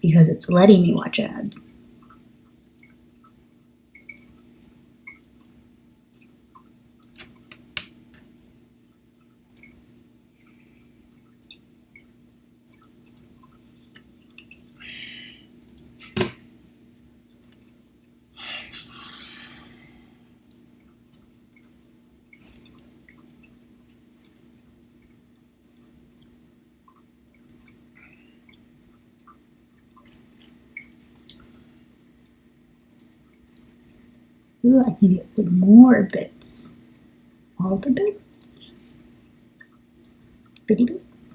Because it's letting me watch ads. Ooh, I can get with more bits. All the bits. Bitty bits.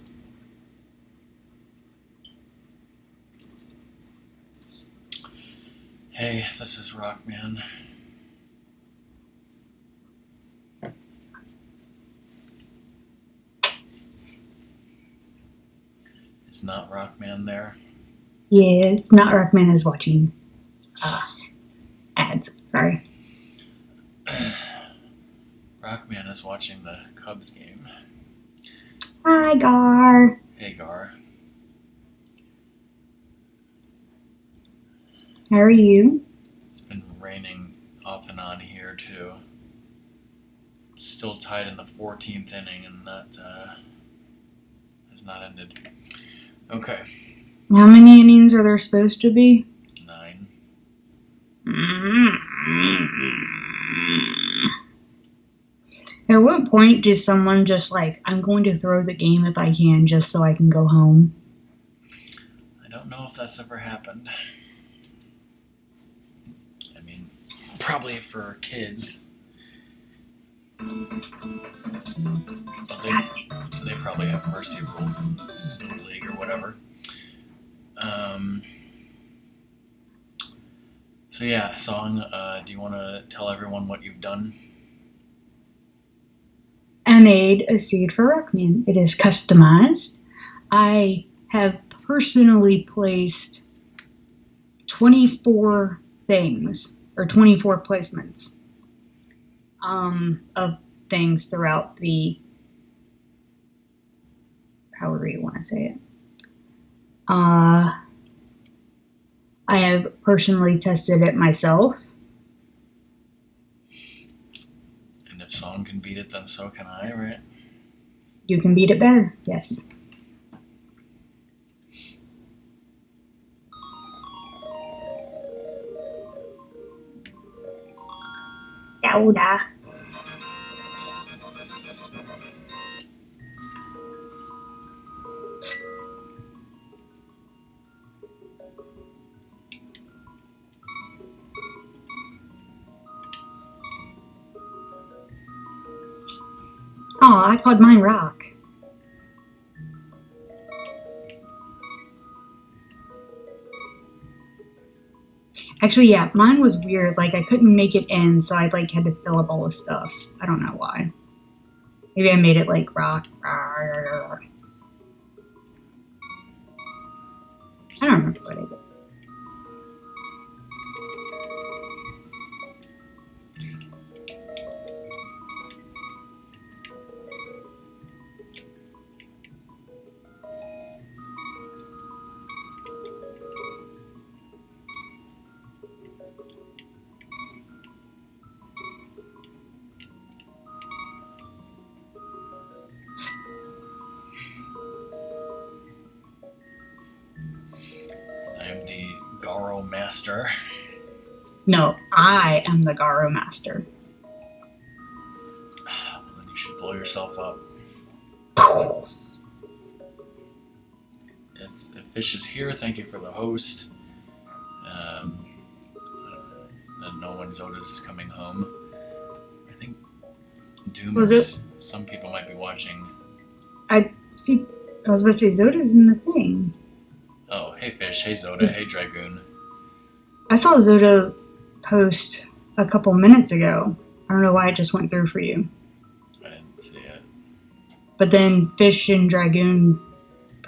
Hey, this is Rockman. Is not Rockman there? Yes, not Rockman is watching ads. Sorry. Rockman is watching the Cubs game. Hi, Gar. Hey, Gar. How are you? It's been raining off and on here, too. It's still tied in the 14th inning, and that has not ended. Okay. How many innings are there supposed to be? 9. At what point does someone just like, I'm going to throw the game if I can just so I can go home? I don't know if that's ever happened. I mean, probably for kids. They probably have mercy rules in Little League or whatever. So yeah, Song, do you want to tell everyone what you've done? I made a seed for Rockman. It is customized. I have personally placed 24 things, or 24 placements of things throughout the, however you want to say it. I have personally tested it myself. And if Song can beat it, then so can I, right? You can beat it better, yes. Soda. Oh, I called mine Rock. Actually, yeah, mine was weird. Like, I couldn't make it in, so I, like, had to fill up all the stuff. I don't know why. Maybe I made it, like, Rock. I don't remember what I did. I am the Garo Master. No, I am the Garo Master. Well, then you should blow yourself up. If Fish is here, thank you for the host. No one Zoda's coming home. I think Doomers, some people might be watching. I see I was about to say, Zoda's in the thing. Oh, hey Fish, hey Zoda, hey Dragoon. I saw Zoda post a couple minutes ago. I don't know why it just went through for you. I didn't see it. But then Fish and Dragoon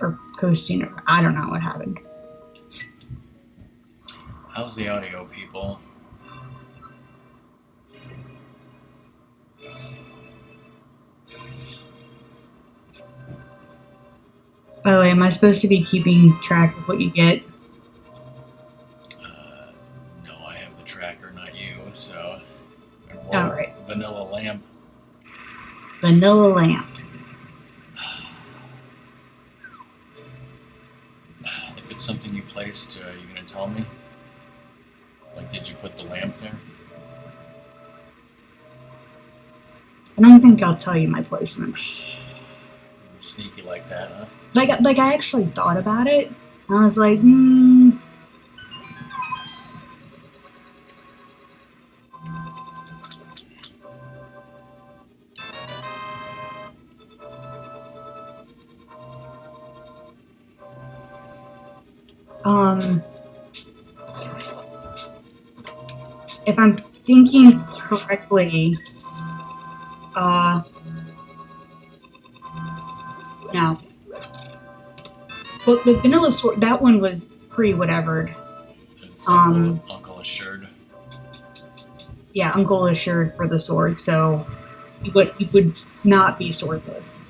are posting it. I don't know what happened. How's the audio, people? By the way, am I supposed to be keeping track of what you get? No, I have the tracker, not you, so... Alright. Vanilla lamp. Vanilla lamp. If it's something you placed, you gonna tell me? Like, did you put the lamp there? I don't think I'll tell you my placements. Sneaky like that, huh? Like I actually thought about it. I was like, if I'm thinking correctly, no. Well, the vanilla sword, that one was pre-whatevered. It's Uncle Assured. Yeah, Uncle Assured for the sword, so you would not be swordless.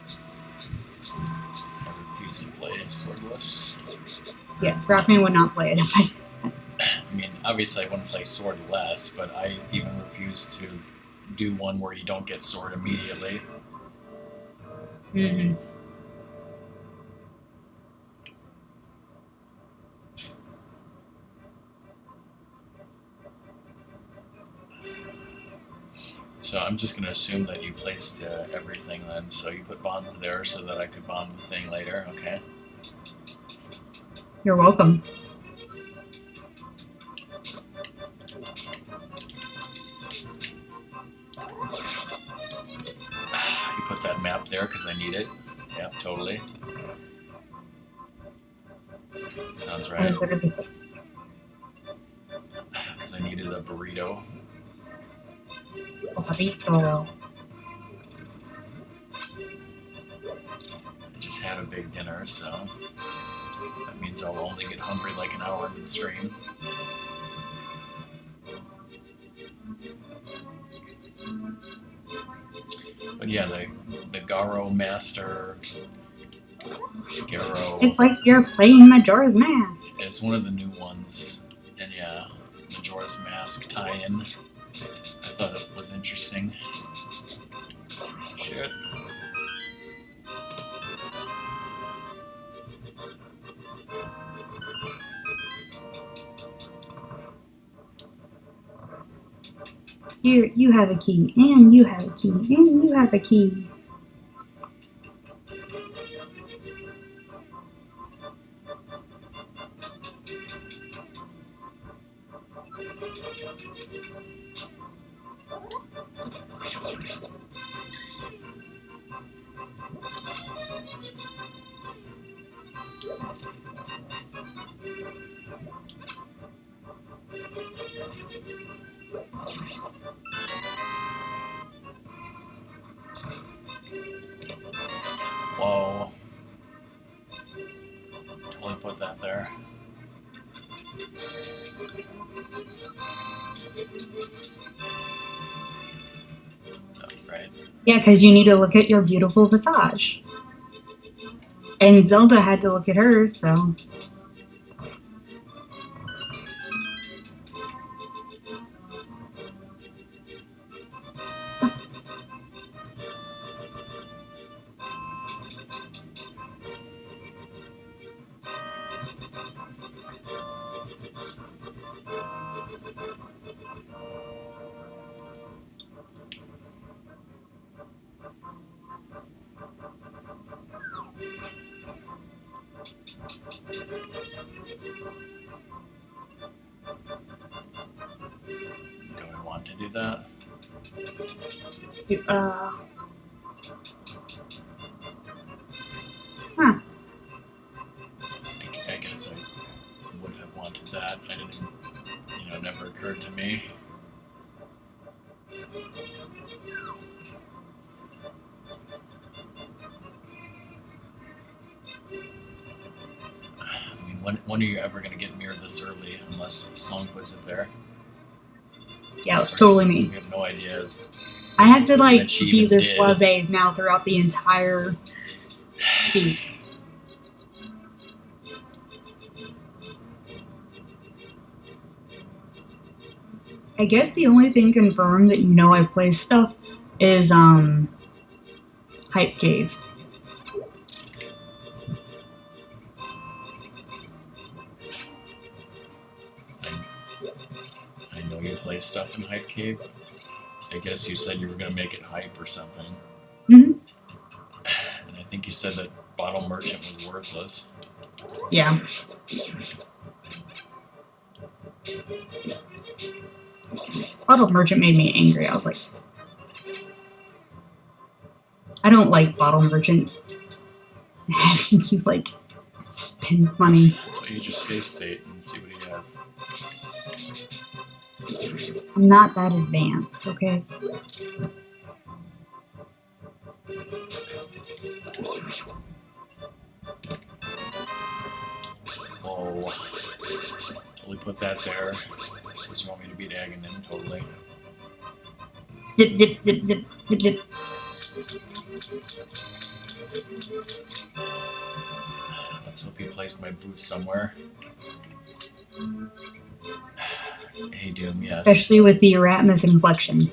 I refuse to play swordless. Yes, Rockman would not play it if I did. I mean, obviously I wouldn't play swordless, but I even refuse to do one where you don't get sword immediately. Mm-hmm. So I'm just going to assume that you placed everything then. So you put bombs there so that I could bomb the thing later, okay? You're welcome. You put that map there because I need it. Yeah, totally. Sounds right. Because I needed a burrito. Burrito. I just had a big dinner, so that means I'll only get hungry like an hour into the stream. But yeah, the Garo Master... Garo... It's like you're playing Majora's Mask. It's one of the new ones. And yeah, Majora's Mask tie-in. I thought it was interesting. Shit. Here, you have a key, and you have a key, and you have a key. Whoa. Totally put that there. Oh, right. Yeah, because you need to look at your beautiful visage. And Zelda had to look at hers, so... Do we want to do that? that. I didn't, it never occurred to me. I mean, when are you ever going to get mirrored this early unless Song puts it there? Yeah, it's totally me. We have no idea. I had to like be this blase now throughout the entire seat. I guess the only thing confirmed that I've placed stuff is Hype Cave. I know you play stuff in Hype Cave. I guess you said you were going to make it hype or something. Mm-hmm. And I think you said that Bottle Merchant was worthless. Yeah. Bottle Merchant made me angry. I was like, I don't like Bottle Merchant having you like spend money. That's why you just save state and see what he has. I'm not that advanced, okay? Oh, totally put that there. Because you want me to beat Aghanim, totally. Zip, zip, zip, zip, zip, zip. Let's hope he placed my boots somewhere. Hey, Doom, yes. Especially with the Erasmus inflection.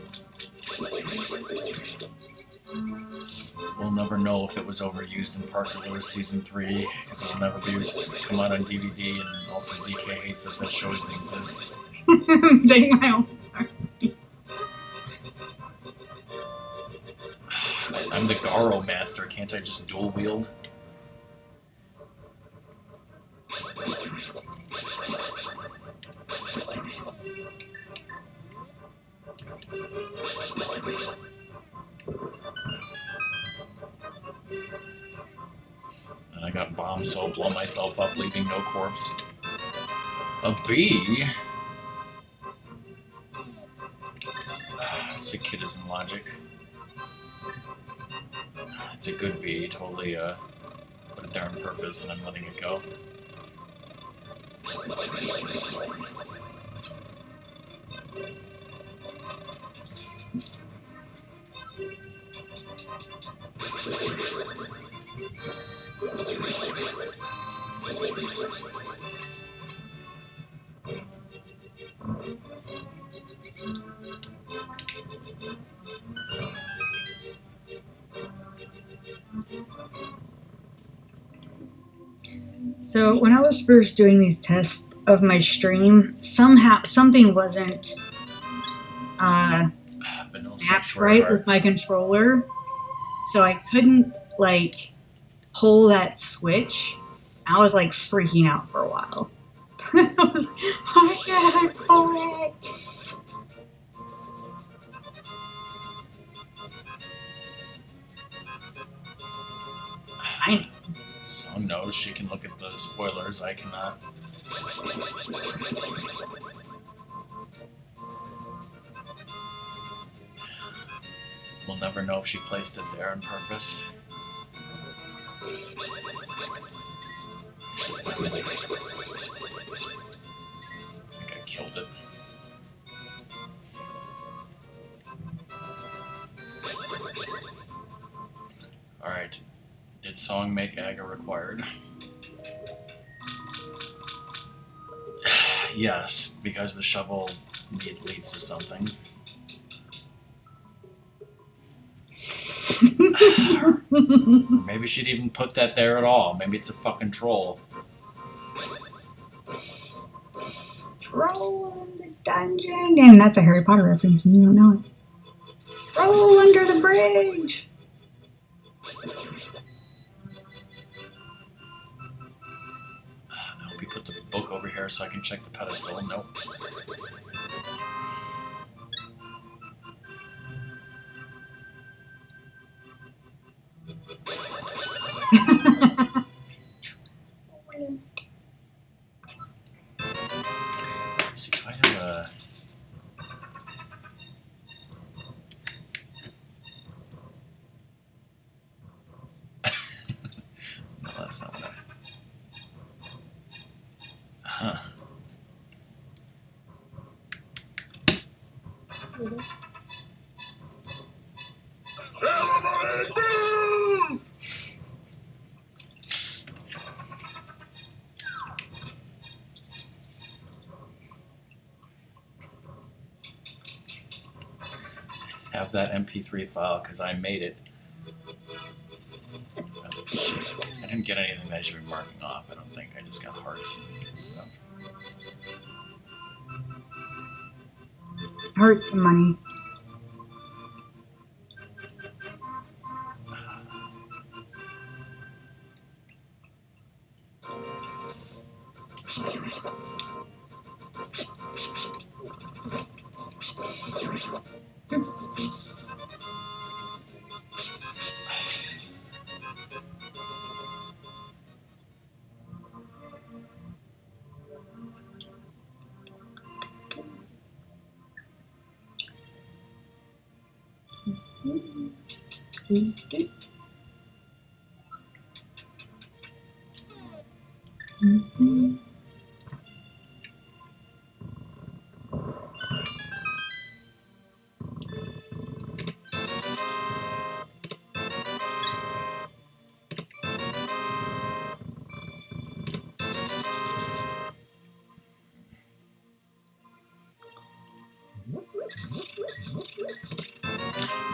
We'll never know if it was overused in Parker Lewis Season 3, because it'll never come out on DVD, and also DK hates that show even exists. Dang, my own sorry. I'm the Garo master, can't I just dual wield? And I got bombed, so I'll blow myself up, leaving no corpse. A B? Sick kid isn't logic. It's a good B, totally put it there on purpose, and I'm letting it go. So when I was first doing these tests of my stream, something wasn't mapped right with my controller, so I couldn't like pull that switch. I was like freaking out for a while. I was, oh my god, I pull it! I know. Song knows she can look at the spoilers, I cannot. We'll never know if she placed it there on purpose. I think I killed it. Alright. Did Song make Aga required? Yes, because the shovel leads to something. Maybe she'd even put that there at all. Maybe it's a fucking troll. Troll in the dungeon! And that's a Harry Potter reference and you don't know it. Troll under the bridge! I hope you put the book over here so I can check the pedestal. Nope. that's not what I... Huh. Have that MP3 file because I made it. Oh, shit. I didn't get anything that I should be marking off. I don't think. I just got hearts and stuff. Hearts and money.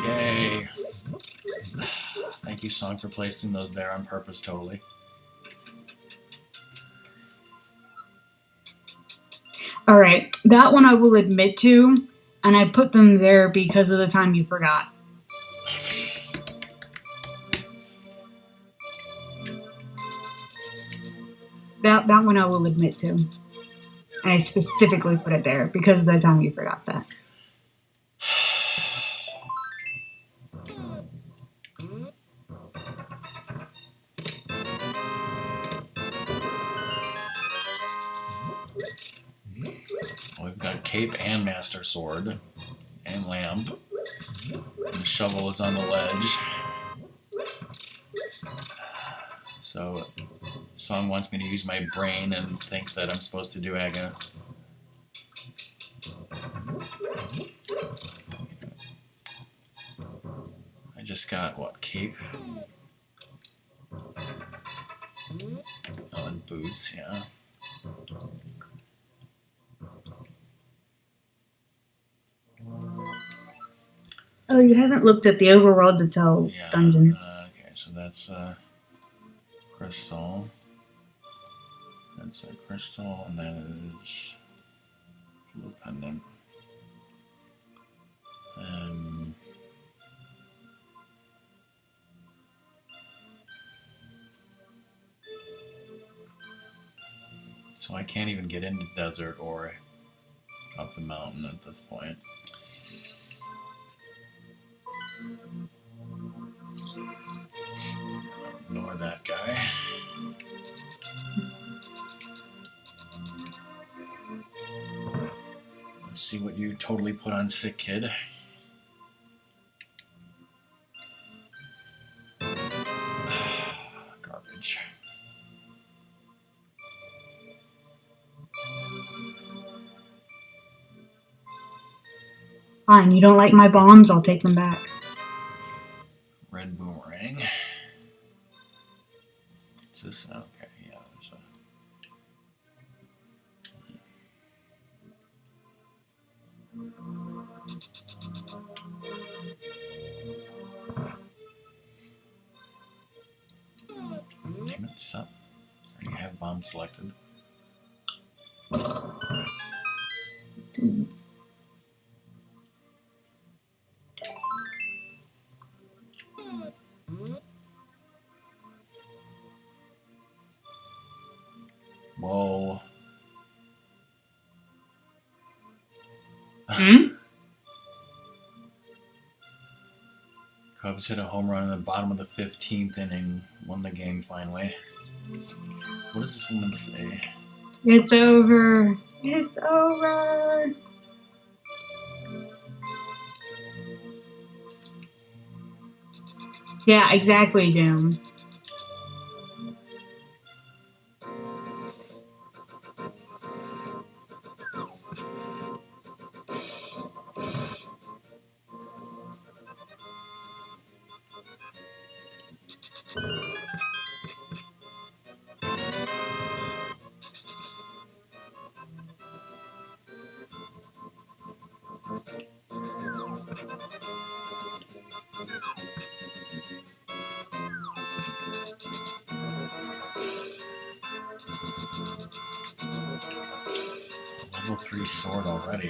Yay! Thank you, Song, for placing those there on purpose, totally. All right, that one I will admit to, and I put them there because of the time you forgot. That one I will admit to. And I specifically put it there because of the time you forgot that. We've got Cape and Master Sword and Lamp. And the shovel is on the ledge. So, Song wants me to use my brain and think that I'm supposed to do Aga. I just got, what, Cape? Oh, and boots, yeah. Oh, you haven't looked at the overworld to tell dungeons. Okay, so that's crystal. That's a crystal, and that is blue pendant. So I can't even get into desert or up the mountain at this point. Ignore that guy. Let's see what you totally put on Sick Kid. Garbage. Fine, you don't like my bombs, I'll take them back. Red boomerang. Is this okay? Yeah, there's a. Damn it, stop. I already have bomb selected. Whoa. Cubs hit a home run in the bottom of the 15th inning, won the game finally. What does this woman say? It's over. It's over. Yeah, exactly, Jim. Level 3 sword already.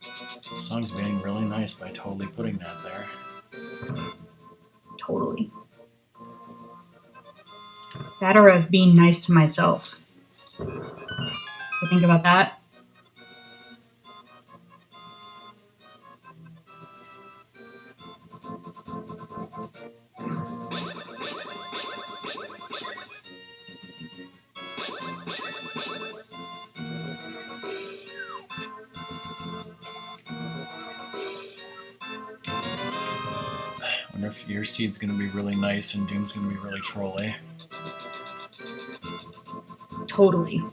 The song's being really nice by totally putting that there. Totally. That or as being nice to myself. Think about that. I wonder if your seed's going to be really nice and Doom's going to be really trolly. Totally.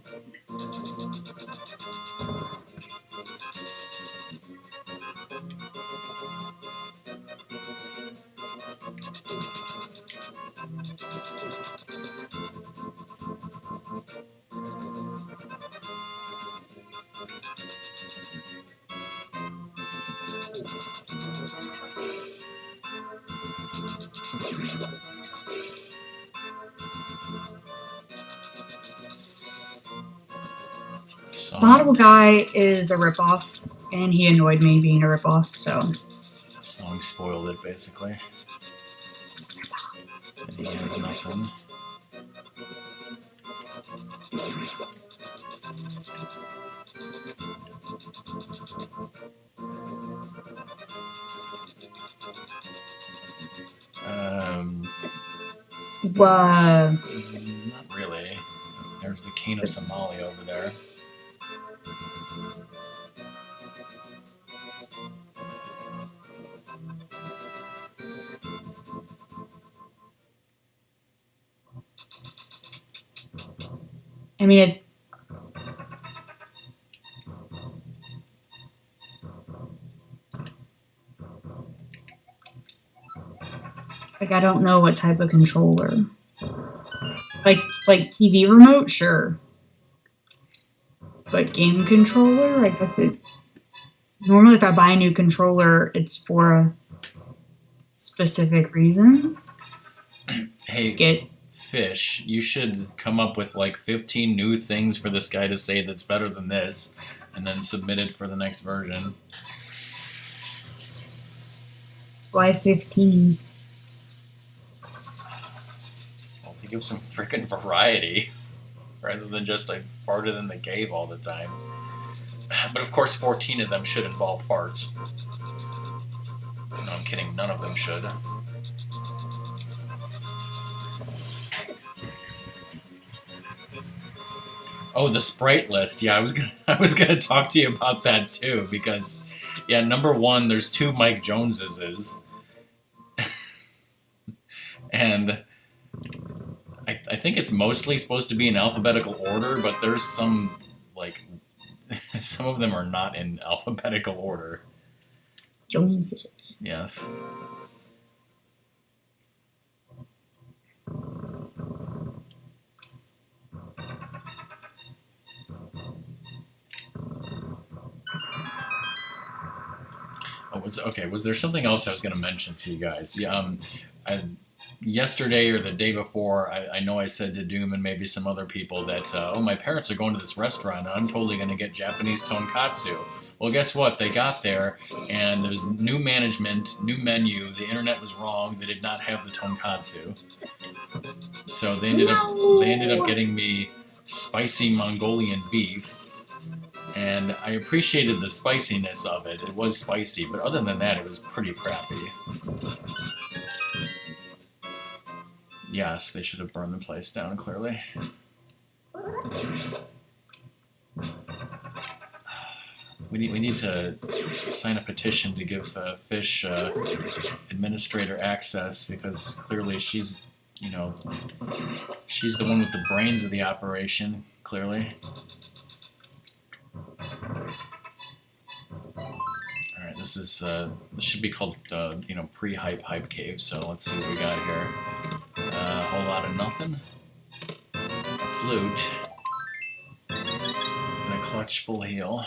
Bottle Guy is a ripoff, and he annoyed me being a ripoff, so. The song spoiled it, basically. And he has nothing. Not really. There's the Cane of Somalia over there. I mean, like, I don't know what type of controller. Like TV remote, sure. But game controller, I guess it. Normally, if I buy a new controller, it's for a specific reason. Hey, Fish, you should come up with like 15 new things for this guy to say that's better than this, and then submit it for the next version. Why 15? Well, to give some freaking variety, rather than just like farted in the cave all the time. But of course, 14 of them should involve farts. No, I'm kidding. None of them should. Oh, the sprite list. Yeah, I was gonna talk to you about that too, because yeah, number 1, there's 2 Mike Joneses, and I think it's mostly supposed to be in alphabetical order, but there's some like some of them are not in alphabetical order. Joneses. Yes. Was there something else I was going to mention to you guys? Yeah, yesterday or the day before, I know I said to Doom and maybe some other people that, oh, my parents are going to this restaurant and I'm totally going to get Japanese tonkatsu. Well, guess what? They got there and there was new management, new menu. The internet was wrong. They did not have the tonkatsu. So they ended up getting me spicy Mongolian beef. And I appreciated the spiciness of it. It was spicy, but other than that, it was pretty crappy. Yes, they should have burned the place down, clearly. We need to sign a petition to give Fish administrator access, because clearly she's the one with the brains of the operation, clearly. Alright, this should be called, pre-hype cave, so let's see what we got here. A whole lot of nothing. A flute. And a clutch full heal.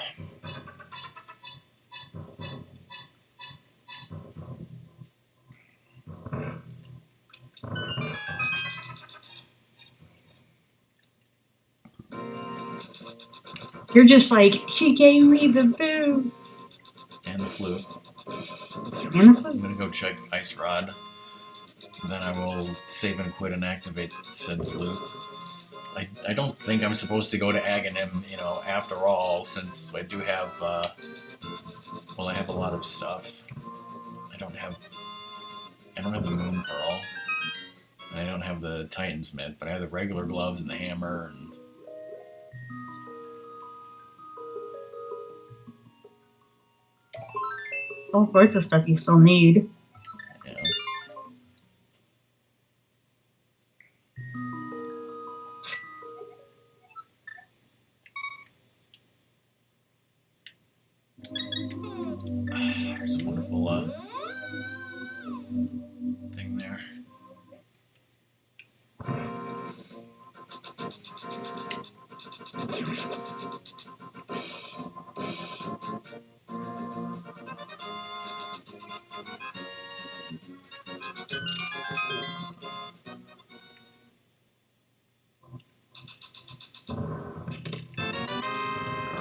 You're just like, she gave me the boots. And the flute. And the flute. I'm gonna go check Ice Rod. Then I will save and quit and activate said flute. I don't think I'm supposed to go to Aghanim, you know, after all, since I do have, well, I have a lot of stuff. I don't have the Moon Pearl. I don't have the Titan's Myth, but I have the regular gloves and the hammer and... All sorts of stuff you still need. Yeah. There's a wonderful thing there.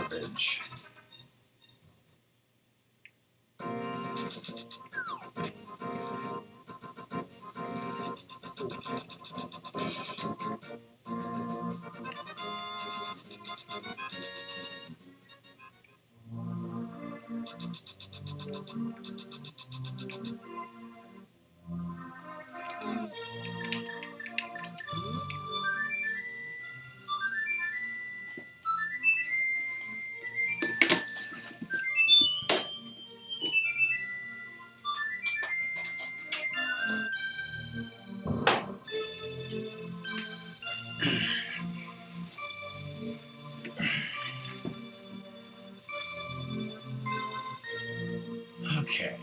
Garbage. Okay.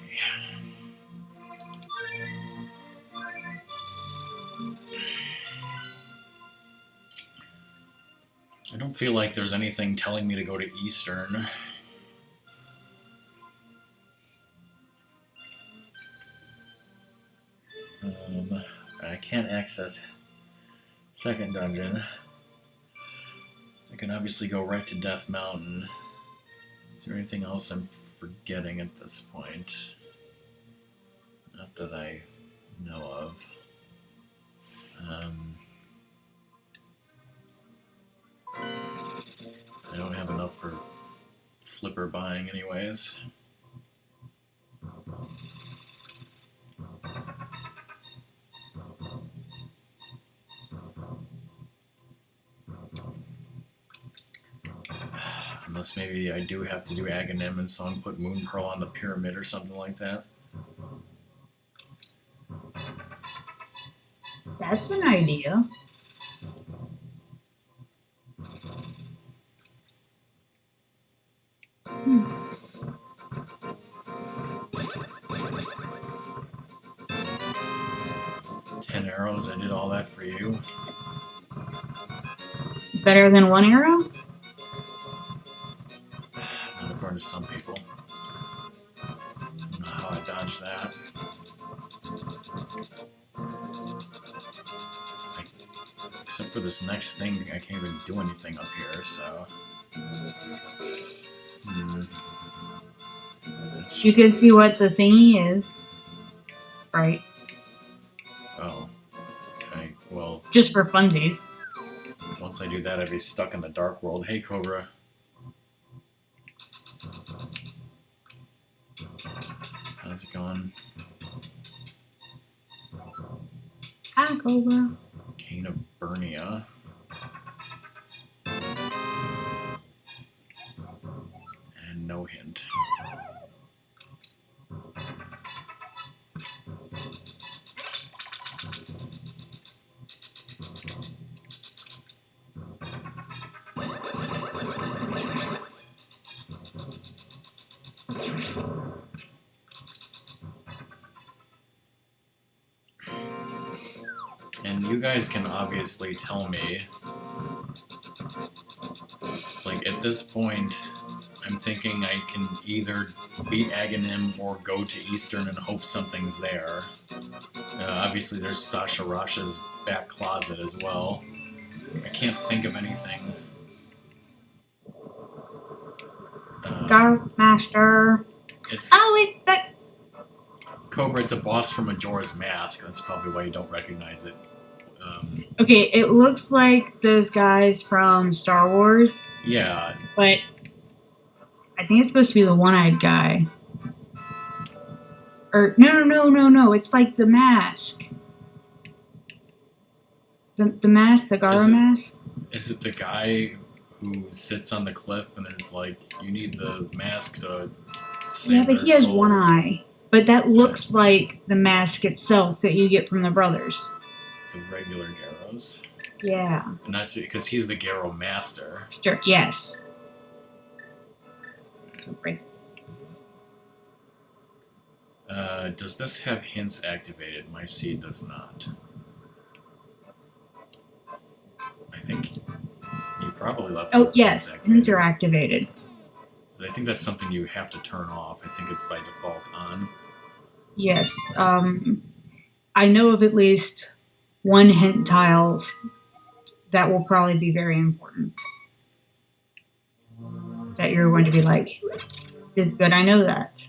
I don't feel like there's anything telling me to go to Eastern. I can't access second dungeon. I can obviously go right to Death Mountain. Is there anything else I'm forgetting at this point? Not that I know of. I don't have enough for flipper buying anyways. Unless maybe I do have to do Aghanim and Song put Moon Pearl on the pyramid or something like that. That's an idea. Hmm. Ten arrows, I did all that for you. Better than one arrow? Not according to some people. I don't know how I dodged that. Except for this next thing, I can't even do anything up here, so... You can see what the thingy is. Sprite. Oh. Okay, well... Just for funsies. Once I do that, I'd be stuck in the dark world. Hey, Cobra. How's it going? Hi, Cobra. Cane of Burnia. And no hint. And you guys can obviously tell me, like, at this point, I'm thinking I can either beat Aghanim or go to Eastern and hope something's there. Obviously, there's Sasha Rasha's back closet as well. I can't think of anything. Scar Master. It's Oh, it's that. Cobra. It's a boss from Majora's Mask. That's probably why you don't recognize it. Okay, it looks like those guys from Star Wars, Yeah, but I think it's supposed to be the one-eyed guy. Or no. It's like the mask. The mask, the Gara mask. is it the guy who sits on the cliff and is like, "You need the mask to save Yeah, but their he has souls." one eye. But that looks like the mask itself that you get from the brothers. The regular Garrows. Yeah. And that's because he's the Garrow Master. Yes. Right. Does this have hints activated? My seed does not. I think you probably left. Oh, yes. Hints are activated. But I think that's something you have to turn off. I think it's by default on. Yes. I know of at least one hint tile that will probably be very important. That you're going to be like, is good, I know that.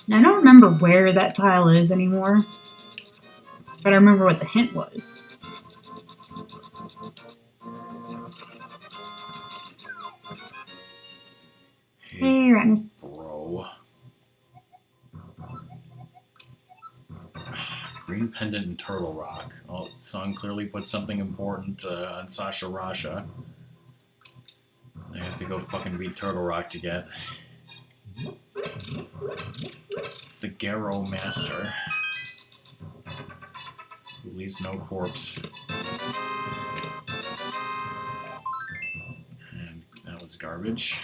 Now, I don't remember where that tile is anymore, but I remember what the hint was. Hey, Ratnus. Bro. Green Pendant and Turtle Rock. Oh, the song clearly put something important on Sasha Rasha. I have to go fucking beat Turtle Rock to get. It's the Garrow Master. Who leaves no corpse. And that was garbage.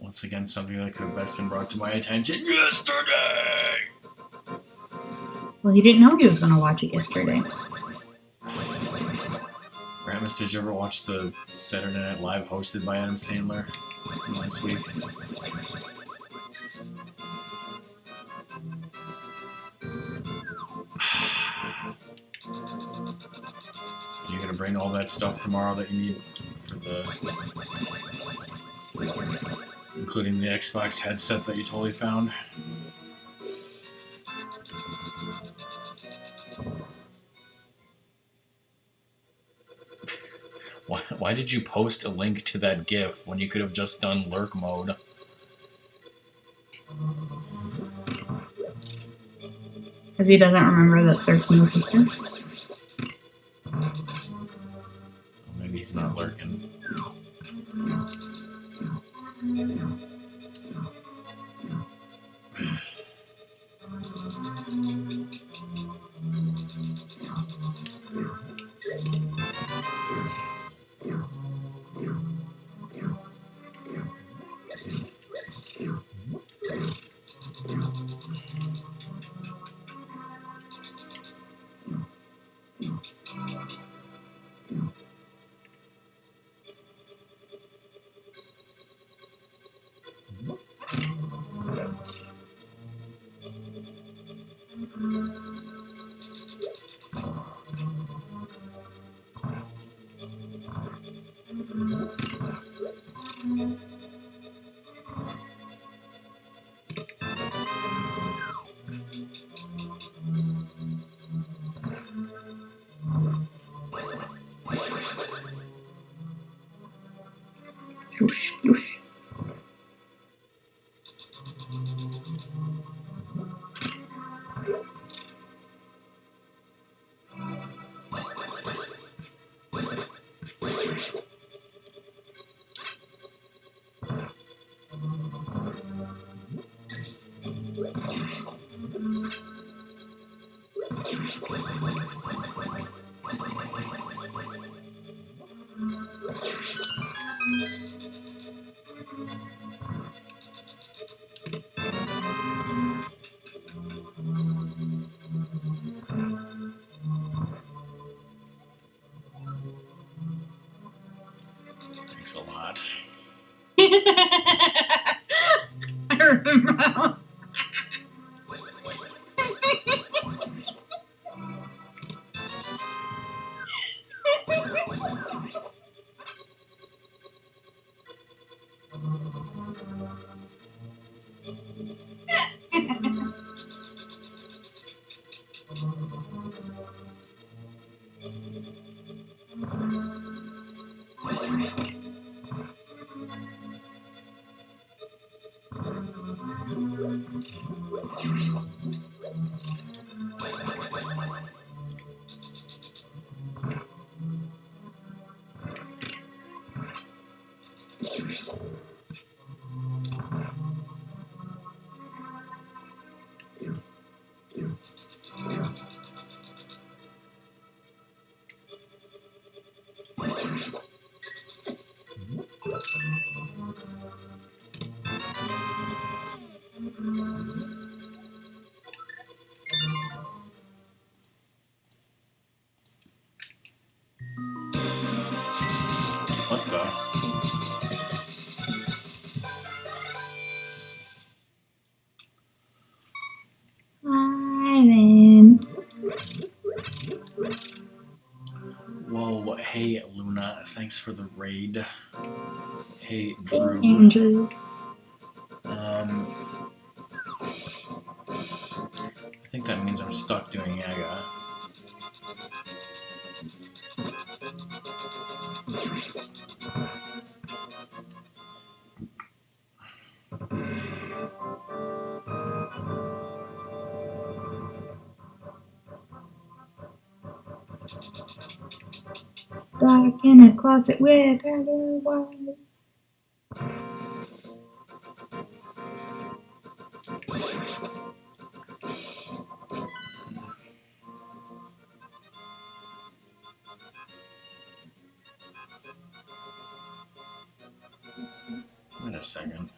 Once again, something that could have best been brought to my attention yesterday! Well, he didn't know he was going to watch it yesterday. Ramus, did you ever watch the Saturday Night Live hosted by Adam Sandler last week? You're gonna bring all that stuff tomorrow that you need for the... including the Xbox headset that you totally found? Why did you post a link to that GIF when you could have just done lurk mode? Because he doesn't remember that 13 was there. Maybe he's not lurking. Swoosh, swoosh. What the? Silence. Whoa, hey Luna, thanks for the raid. Hey Drew. Andrew. I think that means I'm stuck doing Yaga. Stuck in a closet with everyone. Wait a second.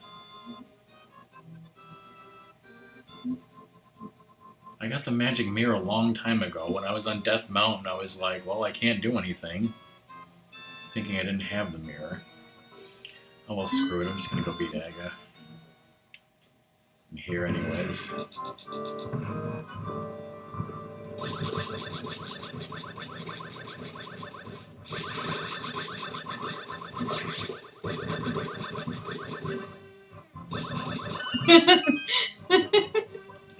I got the magic mirror a long time ago. When I was on Death Mountain, I was like, well, I can't do anything. Thinking I didn't have the mirror. Oh, well, screw it. I'm just going to go beat Aga. I'm here anyways.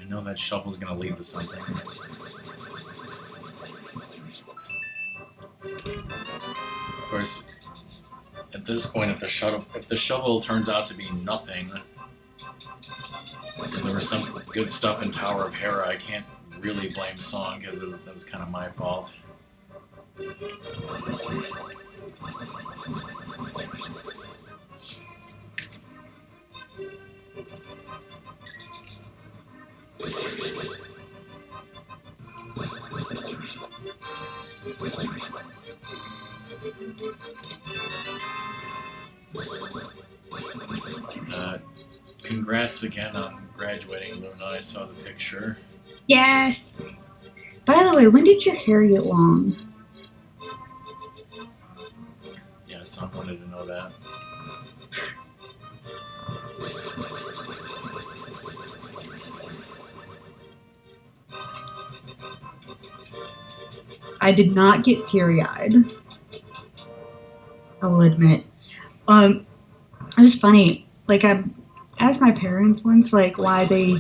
I know that shovel's going to lead to something. Of course, at this point, if the shovel turns out to be nothing, and there was some good stuff in Tower of Hera, I can't really blame Song because that was kind of my fault. Congrats again on graduating, Luna. I saw the picture. Yes. By the way, when did your hair get long? Yeah, Song wanted to know that. I did not get teary-eyed. I will admit. It was funny. Like, I asked my parents once, like, why they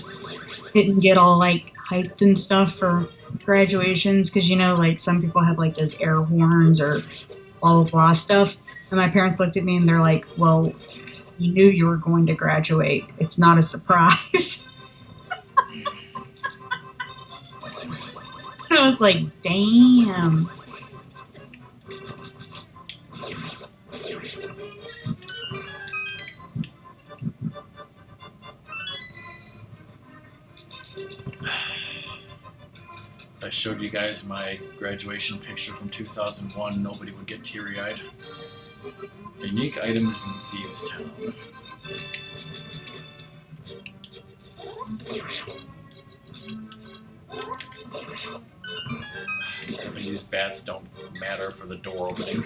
didn't get all, like, hyped and stuff for graduations, because, you know, like, some people have, like, those air horns or blah, blah, blah stuff. And my parents looked at me and they're like, well, you knew you were going to graduate. It's not a surprise. And I was like, damn. I showed you guys my graduation picture from 2001. Nobody would get teary-eyed. Unique items in Thieves Town. These bats don't matter for the door opening.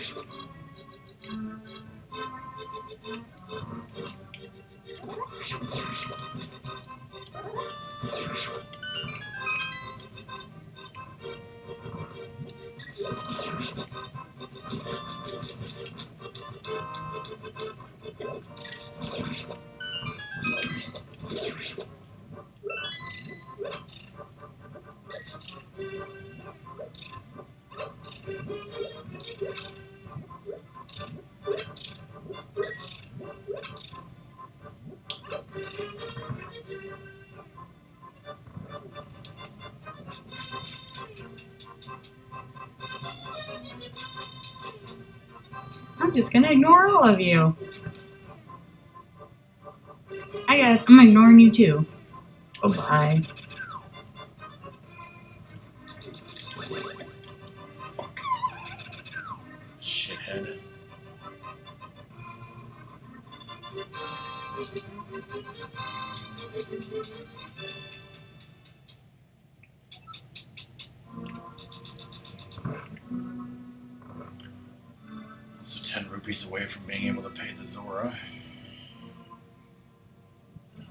I'm just gonna ignore all of you. I guess I'm ignoring you too. Oh, bye. Shithead. So 10 rupees away from being able to pay the Zora.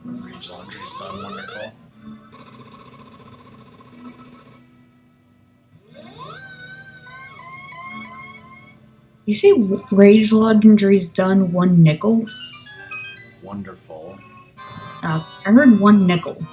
Rage Laundry's done, wonderful. You say Rage Laundry's done 1 nickel? Wonderful. I heard 1 nickel.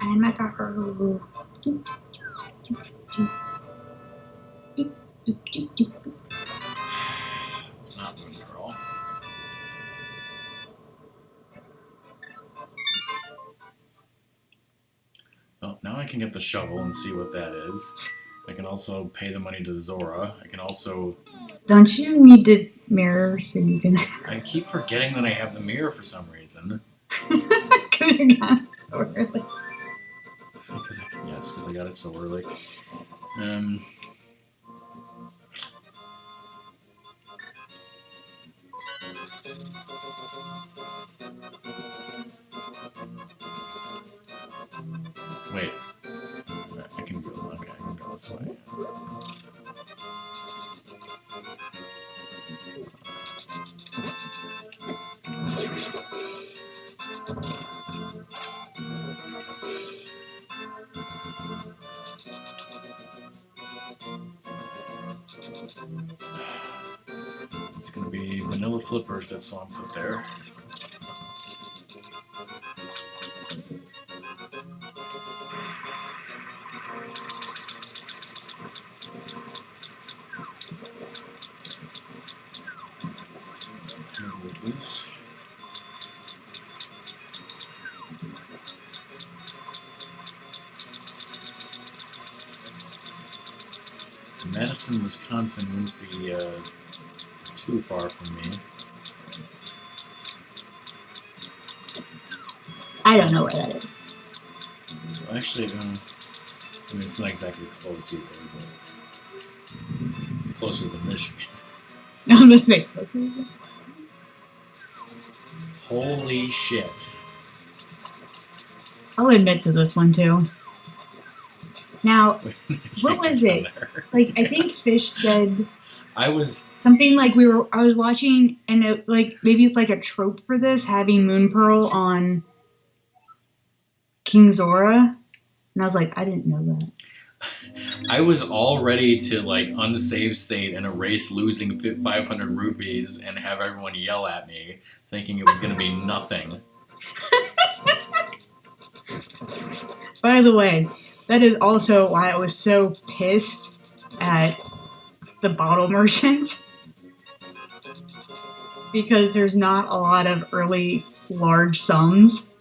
I'm at her. It's not Moon Pearl. Well, now I can get the shovel and see what that is. I can also pay the money to Zora. I can also... Don't you need to mirror so you can... I keep forgetting that I have the mirror for some reason. Because you got it so early. Because I got it so early. Wait. I can go. Okay, I can go this way. It's gonna be Vanilla Flippers that song put there. Rupees. Madison, Wisconsin wouldn't be too far from me. I don't know where that is. Well, actually, I mean, it's not exactly close either, but it's closer than Michigan. No, I'm gonna say closer. Holy shit. I'll admit to this one too. Now, what was it? Like, I think Fish said I was something like I was watching, and it, like, maybe it's like a trope for this, having Moon Pearl on King Zora. And I was like, I didn't know that. I was all ready to, like, unsave state and erase losing 500 rupees and have everyone yell at me, thinking it was going to be nothing. By the way, that is also why I was so pissed at the bottle merchant. Because there's not a lot of early large sums.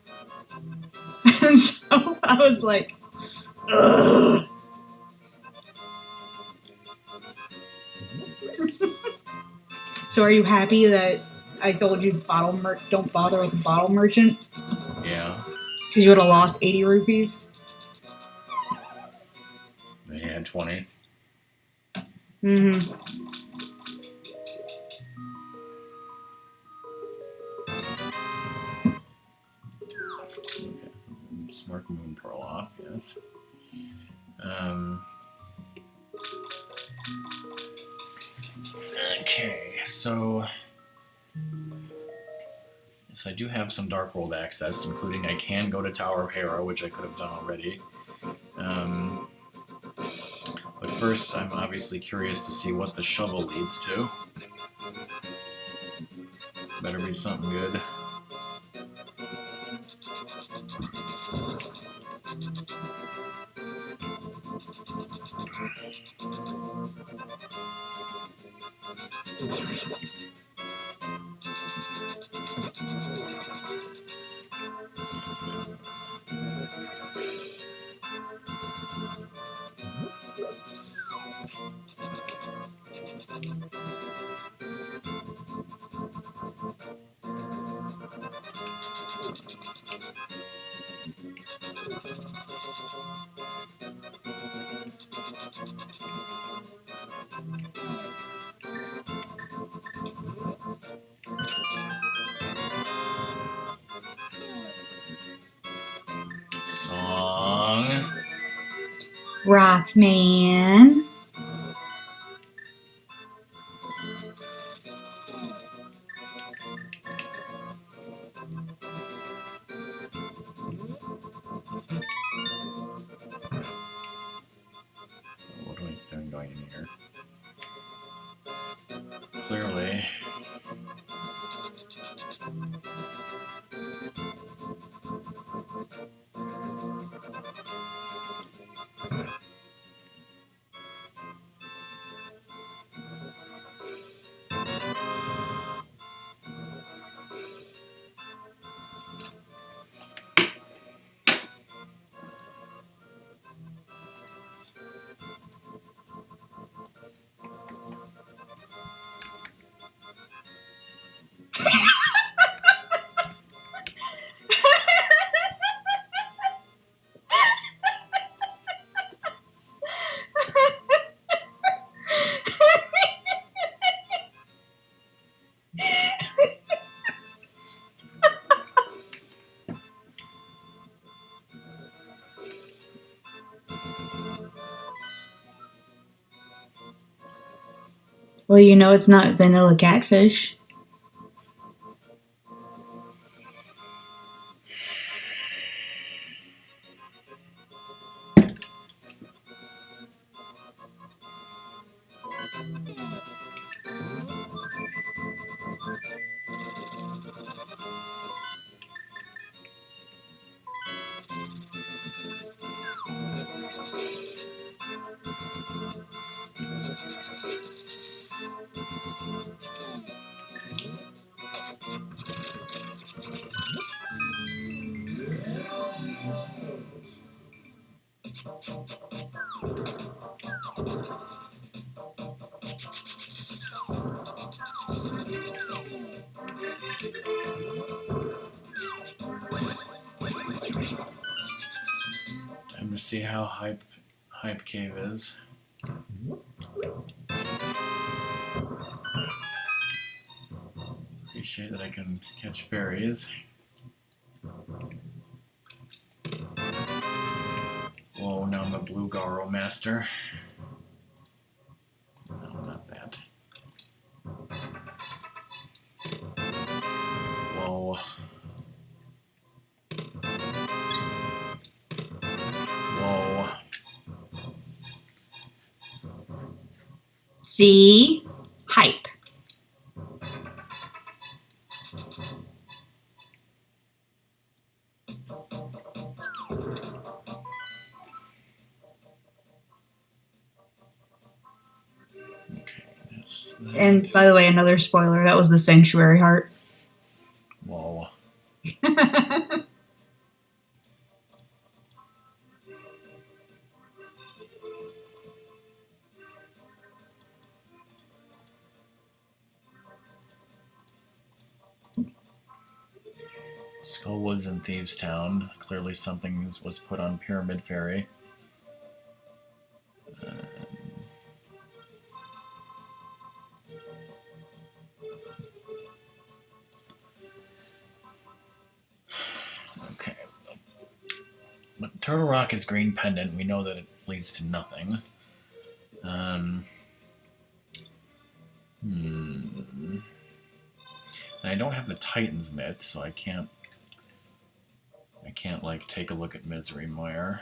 And so I was like, ugh. So are you happy that I told you don't bother with the bottle merchant? Yeah. Because you would have lost 80 rupees. They had 20. Mm-hmm. Smart Moon Pearl off, yes. Okay, so yes, I do have some Dark World access, including I can go to Tower of Hera, which I could have done already. But first, I'm obviously curious to see what the shovel leads to. Better be something good. Song. Rockman. What do I think going in here? Clearly. Well, you know it's not vanilla catfish. Time to see how hype cave is. Appreciate that I can catch fairies. Whoa, now I'm a blue Garo master. No, not that. Whoa. Whoa. See? Hype. And by the way, another spoiler, that was the Sanctuary Heart. Whoa. Skullwoods and Thievestown. Clearly something was put on Pyramid Ferry. Okay. But Turtle Rock is green pendant. We know that it leads to nothing. And I don't have the Titans myth, so I can't like take a look at Misery Mire.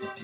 So,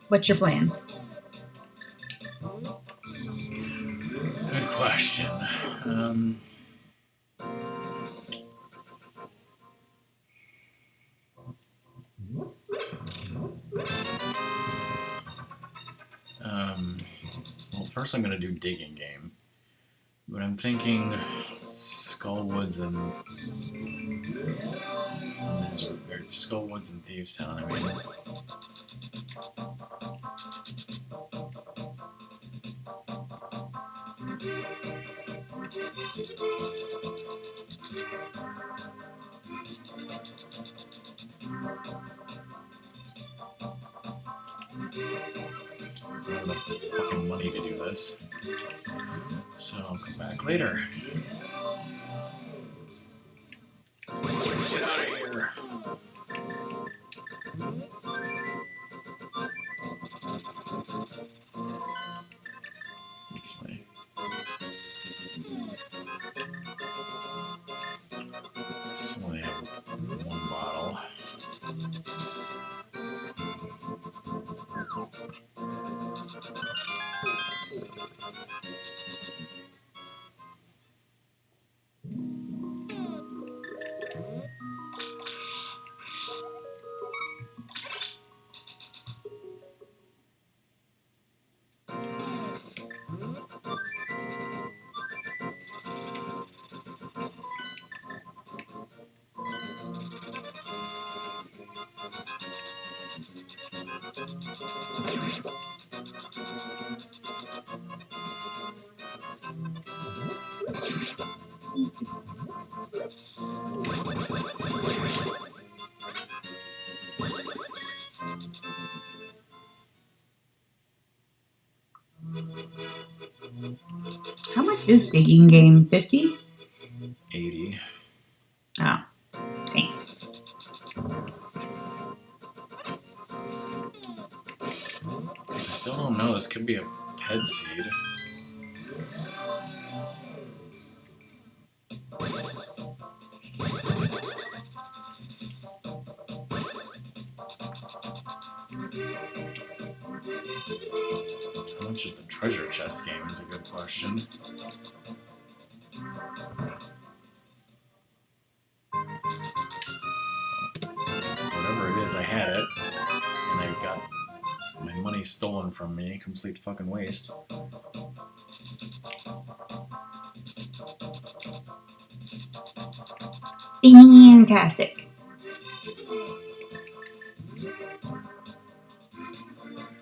what's your plan? Good question. Well, first I'm going to do Digging Game. But I'm thinking Skullwoods and Skullwoods and Thievestown. I mean, I don't have enough fucking money to do this, so I'll come back later. Get out of here. Actually, just only have one bottle. How much is Digging Game? 50? 80. Oh, dang. I still don't know. This could be a ped seed. How much is the treasure chest game is a good question. Whatever it is, I had it. And I got my money stolen from me. Complete fucking waste. Fantastic.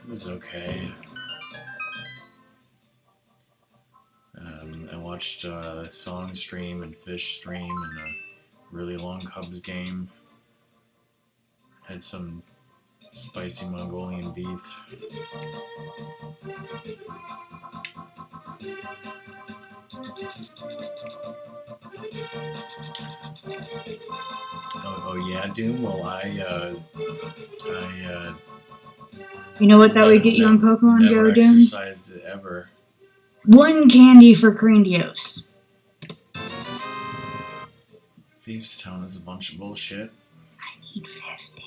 It was okay. I watched Song stream and Fish stream and a really long Cubs game. Had some Spicy Mongolian beef. Oh yeah, Doom. Well, You know what that would get you in Pokemon never Go, Doom? exercised ever. 1 candy for Grandiose. Thieves Town is a bunch of bullshit. I need 50.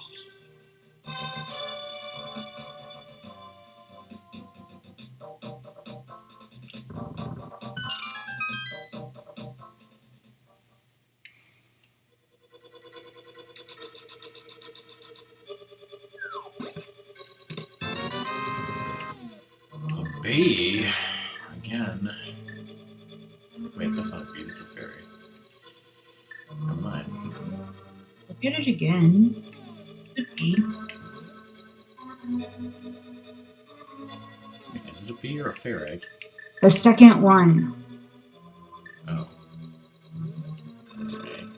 A bee? Again. Wait, that's not a bee, it's a fairy. Never mind. Look at it again. It's a bee. Is it a bee or a fairy? The second one. Oh. It's a bee.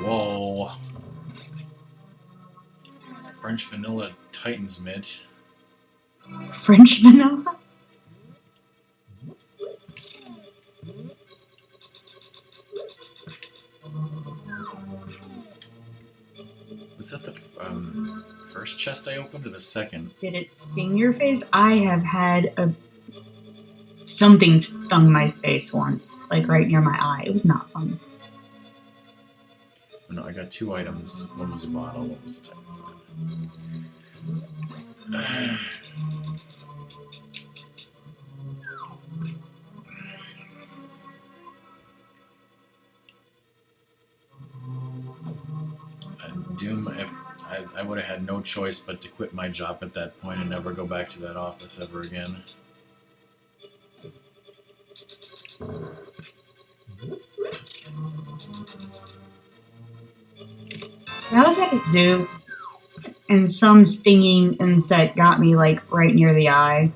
Whoa. French vanilla Titan's mitt. French vanilla? Was that the first chest I opened or the second? Did it sting your face? I have had something stung my face once, like right near my eye. It was not fun. Oh, no, I got 2 items. One was a bottle, one was a Titan's mitt. Doom, if I would have had no choice but to quit my job at that point and never go back to that office ever again. I was at a zoo, and some stinging insect got me like right near the eye.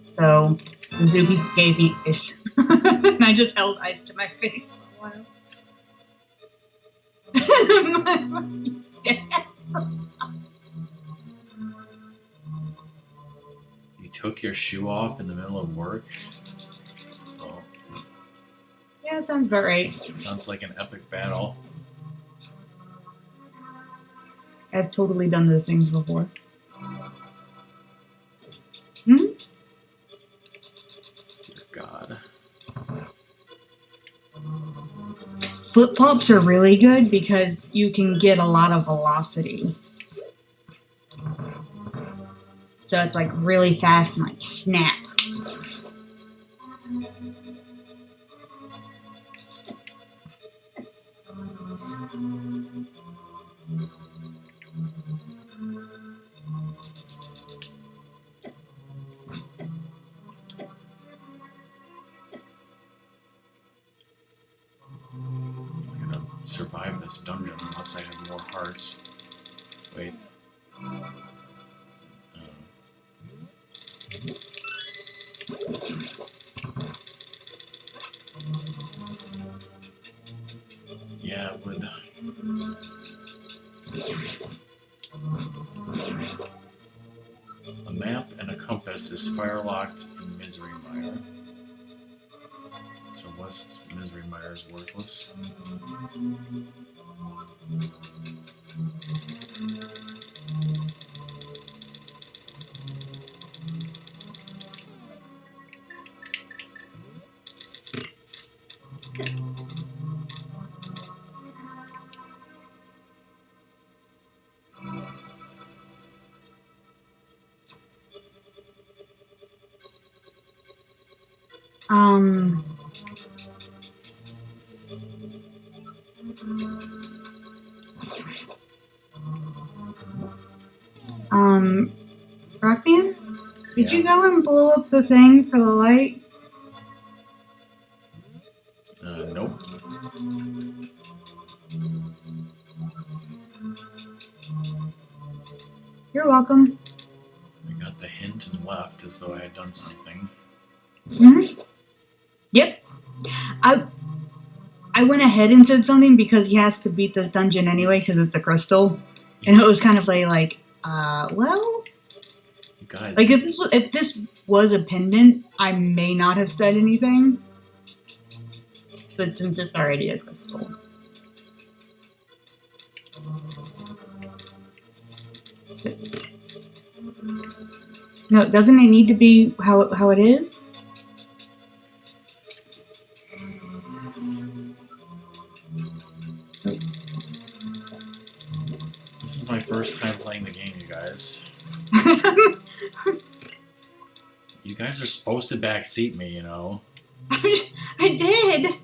So the zoo people gave me ice, and I just held ice to my face for a while. My stab. You took your shoe off in the middle of work? Oh, Yeah, that sounds about right. sounds like an epic battle. I've totally done those things before. Hmm? Dear God. Flip-flops are really good because you can get a lot of velocity. So it's like really fast and like snap. I'm gonna survive this dungeon unless I have more hearts. Wait. Yeah, it would. A map and a compass is firelocked in Misery Mire. So West Misery Mire is worthless. Rockman? Did Yeah. you go and blow up the thing for the light? Nope. You're welcome. I got the hint and left as though I had done something. Mm-hmm. Yep. I went ahead and said something because he has to beat this dungeon anyway because it's a crystal, and it was kind of well, You guys, like if this was a pendant, I may not have said anything, but since it's already a crystal. No, doesn't it need to be how it is? This is my first time playing the game, you guys. You guys are supposed to backseat me, you know. I did.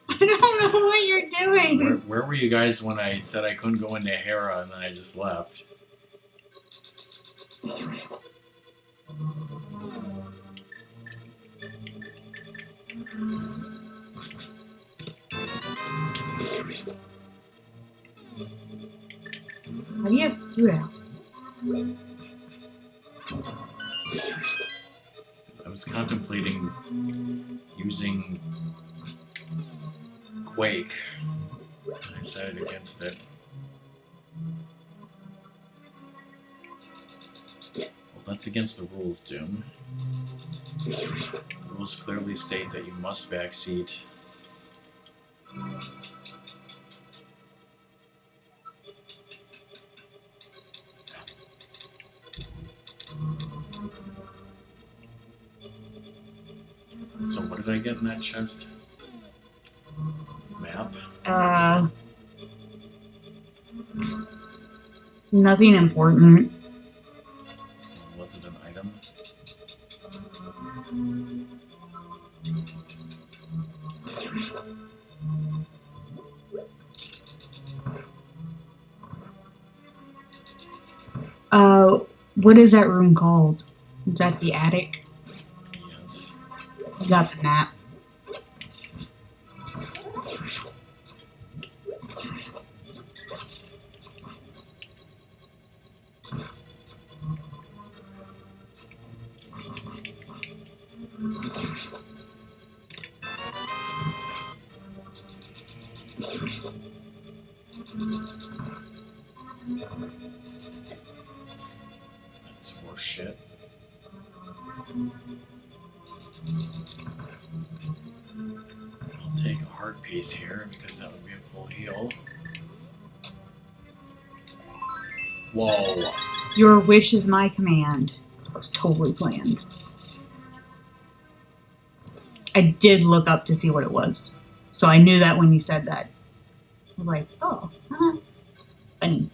I don't know what you're doing. Where were you guys when I said I couldn't go into Hera and then I just left? How do you have to do that? I was contemplating using Quake. I decided against it. Well, that's against the rules, Doom. The rules clearly state that you must backseat. So what did I get in that chest? Map? Nothing important. Was it an item? What is that room called? Is that the attic? Yes. You got the map. That's horse shit. I'll take a heart piece here because that would be a full heal. Whoa. Your wish is my command. That was totally planned. I did look up to see what it was. So I knew that when you said that. I was like, oh, funny.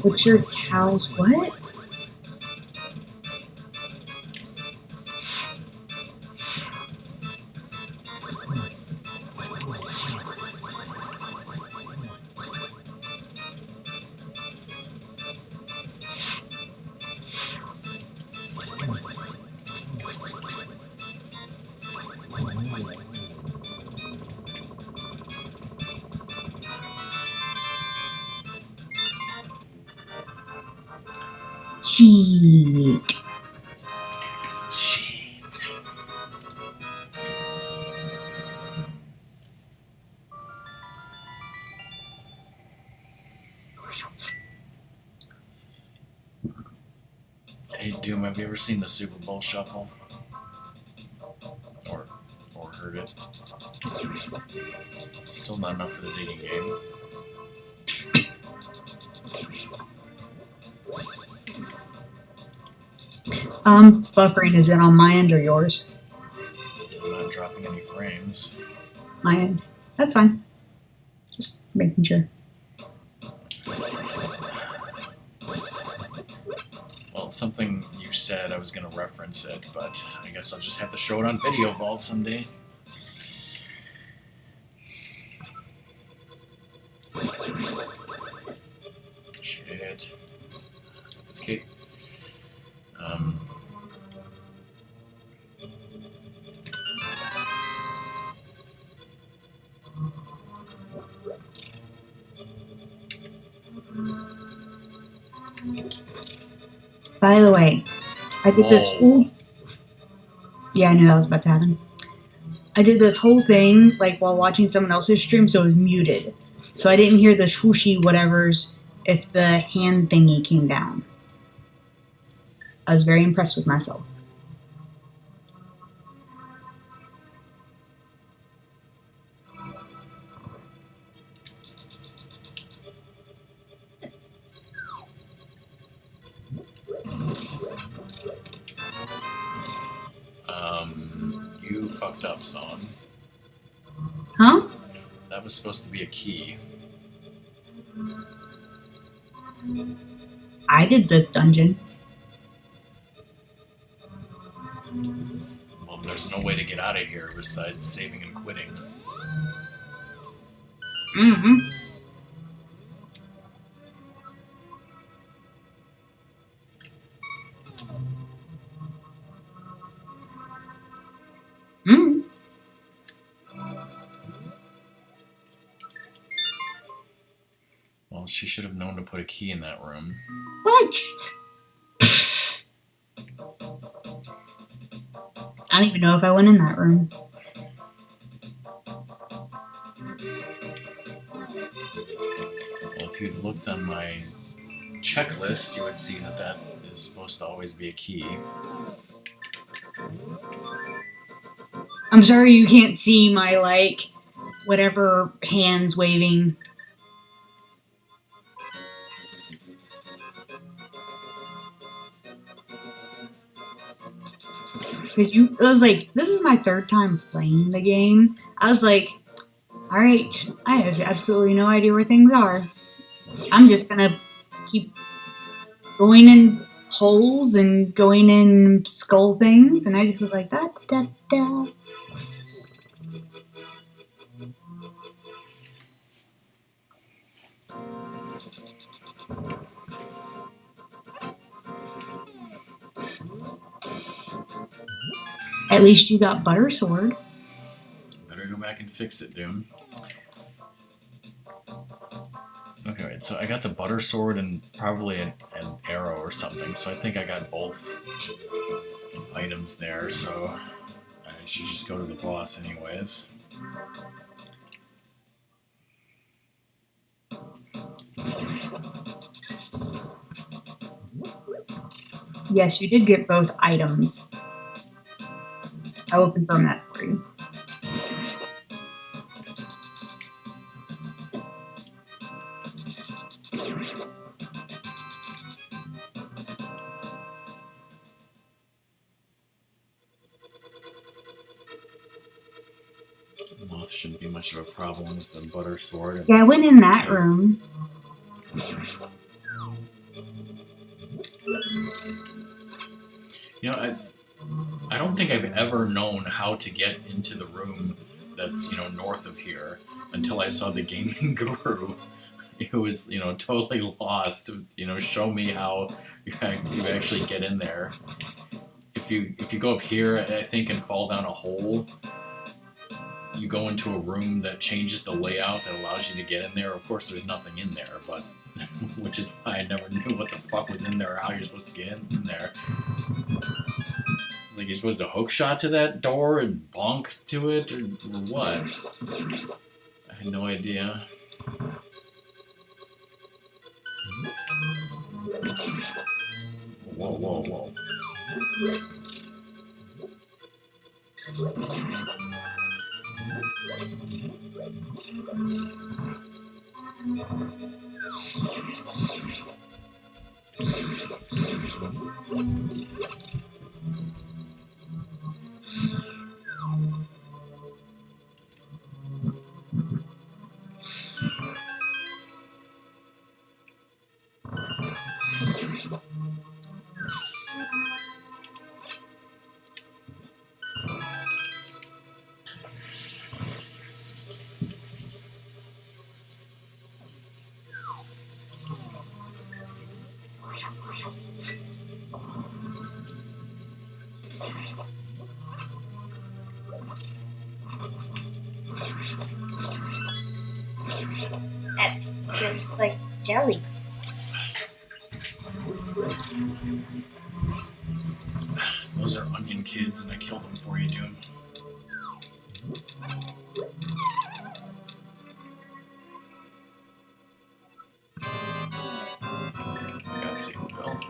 Butcher cows, what? Cheat. Shit. Hey Doom, have you ever seen the Super Bowl Shuffle? Or heard it? Still not enough for the dating game. Buffering, is it on my end or yours? I'm not dropping any frames. My end. That's fine. Just making sure. something you said. I was going to reference it, but I guess I'll just have to show it on Video Vault someday. Shit. Okay. By the way, I did this whole... Yeah, I knew that was about to happen. I did this whole thing, like, while watching someone else's stream, so it was muted. So I didn't hear the swooshy whatevers if the hand thingy came down. I was very impressed with myself. You fucked up, Song. Huh? That was supposed to be a key. I did this dungeon. Well, there's no way to get out of here besides saving and quitting. Mm-hmm. Mm. Well, she should have known to put a key in that room. What? I don't even know if I went in that room. Well, if you'd looked on my checklist, you would see that that is supposed to always be a key. I'm sorry you can't see my, like, whatever hands waving. Because it was like, this is my third time playing the game. I was like, alright, I have absolutely no idea where things are. I'm just gonna keep going in holes and going in skull things, and I just was like, da da da. At least you got Butter Sword. Better go back and fix it, Doom. Okay, wait, so I got the Butter Sword and probably an arrow or something, so I think I got both items there, so I should just go to the boss anyways. Yes, you did get both items. I will confirm that for you. Moth shouldn't be much of a problem with the Butter Sword. Yeah, I went in that room. You know, I don't think I've ever known how to get into the room that's, you know, north of here until I saw the gaming guru. Who was, you know, totally lost to, you know, show me how you actually get in there. If you go up here, I think, and fall down a hole, you go into a room that changes the layout that allows you to get in there. Of course, there's nothing in there, but which is why I never knew what the fuck was in there or how you're supposed to get in there. Like, you're supposed to hook shot to that door and bonk to it, or what? I had no idea. Whoa, whoa, whoa. That feels like jelly. Those are onion kids, and I killed them for you, Doom. I gotta see who will.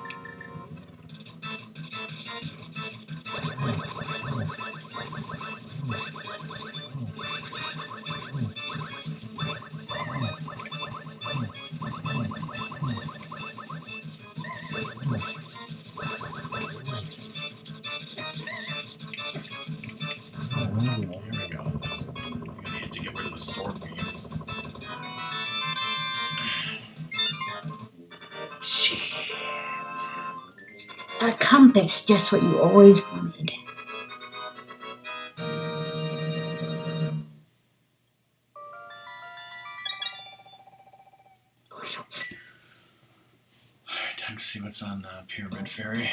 Here we go. I'm gonna need to get rid of the sword beams. Shit. A compass, just what you always wanted. Alright, time to see what's on Pyramid Fairy.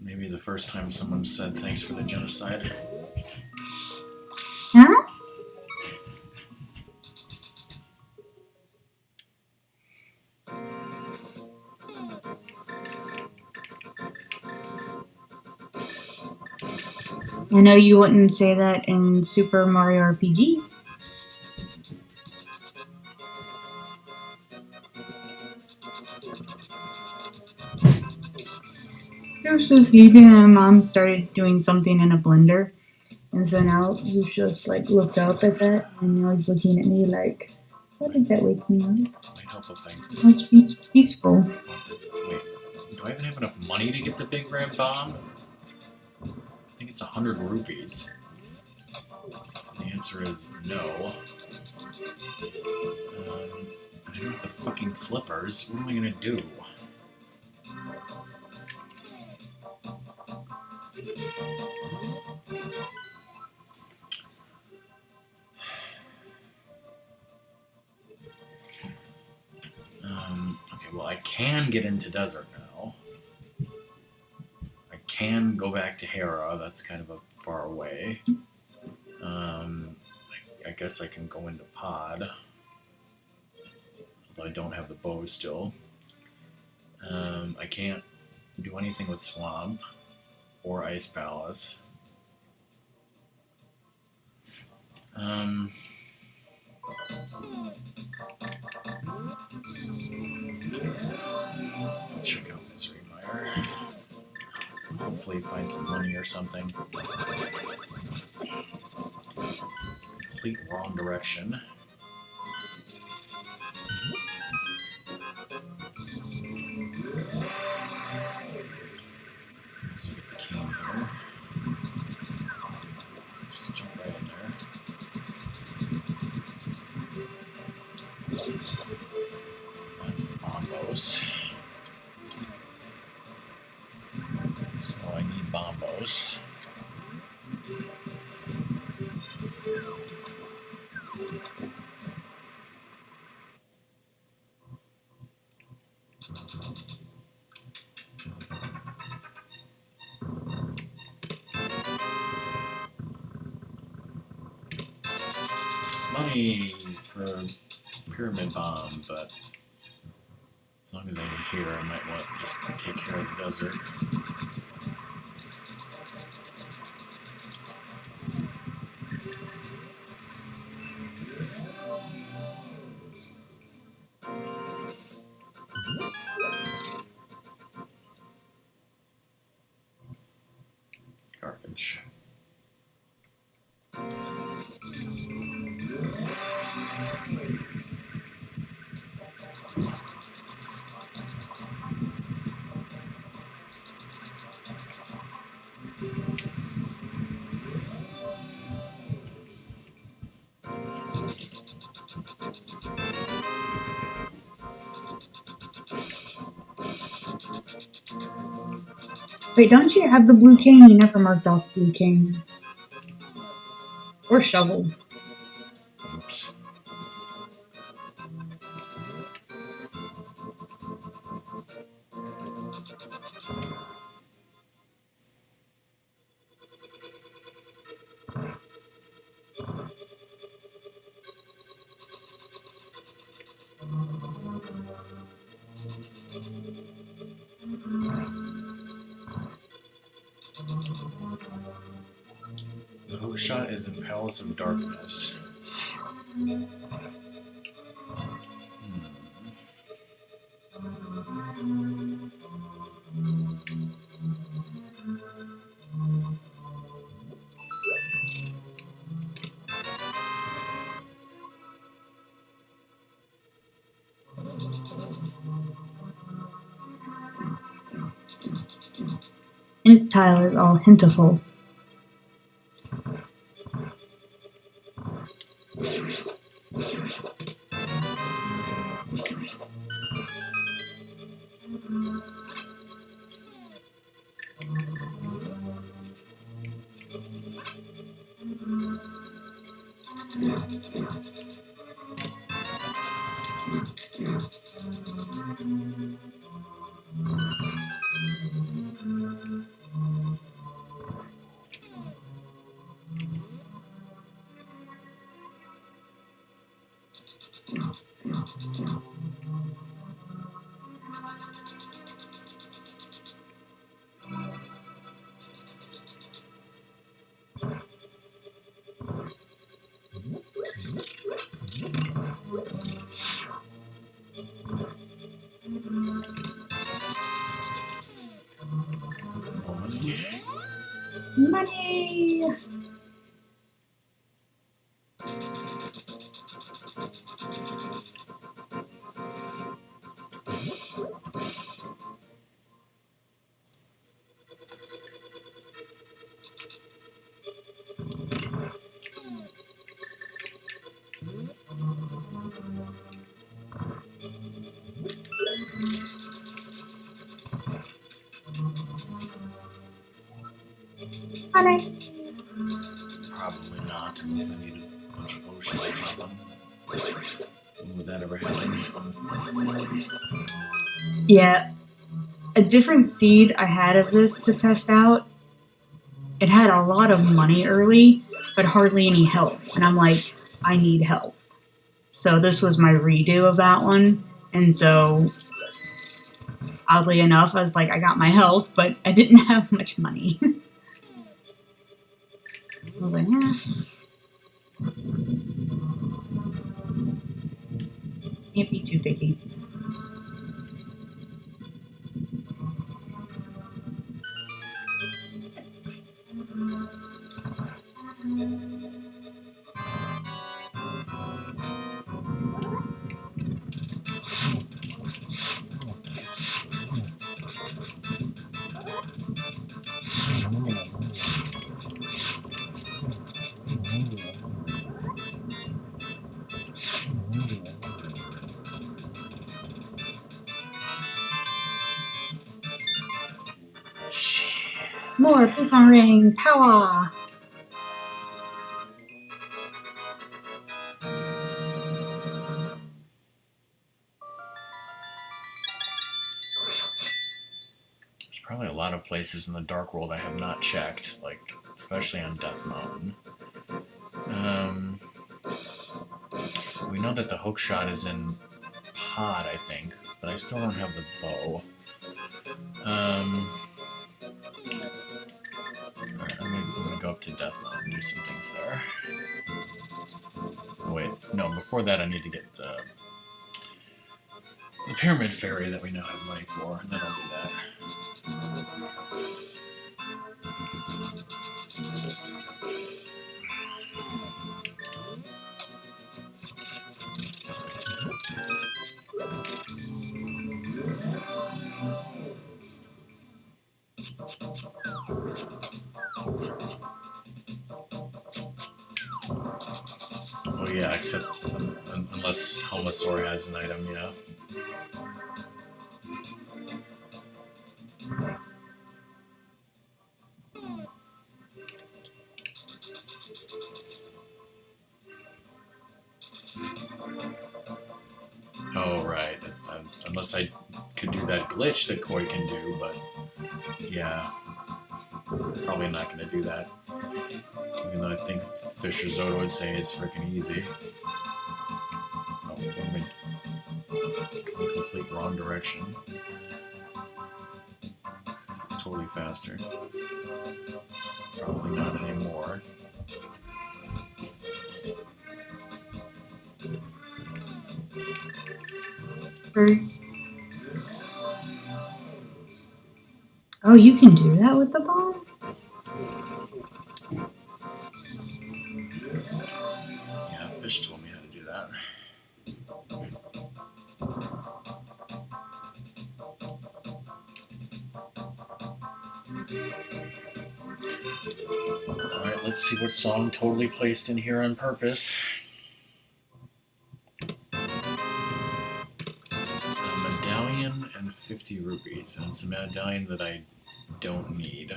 Maybe the first time someone said thanks for the genocide. Huh? I know you wouldn't say that in Super Mario RPG. I was just sleeping and Mom started doing something in a blender. And so now you just like looked up at that and I was looking at me like, what did that wake me up? Might help a thing. That's peaceful. Wait, do I even have enough money to get the big red bomb? I think it's 100 rupees. So the answer is no. I don't have the fucking flippers. What am I gonna do? Okay, well, I can get into desert now. I can go back to Hera. That's kind of a far away. I guess I can go into Pod. Although I don't have the bow still. I can't do anything with Swamp or Ice Palace. Check out Misery Mire. Hopefully find some money or something. Complete wrong direction. So get the cane here. Just jump right in there. That's bombos. So I need bombos. Money for Pyramid Bomb, but as long as I'm here, I might want to just take care of the desert. Garbage. Wait, don't you have the blue cane? You never marked off blue cane. Or shovel. Oops. The hookshot is in Palace of Darkness. Hint tile is all hintiful. Money! Money! Probably not, unless I need a bunch of potions or something. Would that ever happen? Yeah. A different seed I had of this to test out, it had a lot of money early, but hardly any health. And I'm like, I need health. So this was my redo of that one. And so, oddly enough, I was like, I got my health, but I didn't have much money. I was like, yeah. Can't be too picky. More Pokemon Ring power! There's probably a lot of places in the Dark World I have not checked, like especially on Death Mountain. We know that the hookshot is in Pod, I think, but I still don't have the bow. Alright, I'm gonna go up to Death Mountain and do some things there. Oh, wait, no, before that I need to get the Pyramid Fairy that we now have money for, and then I'll do that. Oh yeah, except unless Helmasaur has an item, yeah. unless I could do that glitch that Koi can do, but yeah, probably not going to do that. Even though I think Fisher Zoda would say it's freaking easy. Oh, going complete wrong direction. This is totally faster. Probably not anymore. Oh, you can do that with the bomb? Yeah, Fish told me how to do that. Alright, let's see what song totally placed in here on purpose. A medallion and 50 rupees, and it's a medallion that I don't need.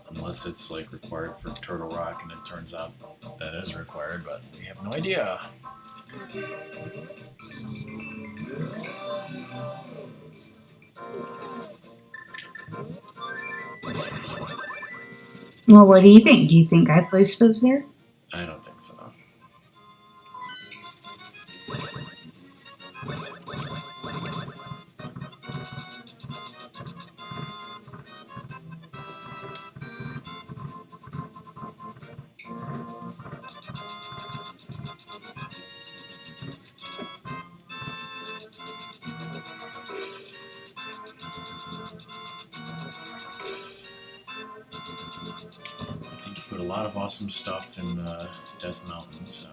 Unless it's like required for Turtle Rock, and it turns out that is required, but we have no idea. Well, what do you think? Do you think I placed those there? I don't think so. I think you put a lot of awesome stuff in Death Mountain, so.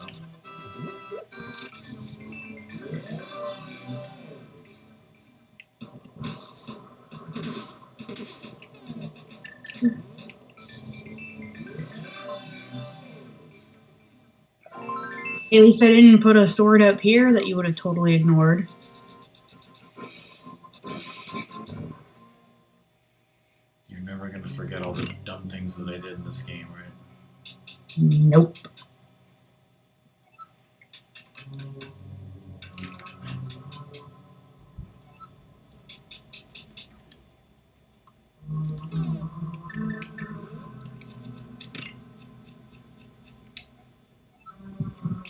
At least I didn't put a sword up here that you would have totally ignored. You're never going to forget all the dumb things that I did in this game, right? Nope.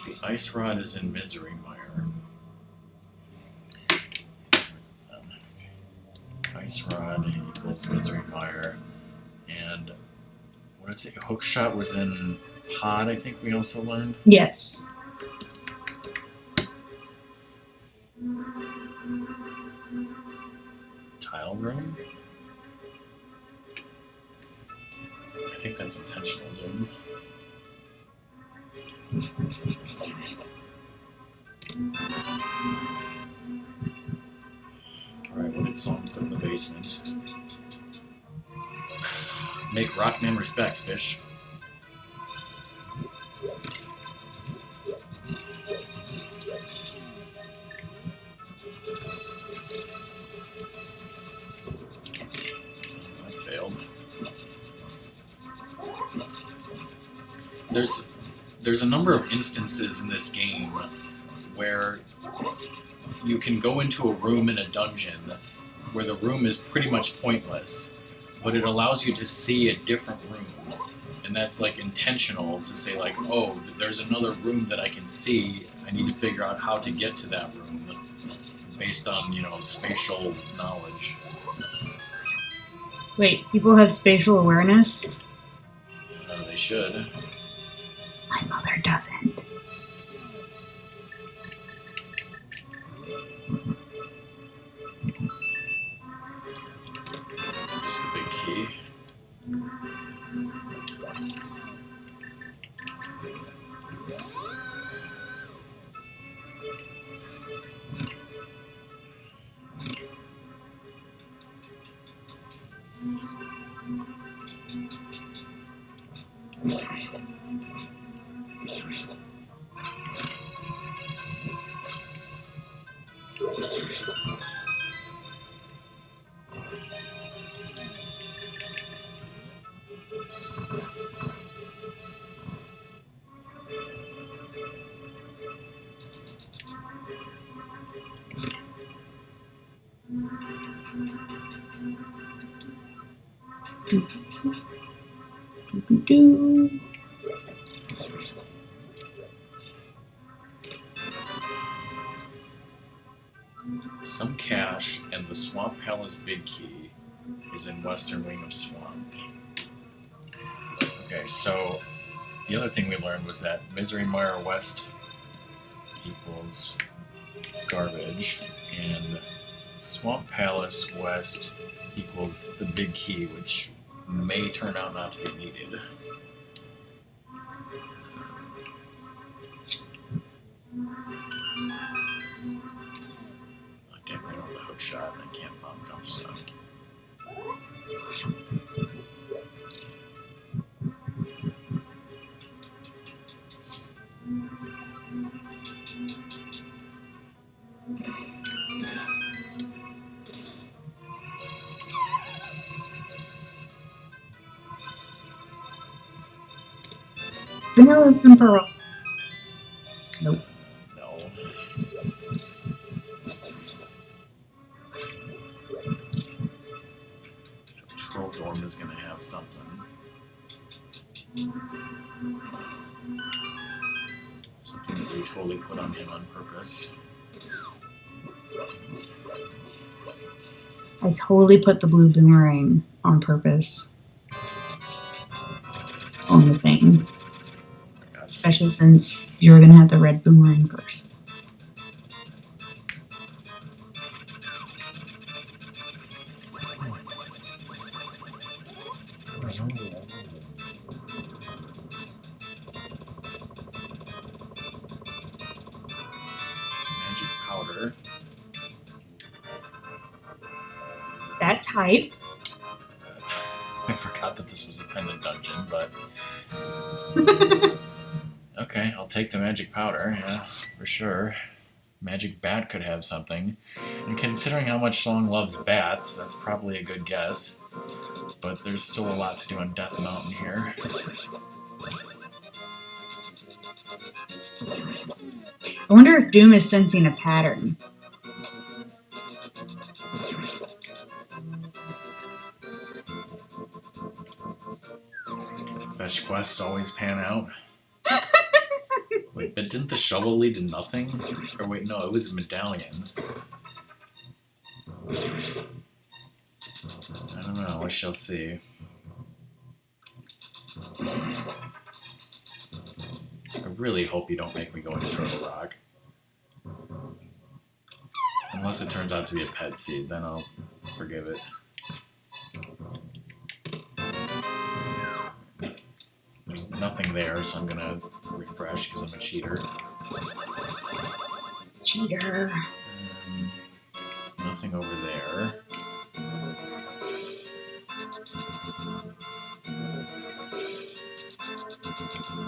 The Ice Rod is in Misery Mire. Ice Rod equals Misery Mire. And what did it say? Hookshot was in Pod, I think we also learned. Yes. Tile Room? I think that's intentional, dude. Alright, what did Song put in the basement? Make Rockman respect, Fish. That failed. There's a number of instances in this game where you can go into a room in a dungeon where the room is pretty much pointless, but it allows you to see a different room. And that's like intentional to say like, oh, there's another room that I can see. I need to figure out how to get to that room based on, you know, spatial knowledge. Wait, people have spatial awareness? They should. My mother doesn't. Just the big key. Some cache and the Swamp Palace Big Key is in western wing of Swamp. Okay, so the other thing we learned was that Misery Mire West equals garbage, and Swamp Palace West equals the Big Key, which may turn out not to be needed. I can't right on the hook shot, and I can't bomb jump stuff. Vanilla and pearl. Nope. No. Troll Dorm is going to have something. Something that we totally put on him on purpose. I totally put the blue boomerang on purpose on the thing. Especially since you're going to have the red boomerang first. Magic powder. That's hype. I forgot that this was a pendant dungeon, but okay, I'll take the magic powder, yeah, for sure. Magic bat could have something. And considering how much Song loves bats, that's probably a good guess. But there's still a lot to do on Death Mountain here. I wonder if Doom is sensing a pattern. Fetch quests always pan out. Wait, but didn't the shovel lead to nothing? Or wait, no, it was a medallion. I don't know, we shall see. I really hope you don't make me go into Turtle Rock. Unless it turns out to be a pet seed, then I'll forgive it. There's nothing there, so I'm gonna refresh because I'm a cheater. Cheater. Nothing over there.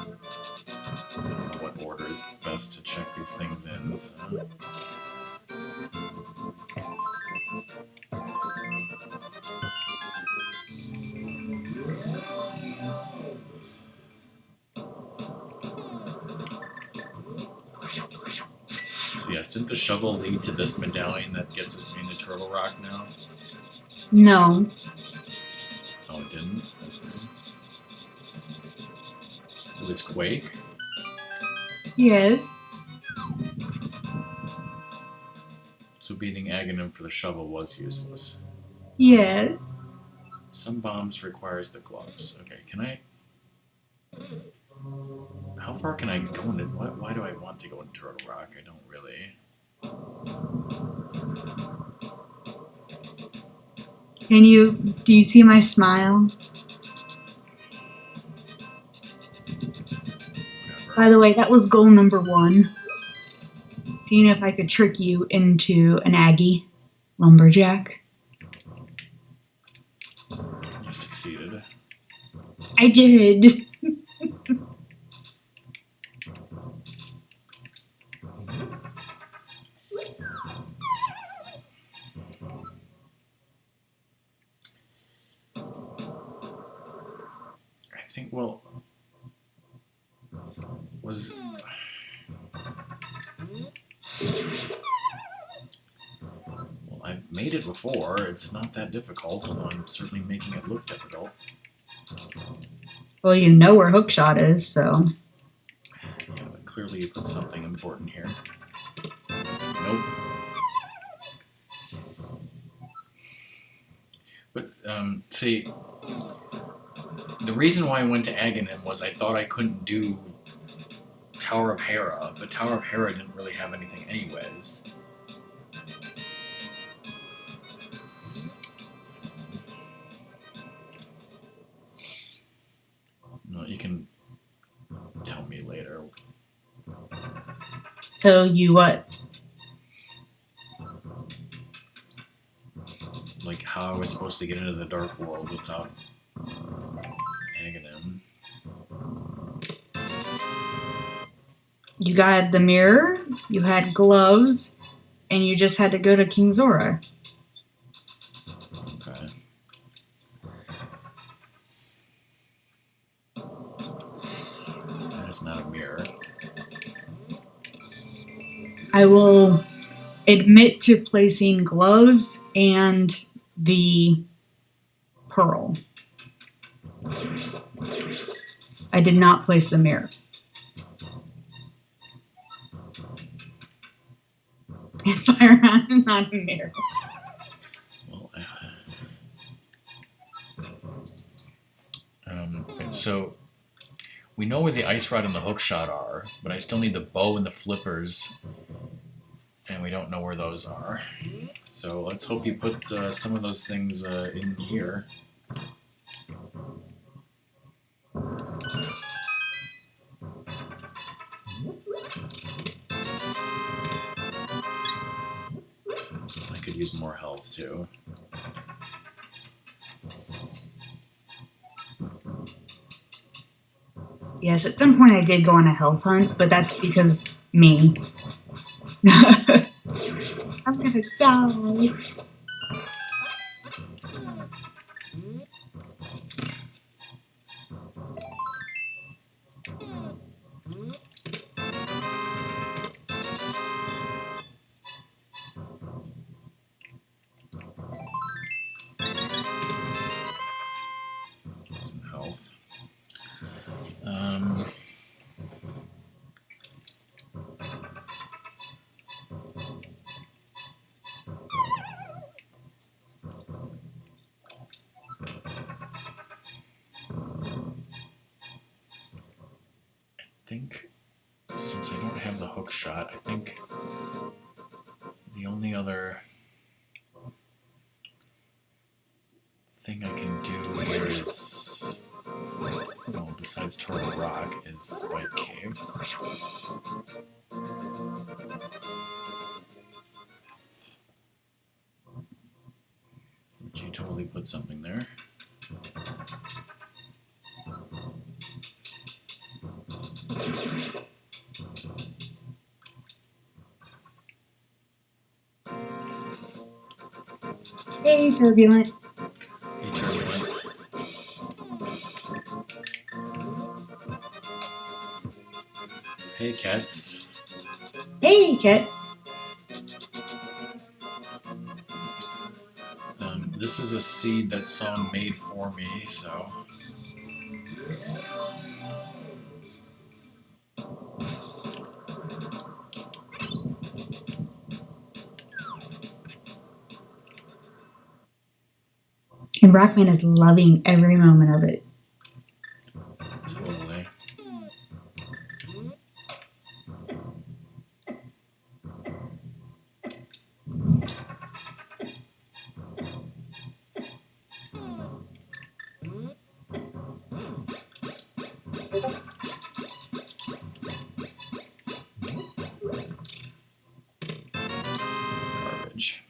I don't know what order is best to check these things in. So. So yes, didn't the shovel lead to this medallion that gets us into Turtle Rock now? No. Oh, it didn't? It was Quake? Yes. So beating Aghanim for the shovel was useless. Yes. Some bombs requires the gloves. Okay, can I... How far can I go into... Why do I want to go into Turtle Rock? I don't really... Do you see my smile? Whatever. By the way, that was goal number 1. Seeing if I could trick you into an Aggie lumberjack. You succeeded. I did. I think, well... Was... made it before. It's not that difficult, although I'm certainly making it look difficult. Well, you know where hookshot is, so. Yeah, but clearly you put something important here. Nope. But, see, the reason why I went to Aghanim was I thought I couldn't do Tower of Hera, but Tower of Hera didn't really have anything anyways. No, you can tell me later. So you what? Like how I was supposed to get into the Dark World without Aghanim. You got the mirror, you had gloves, and you just had to go to King Zora. Okay. That is not a mirror. I will admit to placing gloves and the pearl. I did not place the mirror. And fire on, not a mirror. Well, so we know where the ice rod and the hook shot are, but I still need the bow and the flippers, and we don't know where those are. So let's hope you put some of those things in here. I could use more health too. Yes, at some point I did go on a health hunt, but that's because me. I'm gonna die. Some health. I think since I don't have the hook shot, I think the only other thing I can do here is, well, besides Turtle Rock, is Spike Cave. But you totally put something there. Hey, Turbulent. Hey, Turbulent. Hey, Cats. Hey, Kit. This is a seed that Song made for me, so... And Rockman is loving every moment of it. Totally. Garbage.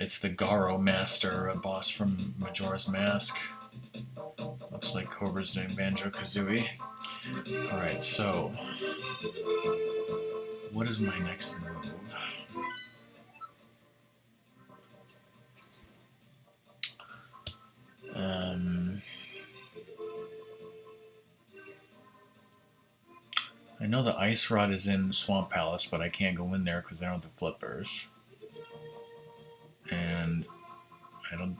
It's the Garo Master, a boss from Majora's Mask. Looks like Cobra's doing Banjo-Kazooie. Alright, so... what is my next move? know the ice rod is in Swamp Palace, but I can't go in there because I don't have the flippers. And I don't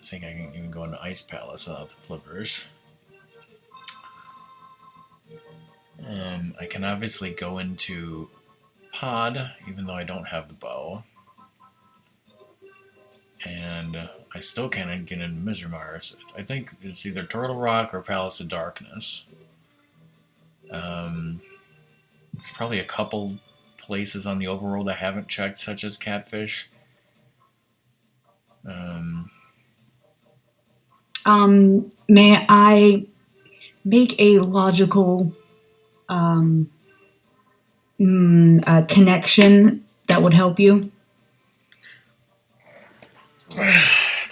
think I can even go into Ice Palace without the flippers. I can obviously go into Pod, even though I don't have the bow. And I still can't get into Mizramar. I think it's either Turtle Rock or Palace of Darkness. There's probably a couple places on the overworld I haven't checked, such as Catfish. May I make a logical connection that would help you? I'd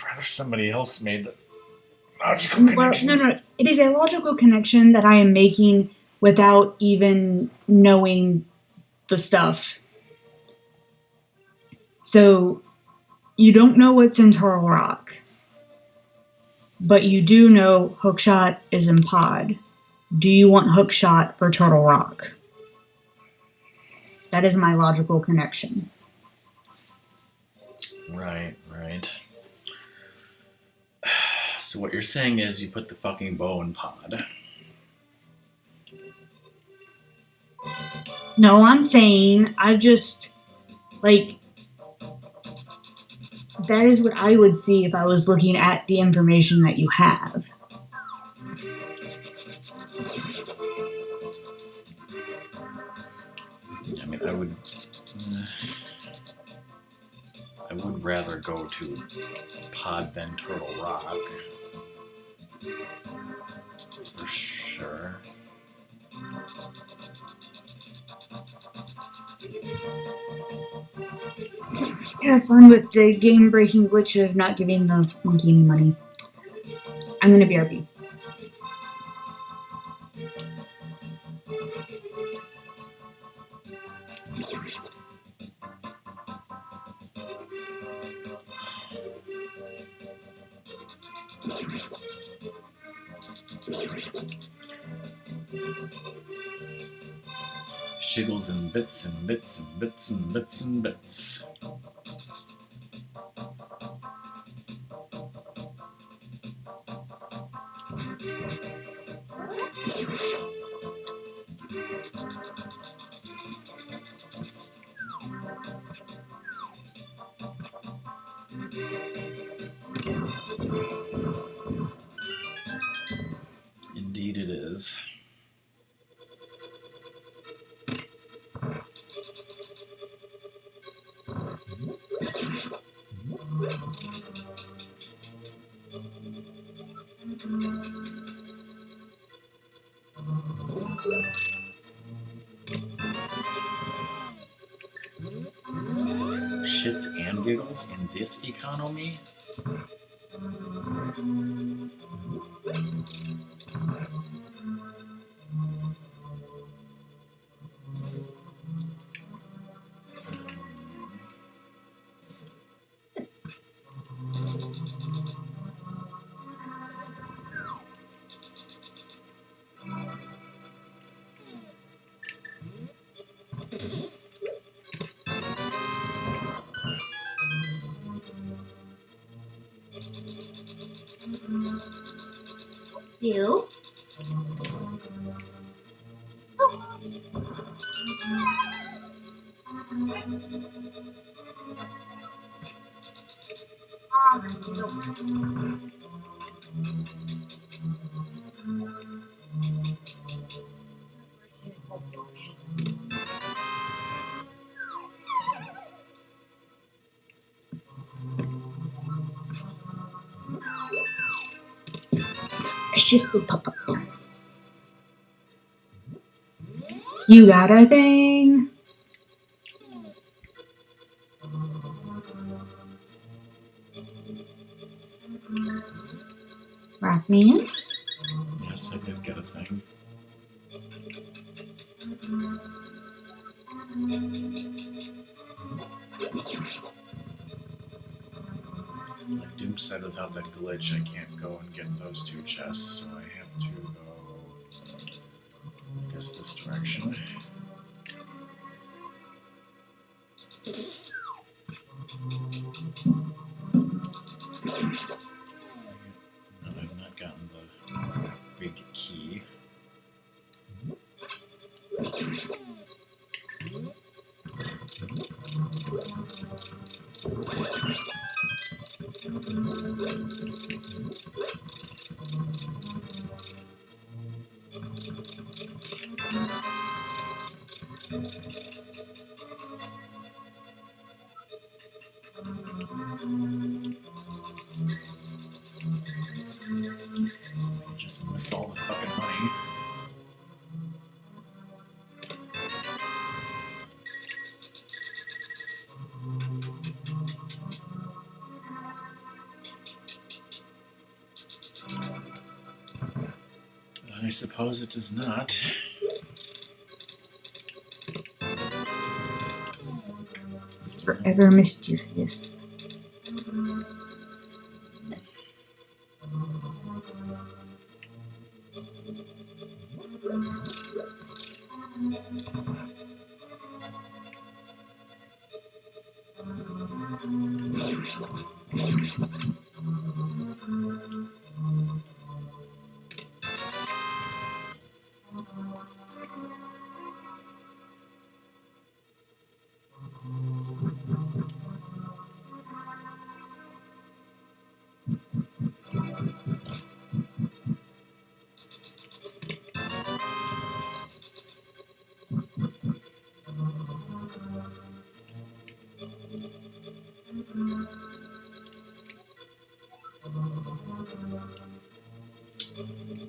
rather somebody else made the logical connection. Well, no. It is a logical connection that I am making without even knowing the stuff. So, you don't know what's in Turtle Rock, but you do know Hookshot is in Pod. Do you want Hookshot for Turtle Rock? That is my logical connection. Right. So what you're saying is you put the fucking bow in Pod. No, I'm saying I just, like, that is what I would see if I was looking at the information that you have. I mean, I would rather go to Pod than Turtle Rock. For sure. Have fun with the game-breaking glitch of not giving the monkey any money. I'm gonna BRB. Shiggles and bits and bits and bits and bits and bits. Indeed it is. Shits and giggles in this economy? You? It's just the pop-ups. You got a thing? Wrap me in? Yes, I did get a thing. Like Doom said, without that glitch, I can't go and get those two chests, so I have to go guess this direction. No, I've not gotten the big key. Just miss all the fucking money. I suppose it does not. Forever mysterious.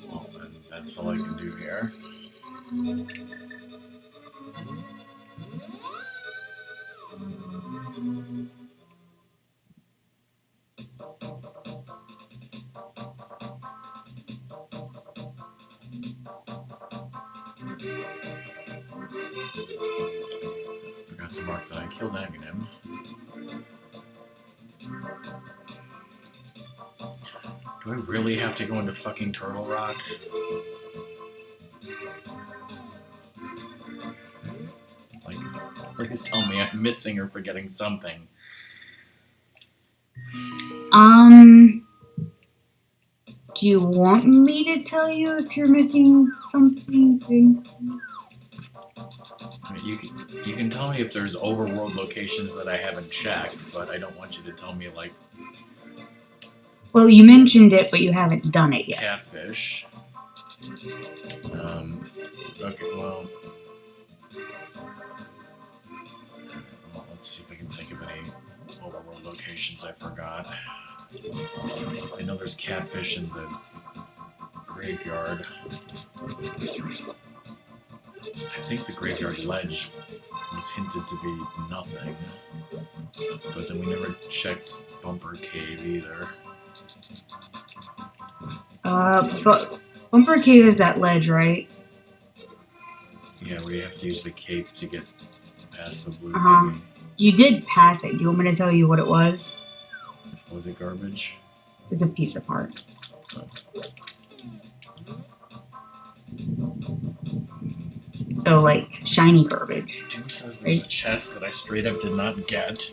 Well, then that's all I can do here. Forgot to mark that I killed Aghanim. Do I really have to go into fucking Turtle Rock? Like, please tell me I'm missing or forgetting something. Do you want me to tell you if you're missing something? I mean, you can tell me if there's overworld locations that I haven't checked, but I don't want you to tell me, like... Well, you mentioned it, but you haven't done it yet. Catfish. Okay, well, let's see if I can think of any overworld locations I forgot. I know there's catfish in the graveyard. I think the graveyard ledge was hinted to be nothing, but then we never checked Bumper Cave either. But Bumper Cave is that ledge, right? Yeah, where you have to use the cape to get past the blue thing. You did pass it. Do you want me to tell you what it was? Was it garbage? It's a piece of art. Oh. So, like, shiny garbage. Doom says there's a chest that I straight up did not get.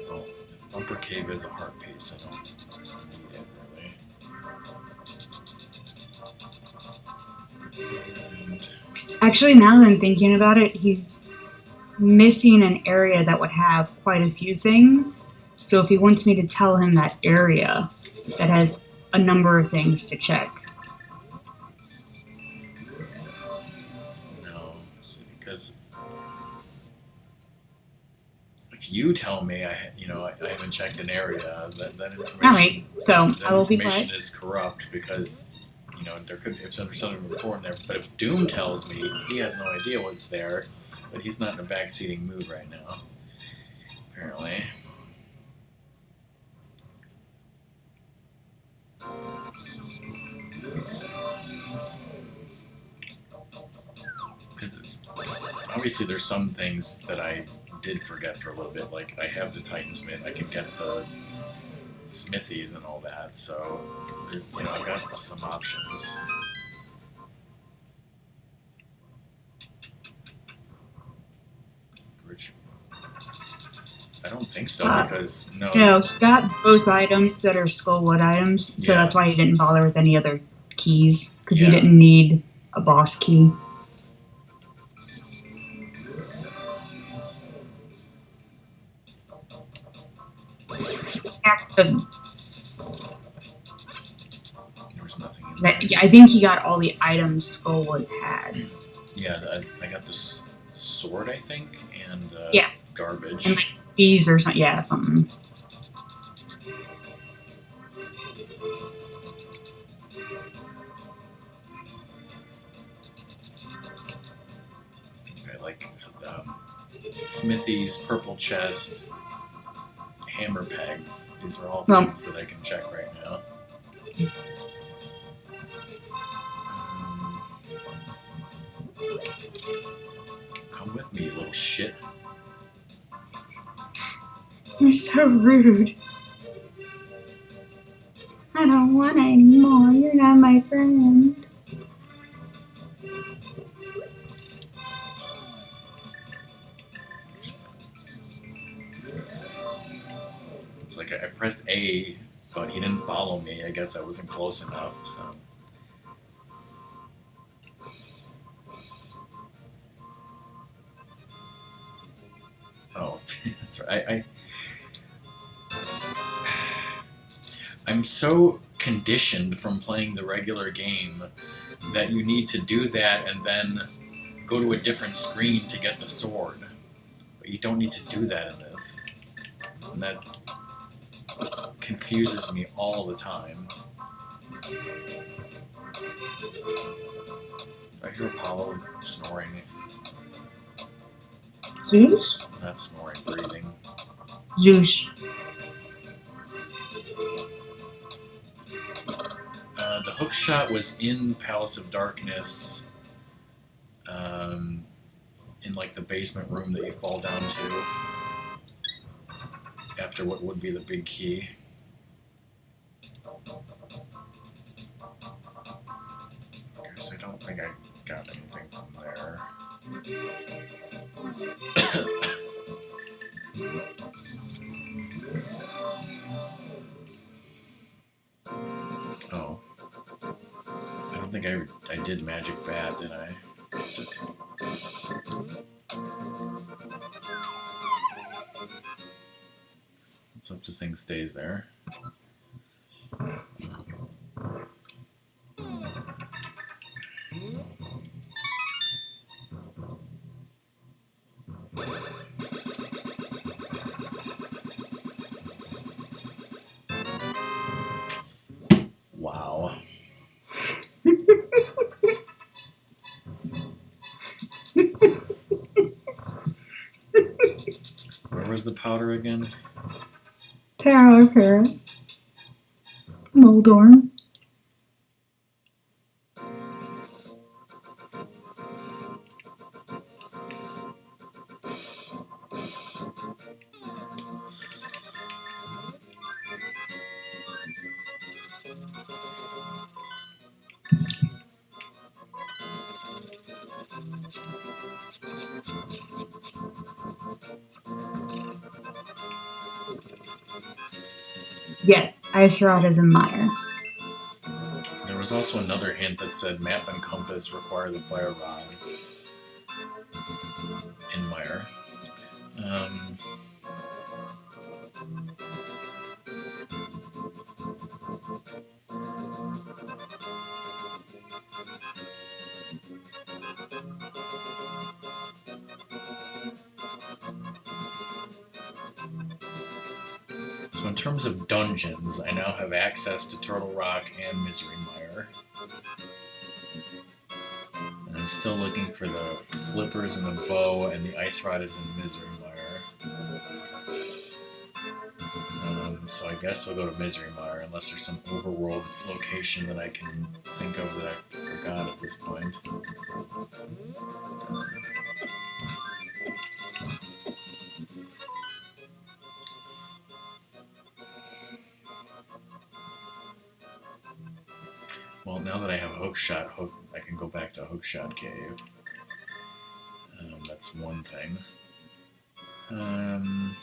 Well, if Bumper Cave is a heart piece, I don't need it really. Actually, now that I'm thinking about it, he's missing an area that would have quite a few things. So if he wants me to tell him that area that has a number of things to check. No, because if you tell me I haven't checked an area, that information. All right, so that I will be information quiet. is corrupt because there could if there's something important there. But if Doom tells me he has no idea what's there, but he's not in a backseating mood right now, apparently. Because obviously there's some things that I did forget for a little bit. Like I have the Titansmith, I can get the smithies and all that. So I've got some options. I don't think so because no. No, he got both items that are Skullwood items, so that's why he didn't bother with any other keys because he didn't need a boss key. There was nothing in there. Yeah, I think he got all the items Skullwoods had. Yeah, I got this sword, I think, and garbage. And like bees or something. Yeah, something. I like smithies, purple chest, hammer pegs. These are all things that I can check right now. Come with me, you little shit. You're so rude. I don't want it anymore. You're not my friend. It's like I pressed A, but he didn't follow me. I guess I wasn't close enough, so. Oh, that's right. I'm so conditioned from playing the regular game that you need to do that and then go to a different screen to get the sword. But you don't need to do that in this. And that confuses me all the time. I hear Apollo snoring. Zeus? Not snoring, breathing. Zeus. The hook shot was in Palace of Darkness, in like the basement room that you fall down to after what would be the big key. Because I don't think I got anything from there. Oh. I don't think I did Magic Bat, did I? Let's hope the thing stays there. Wow. Where was the powder again? Tower of Her. Moldorm. Yes, Ice Rod is in Mire. There was also another hint that said map and compass require the fire rod. So in terms of dungeons, I now have access to Turtle Rock and Misery Mire. And I'm still looking for the flippers and the bow, and the ice rod is in Misery Mire. So I guess we'll go to Misery Mire, unless there's some overworld location that I can think of that I forgot at this point. Well, now that I have Hookshot, I can go back to Hookshot Cave. That's one thing. I'm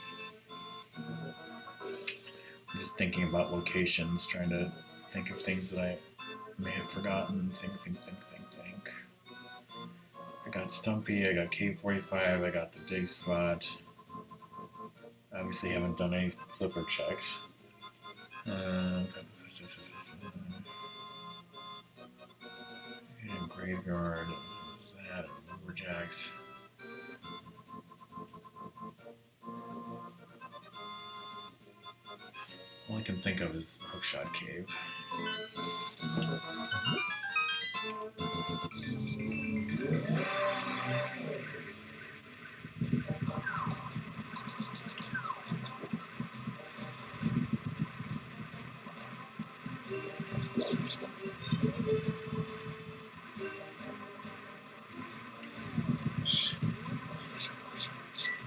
just thinking about locations, trying to think of things that I may have forgotten. Think. I got Stumpy, I got Cave 45, I got the dig spot. Obviously haven't done any flipper checks. Graveyard, that, Lumberjacks. All I can think of is Hookshot Cave.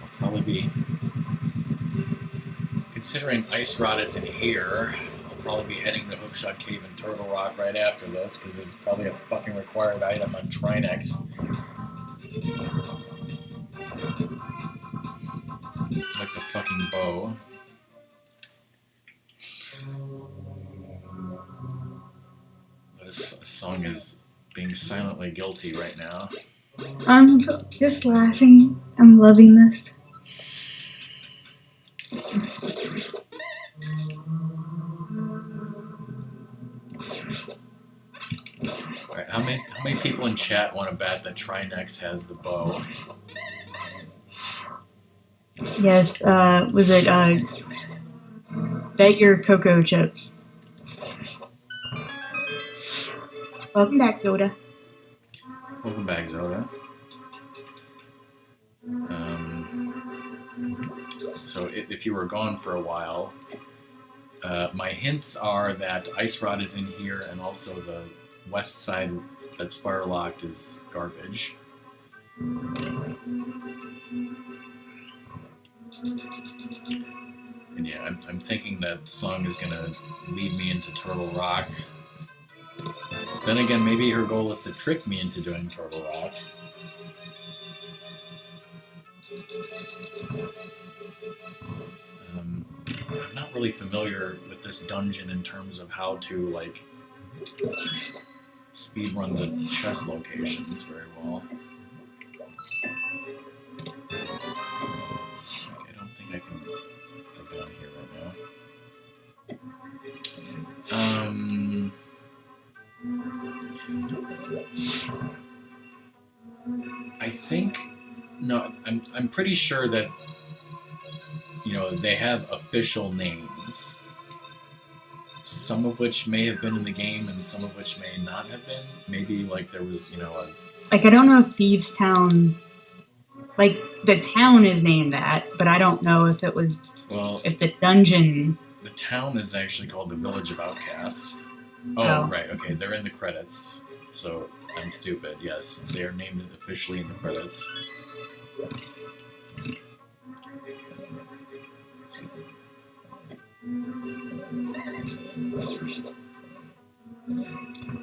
I'll probably be, considering Ice Rod is in here, I'll probably be heading to Hookshot Cave and Turtle Rock right after this, because there's probably a fucking required item on Trinex. Like the fucking bow. But a song is being silently guilty right now. I'm just laughing. I'm loving this. Alright, how many people in chat want to bet that Trinex has the bow? Yes, was it, bet your cocoa chips. Welcome back, Zoda. Welcome back, Zoda. So if you were gone for a while, my hints are that Ice Rod is in here, and also the west side that's fire locked is garbage. And yeah, I'm thinking that song is gonna lead me into Turtle Rock. Then again, maybe her goal is to trick me into doing Turtle Rock. I'm not really familiar with this dungeon in terms of how to, like, speedrun the chest locations very well. I don't think I can get down here right now. I think, no, I'm pretty sure that, you know, they have official names, some of which may have been in the game and some of which may not have been. Maybe, like, there was, you know, a... Like, I don't know if Thieves Town, like, the town is named that, but I don't know if it was, well, if the dungeon... The town is actually called the Village of Outcasts. Oh, right, okay, they're in the credits. So, I'm stupid, yes. They are named officially in the credits.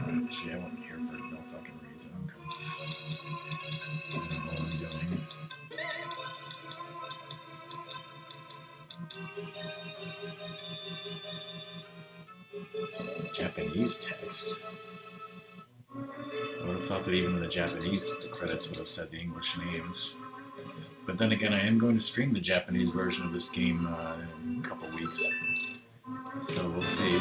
Actually, I wasn't here for no fucking reason, because I don't know what I'm doing. Japanese text? I would have thought that even in the Japanese credits would have said the English names. But then again, I am going to stream the Japanese version of this game in a couple weeks. So we'll see.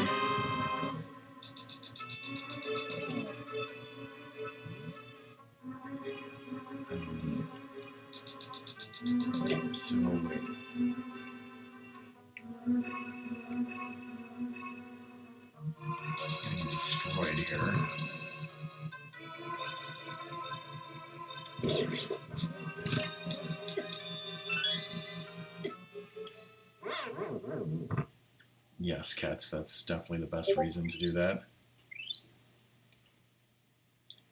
So wait. Getting destroyed here. Yes, cats, that's definitely the best reason to do that.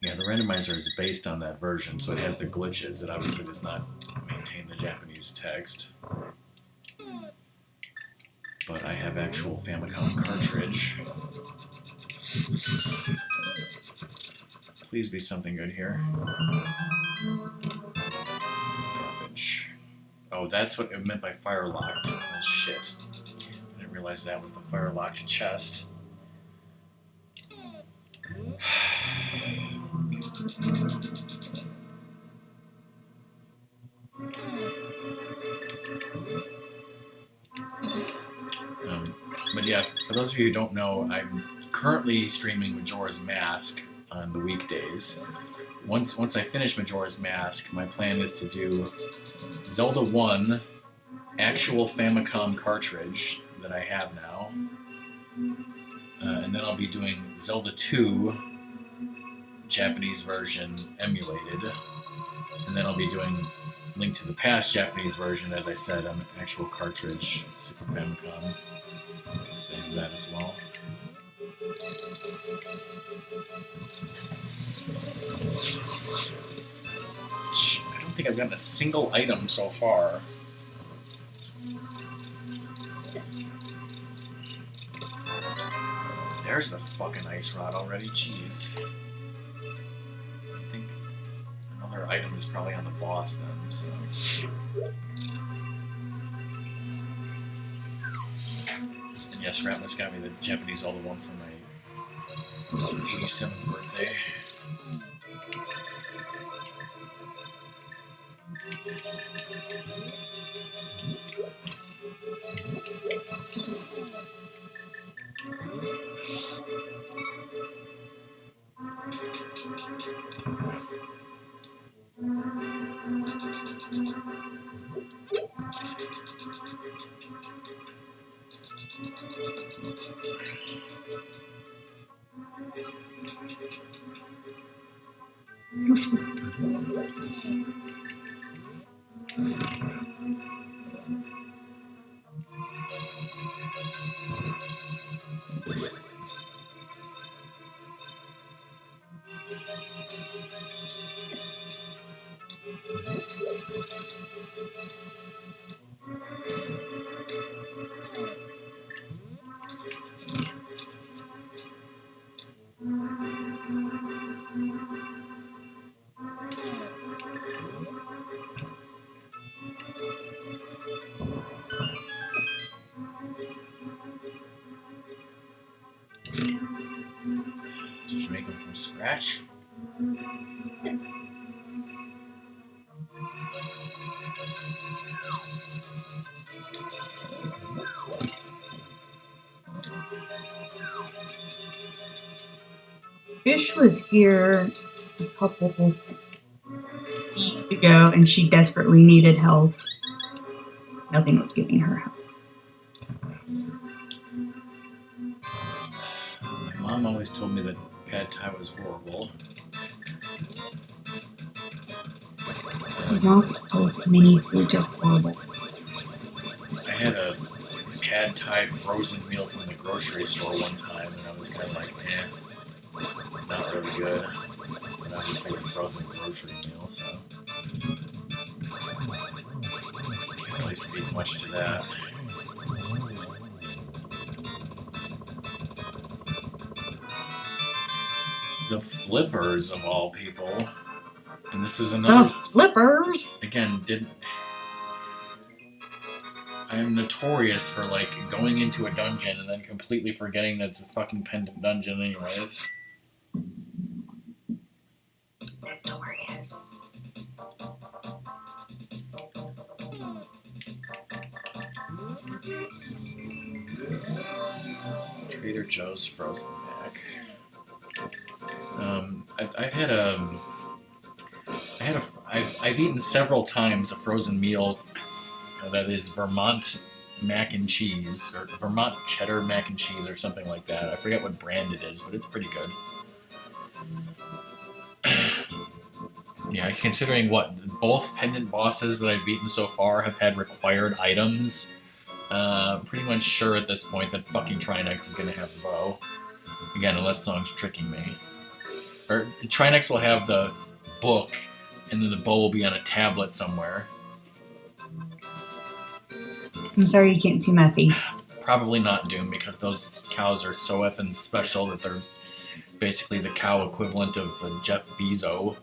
Yeah, the randomizer is based on that version, so it has the glitches. It obviously does not maintain the Japanese text. But I have actual Famicom cartridge. Please be something good here. Garbage. Oh, that's what it meant by fire locked. Oh, shit. I didn't realize that was the fire locked chest. But yeah, for those of you who don't know, I'm currently streaming Majora's Mask on the weekdays. Once I finish Majora's Mask, my plan is to do Zelda 1 actual Famicom cartridge that I have now, and then I'll be doing Zelda 2 Japanese version emulated, and then I'll be doing Link to the Past Japanese version, as I said, on actual cartridge, Super Famicom. So I do that as well. I don't think I've gotten a single item so far. There's the fucking ice rod already, jeez. I think another item is probably on the boss then, so... And yes, Ratmus got me the Japanese Zelda 1 for my 87th birthday. Did you make them from scratch? Fish was here a couple seats ago, and she desperately needed help. Nothing was giving her help. My mom always told me that pad thai was horrible. Mom told many foods are horrible. I had a pad thai frozen meal from the grocery store one time, and I was kind of like, not really good. But obviously it's a frozen grocery meal, so can't really speak much to that. The flippers of all people, and this is another. The flippers. Again, I am notorious for like going into a dungeon and then completely forgetting that it's a fucking pendant dungeon, anyways. Notorious. Trader Joe's frozen mac. I've eaten several times a frozen meal that is Vermont mac and cheese, or Vermont cheddar mac and cheese, or something like that. I forget what brand it is, but it's pretty good. Yeah, considering what both pendant bosses that I've beaten so far have had required items, pretty much sure at this point that fucking Trinex is going to have the bow. Again, unless Song's tricking me. Or Trinex will have the book, and then the bow will be on a tablet somewhere. I'm sorry you can't see my face. Probably not Doom, because those cows are so effing special that they're basically the cow equivalent of Jeff Bezos,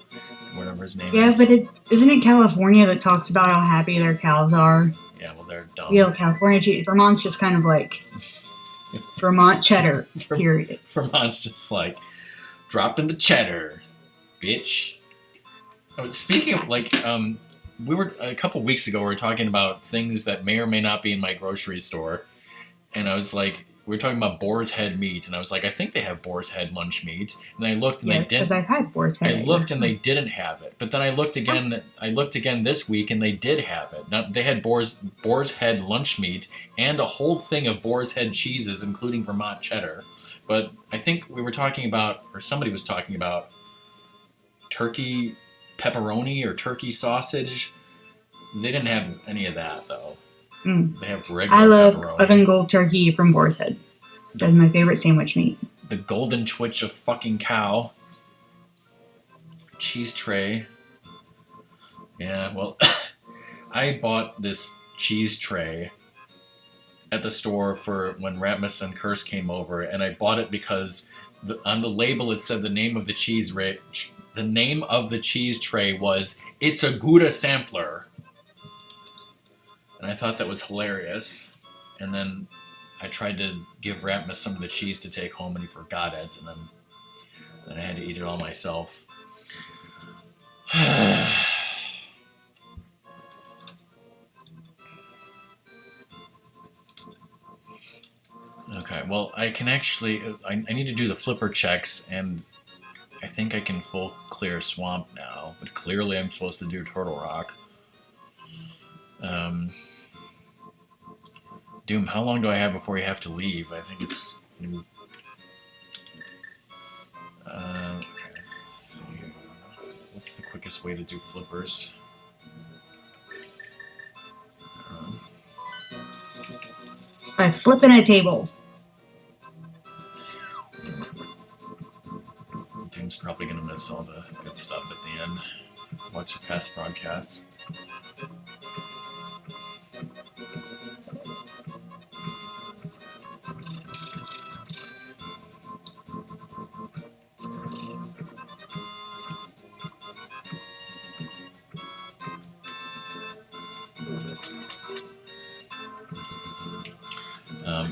whatever his name is. Yeah, but isn't it California that talks about how happy their cows are? Yeah, well, they're dumb. Real California cheese. Vermont's just kind of like Vermont cheddar, period. Vermont's just like, dropping the cheddar, bitch. Oh, speaking of, like, we were, a couple weeks ago, we were talking about things that may or may not be in my grocery store. And I was like, we were talking about boar's head meat. And I was like, I think they have boar's head lunch meat. And I looked and they didn't. Because I've had boar's head. I looked and they didn't have it. But then I looked again this week and they did have it. Now, they had boar's head lunch meat and a whole thing of boar's head cheeses, including Vermont cheddar. But I think we were talking about, or somebody was talking about, turkey pepperoni or turkey sausage. They didn't have any of that, though. They have regular I love pepperoni. oven gold turkey from Boar's Head. That's my favorite sandwich meat. The golden twitch of fucking cow. Cheese tray. Yeah, well, I bought this cheese tray at the store for when Ratmus and Curse came over, and I bought it because on the label it said the name of the cheese tray was "It's a Gouda sampler," and I thought that was hilarious. And then I tried to give Ratmus some of the cheese to take home, and he forgot it, and then I had to eat it all myself. Okay, well, I can actually... I need to do the flipper checks, and I think I can full clear Swamp now, but clearly I'm supposed to do Turtle Rock. Doom, how long do I have before you have to leave? I think it's... okay, let's see. What's the quickest way to do flippers? By flipping a table. Doom's probably going to miss all the good stuff at the end. Watch the past broadcasts.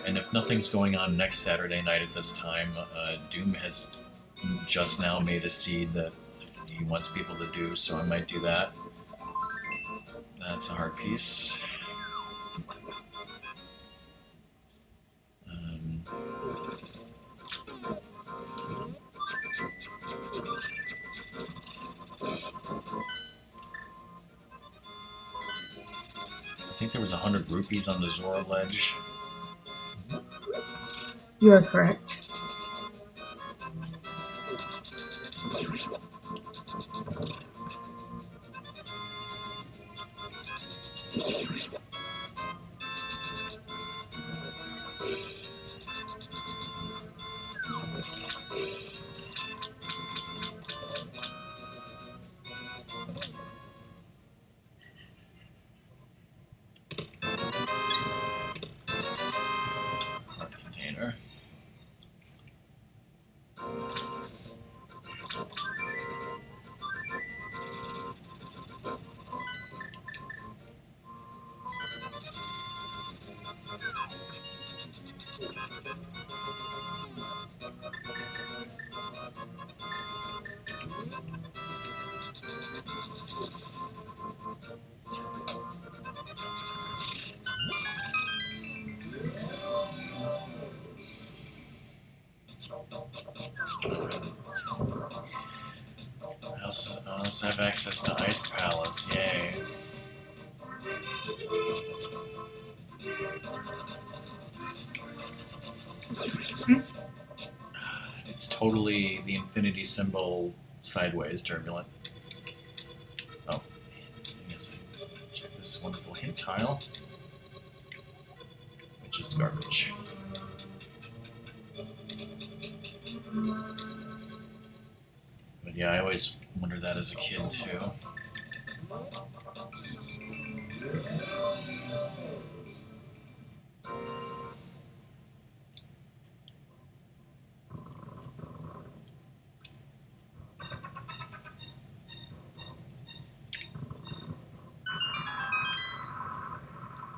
And if nothing's going on next Saturday night at this time, Doom has just now made a seed that he wants people to do, so I might do that. That's a hard piece. I think there was 100 rupees on the Zora ledge. You are correct. Hard container. also have access to Ice Palace. Yay. It's totally the infinity symbol sideways turbulent. Oh, I guess I check this wonderful hint tile, which is garbage. But yeah, I always wondered that as a kid too.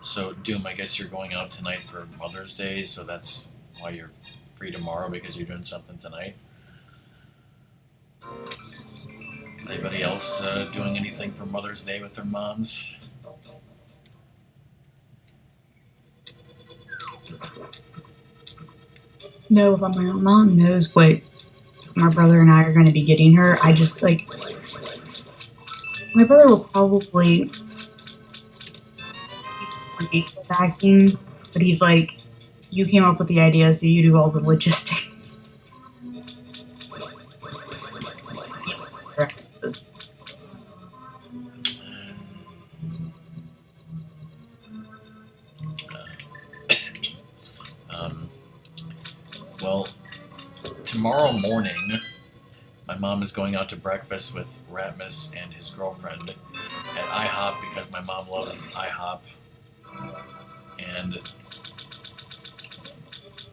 So, Doom, I guess you're going out tonight for Mother's Day, so that's why you're free tomorrow, because you're doing something tonight. Anybody else doing anything for Mother's Day with their moms? No, but my mom knows what my brother and I are going to be getting her. I just, like, my brother will probably backing, but he's like, you came up with the idea, so you do all the logistics. Well, tomorrow morning, my mom is going out to breakfast with Ratmus and his girlfriend at IHOP because my mom loves IHOP. And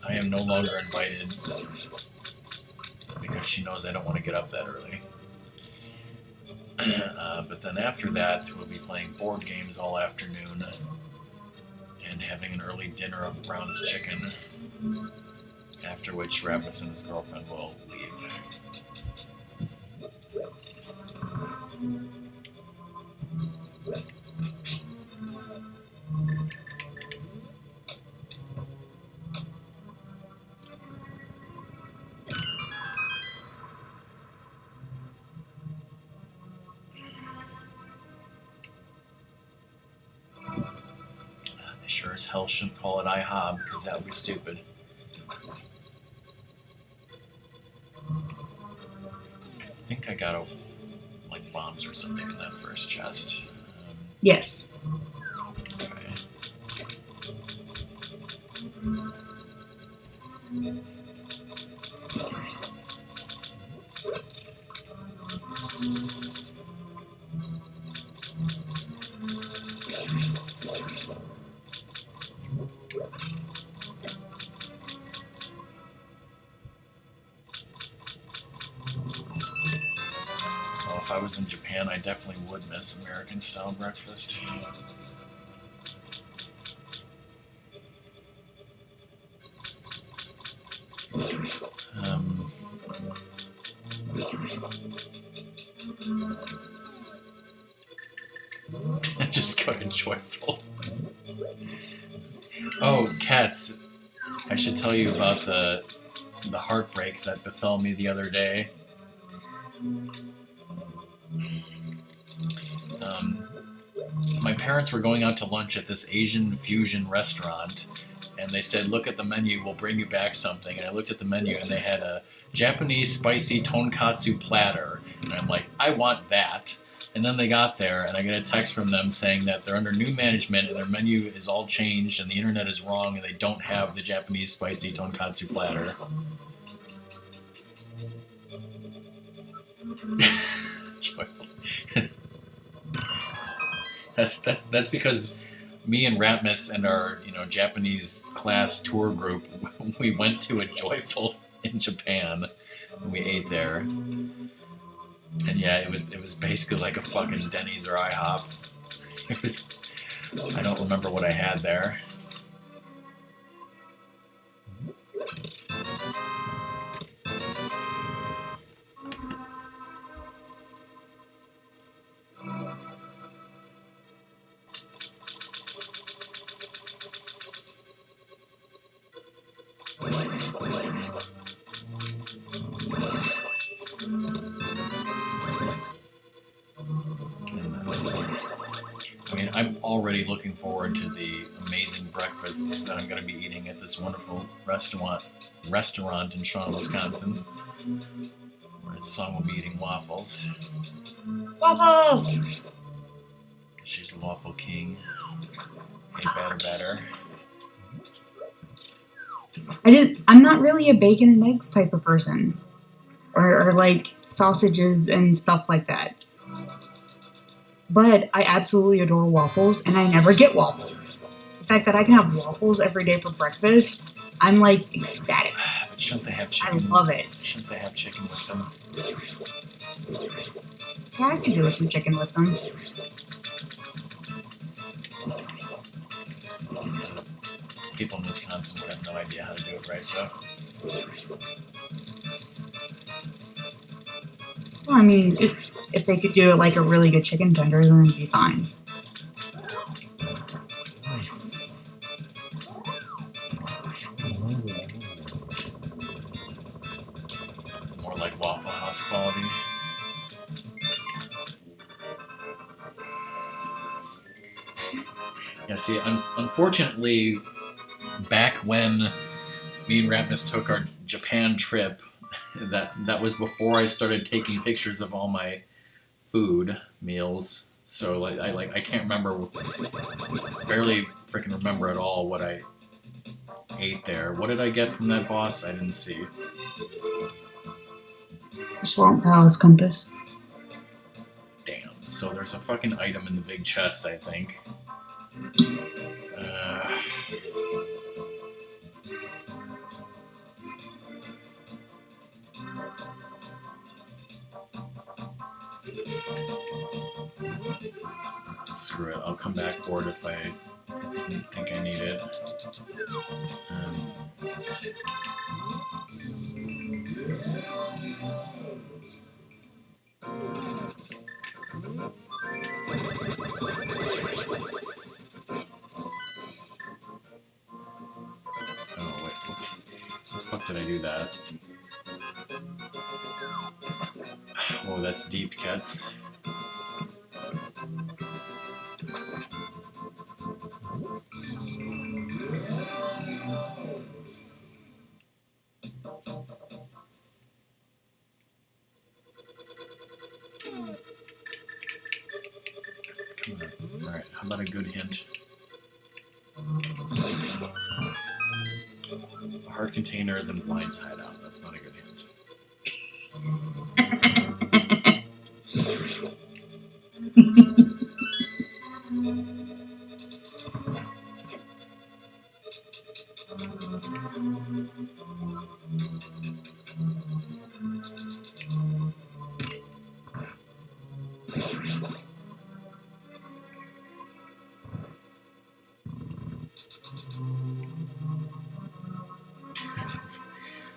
I am no longer invited because she knows I don't want to get up that early. But then after that, we'll be playing board games all afternoon and having an early dinner of Brown's chicken, after which Ratmus and his girlfriend will leave. They sure as hell shouldn't call it IHOB, because that would be stupid. I think I got like bombs or something in that first chest. Yes. Okay. Well, if I was in Japan, I definitely would miss American-style breakfast. Just go to Joyful. Oh, cats. I should tell you about the heartbreak that befell me the other day. My parents were going out to lunch at this Asian fusion restaurant, and they said, look at the menu, we'll bring you back something. And I looked at the menu, and they had a Japanese spicy tonkatsu platter. And I'm like, I want that. And then they got there, and I get a text from them saying that they're under new management, and their menu is all changed, and the internet is wrong, and they don't have the Japanese spicy tonkatsu platter. Joyful. That's because me and Ratmus and our Japanese class tour group, we went to a Joyful in Japan and we ate there. And yeah, it was basically like a fucking Denny's or IHOP. I don't remember what I had there. already looking forward to the amazing breakfasts that I'm going to be eating at this wonderful restaurant in Shawn, Wisconsin, where Song will be eating waffles. Waffles! She's a waffle king. Hey, better. I'm not really a bacon and eggs type of person. Or like sausages and stuff like that. But I absolutely adore waffles, and I never get waffles. The fact that I can have waffles every day for breakfast, I'm like ecstatic. But shouldn't they have chicken? I love it. Shouldn't they have chicken with them? Yeah, I can do with some chicken with them. People in Wisconsin have no idea how to do it right, so. Well, I mean, if they could do it like a really good chicken tender, then it'd be fine. More like Waffle House quality. Yeah, see, unfortunately, back when me and Rapmus took our Japan trip, that was before I started taking pictures of all my food meals. So I can't remember, barely freaking remember at all what I ate there. What did I get from that boss? I didn't see. Swamp Palace compass. Damn. So there's a fucking item in the big chest, I think. Screw it. I'll come back for it if I think I need it. Let's see. Oh, wait. How the fuck did I do that? Oh, that's deep, cats. Alright, how about a good hint? Hard containers and blinds hideout. That's not a good hint.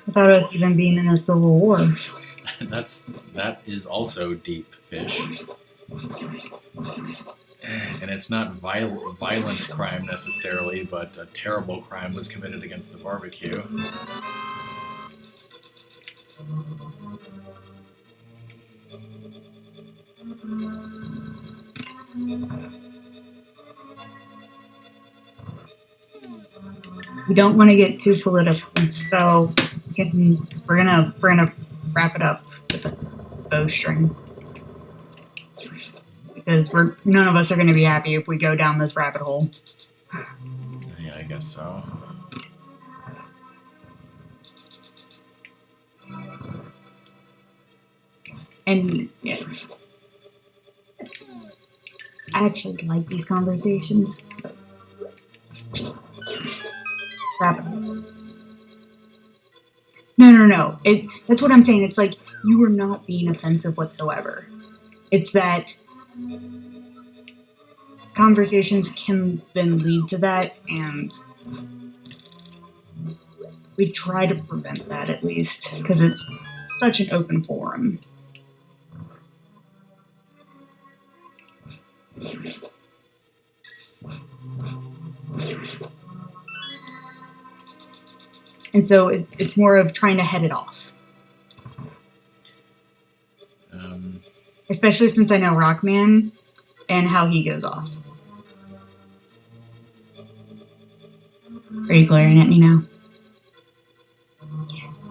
Without us even being in a civil war. That is also deep, fish. And it's not violent crime necessarily, but a terrible crime was committed against the barbecue. We don't want to get too political, so we're gonna wrap it up with a bowstring, because none of us are gonna be happy if we go down this rabbit hole. Yeah, I guess so. And yeah, I actually like these conversations. Rabbit hole. No. That's what I'm saying. It's like you are not being offensive whatsoever. It's that conversations can then lead to that, and we try to prevent that at least, because it's such an open forum. And so it's more of trying to head it off. Um, Especially since I know Rockman and how he goes off. Are you glaring at me now? Yes.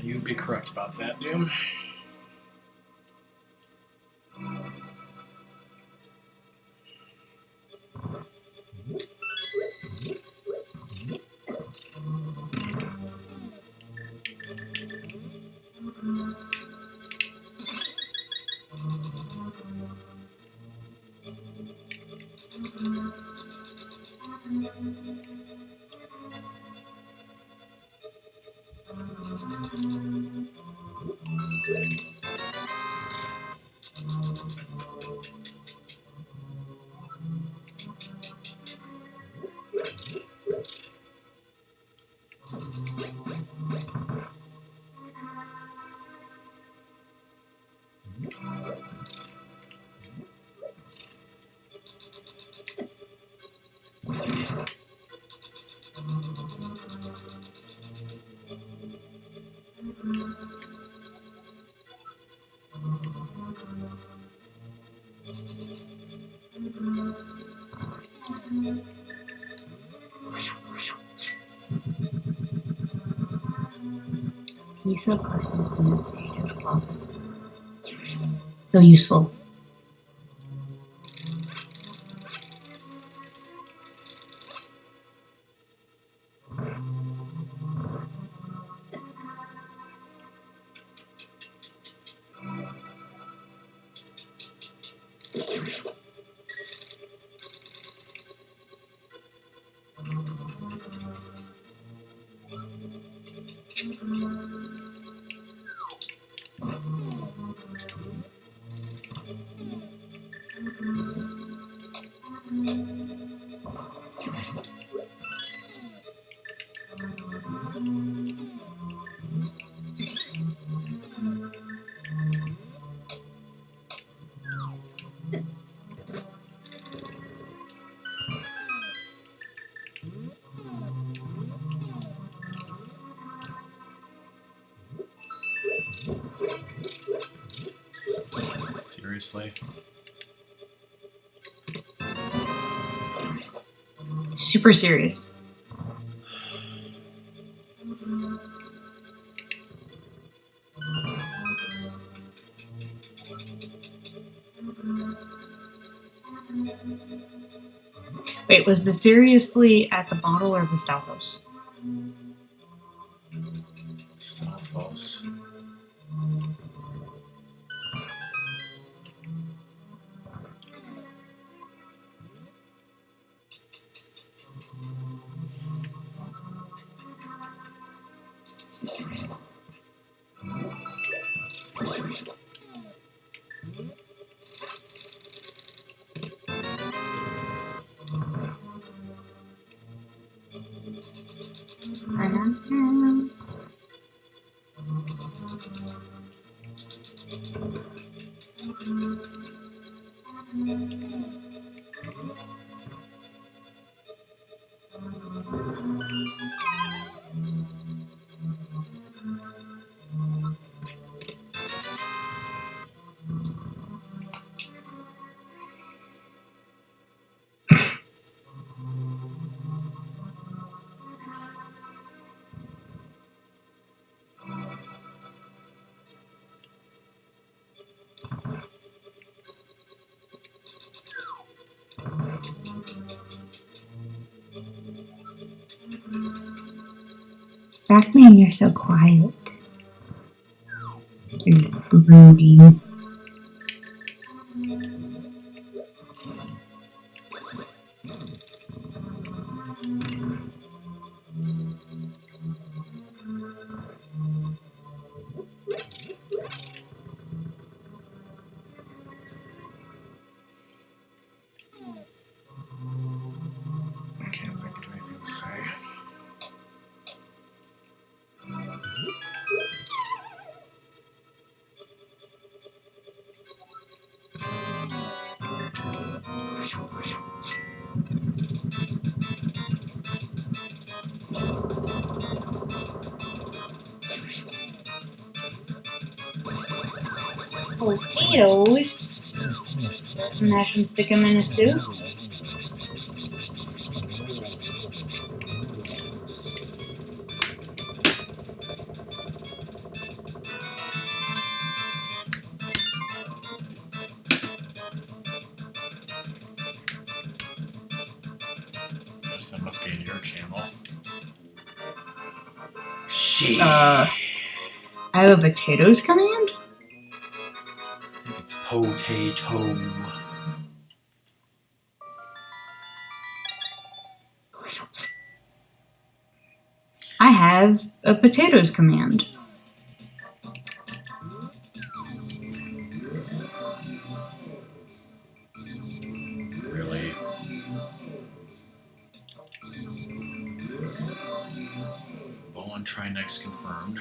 You'd be correct about that, Doom. Piece of carton in the Sage's closet. So useful. Seriously? Super serious. Wait, was the seriously at the bottle or the Stalfos? Still false. Batman, you're so quiet. You're brooding. I can't think of anything to say. Potatoes. Mash and stick them in a stew. Yes, that must be in your channel. Shit. I have a potatoes command? I think it's potato. I have a potatoes command. Really? Bow on try next confirmed.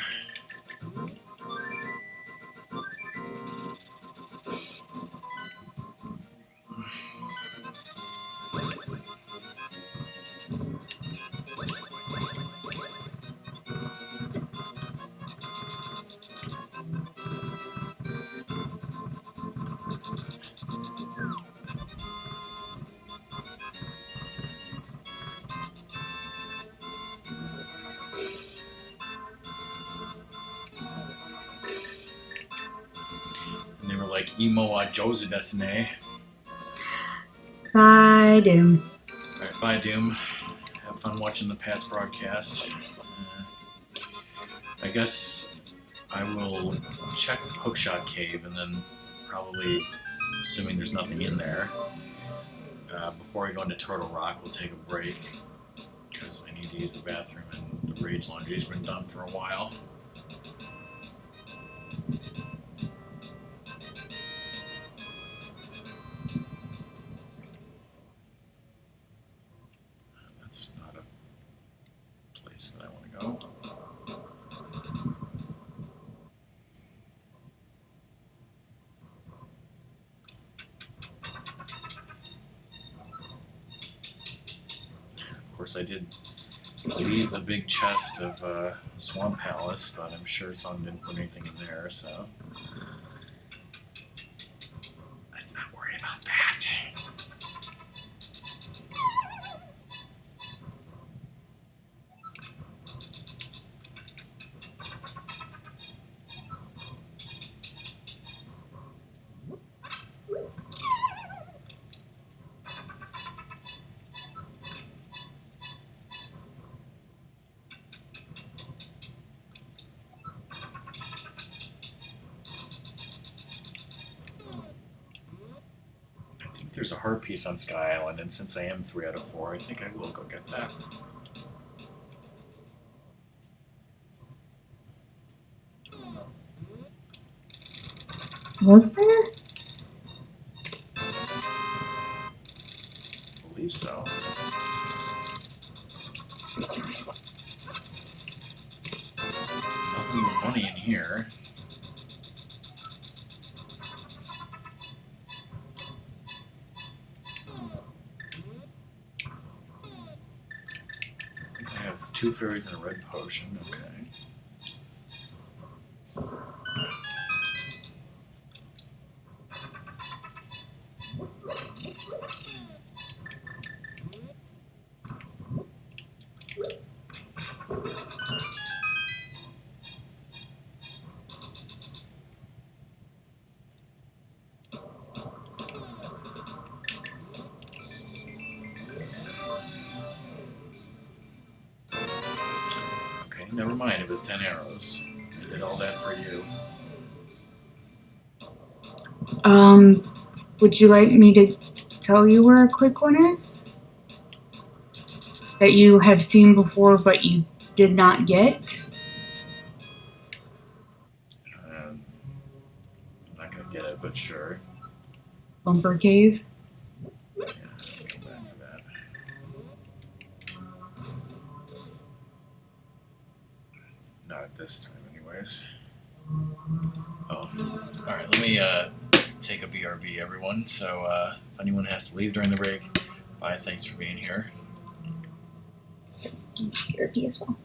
And they were like, emo a Josie Destiny. Bye, Doom. Alright, bye, Doom. Have fun watching the past broadcast. I guess I will check Hookshot Cave and then probably, assuming there's nothing in there, before I go into Turtle Rock, we'll take a break because I need to use the bathroom and the Rage Laundry's been done for a while. That's not a place that I want to go. Of course, I did leave the big chest of Swamp Palace, but I'm sure someone didn't put anything in there, so let's not worry about that. There's a heart piece on Sky Island, and since I am 3 out of 4, I think I will go get that. Was there? I believe so. Nothing but money in here. I have 2 fairies and a red potion, okay. never mind. It was 10 arrows. I did all that for you. Would you like me to tell you where a quick one is? That you have seen before but you did not get? I'm not going to get it, but sure. Bumper Cave? Yeah, I'll go back to that. Not at this time, anyways. Oh, alright, let me take a BRB, everyone. So if anyone has to leave during the break, bye, thanks for being here. Therapy as well.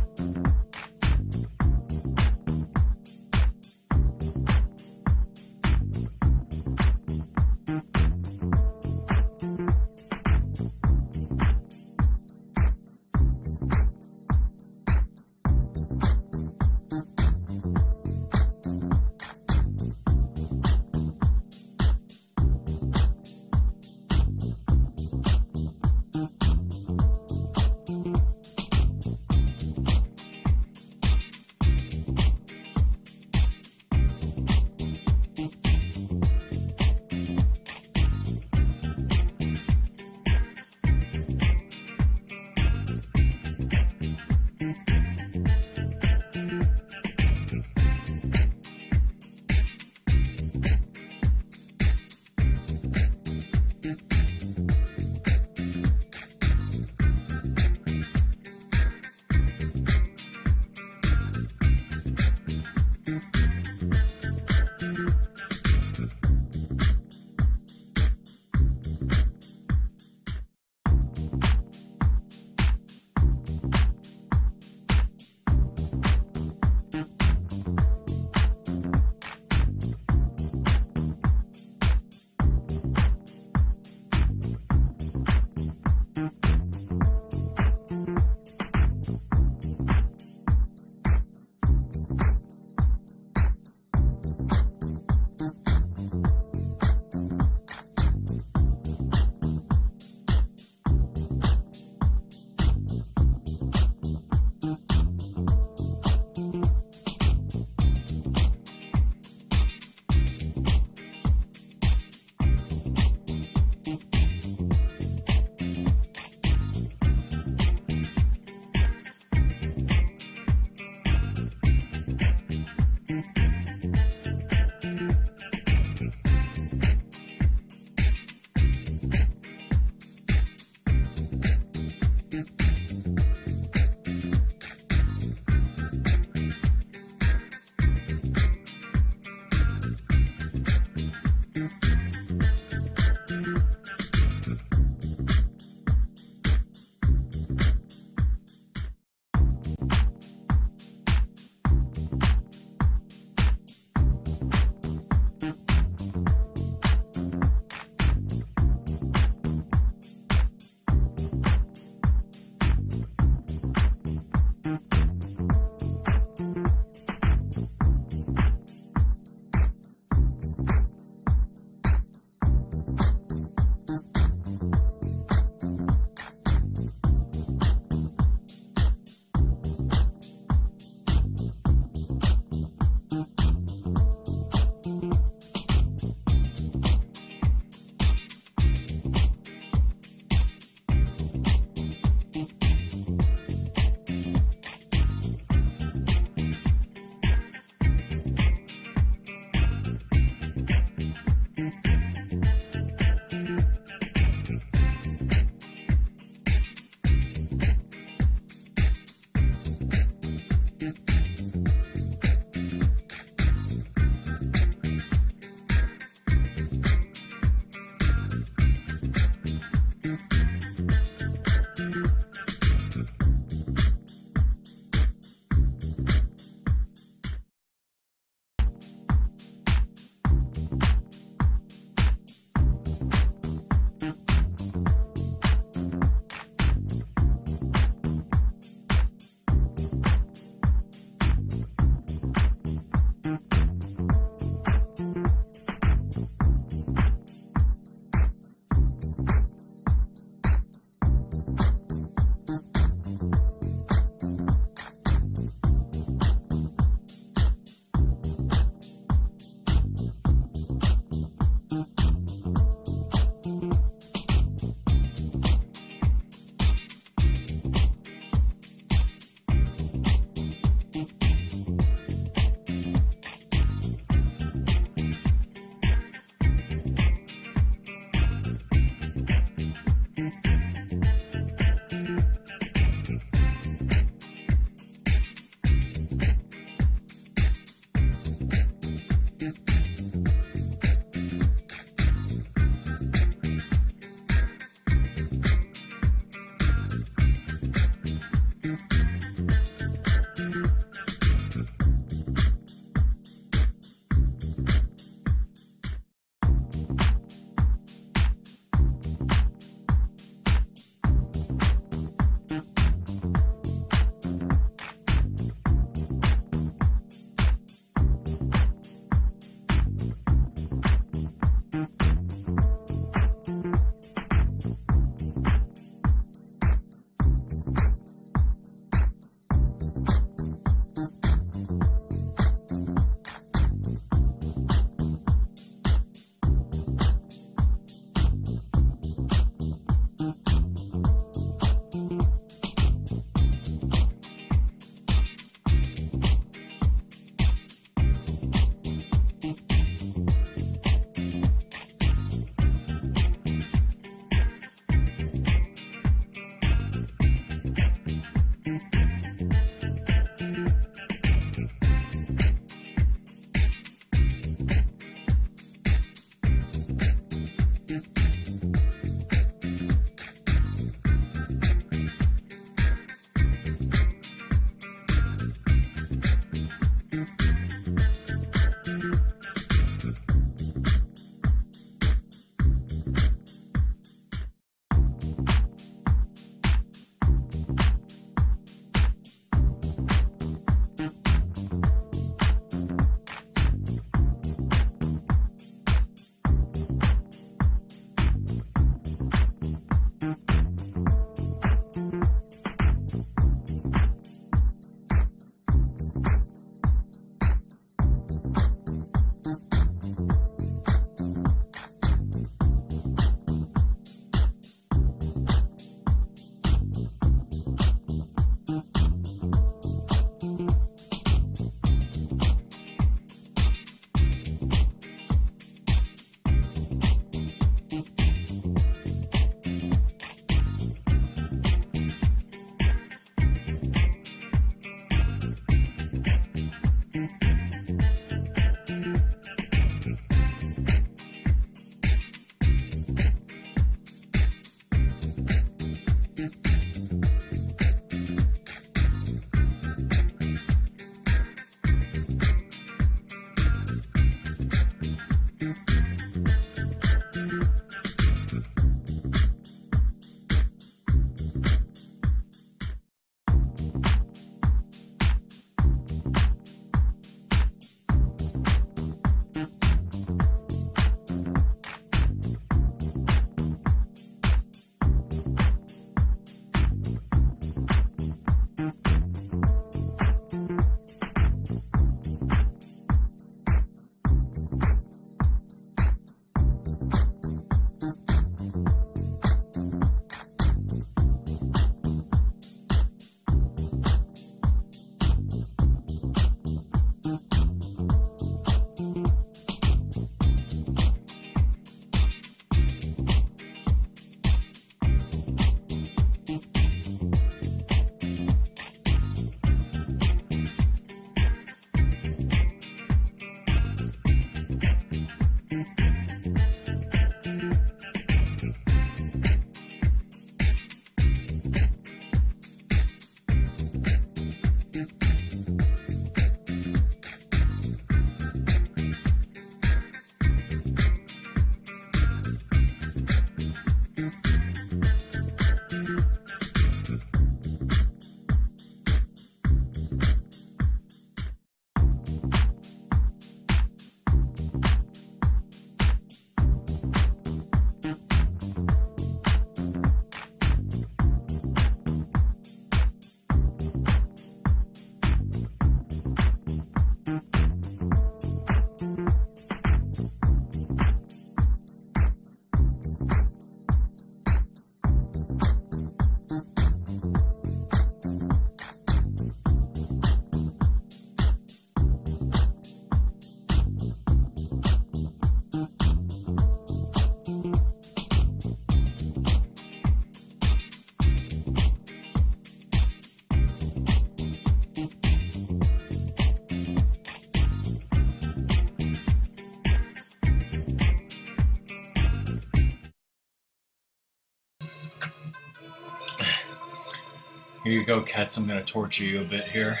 Here you go, Cats. I'm going to torture you a bit here.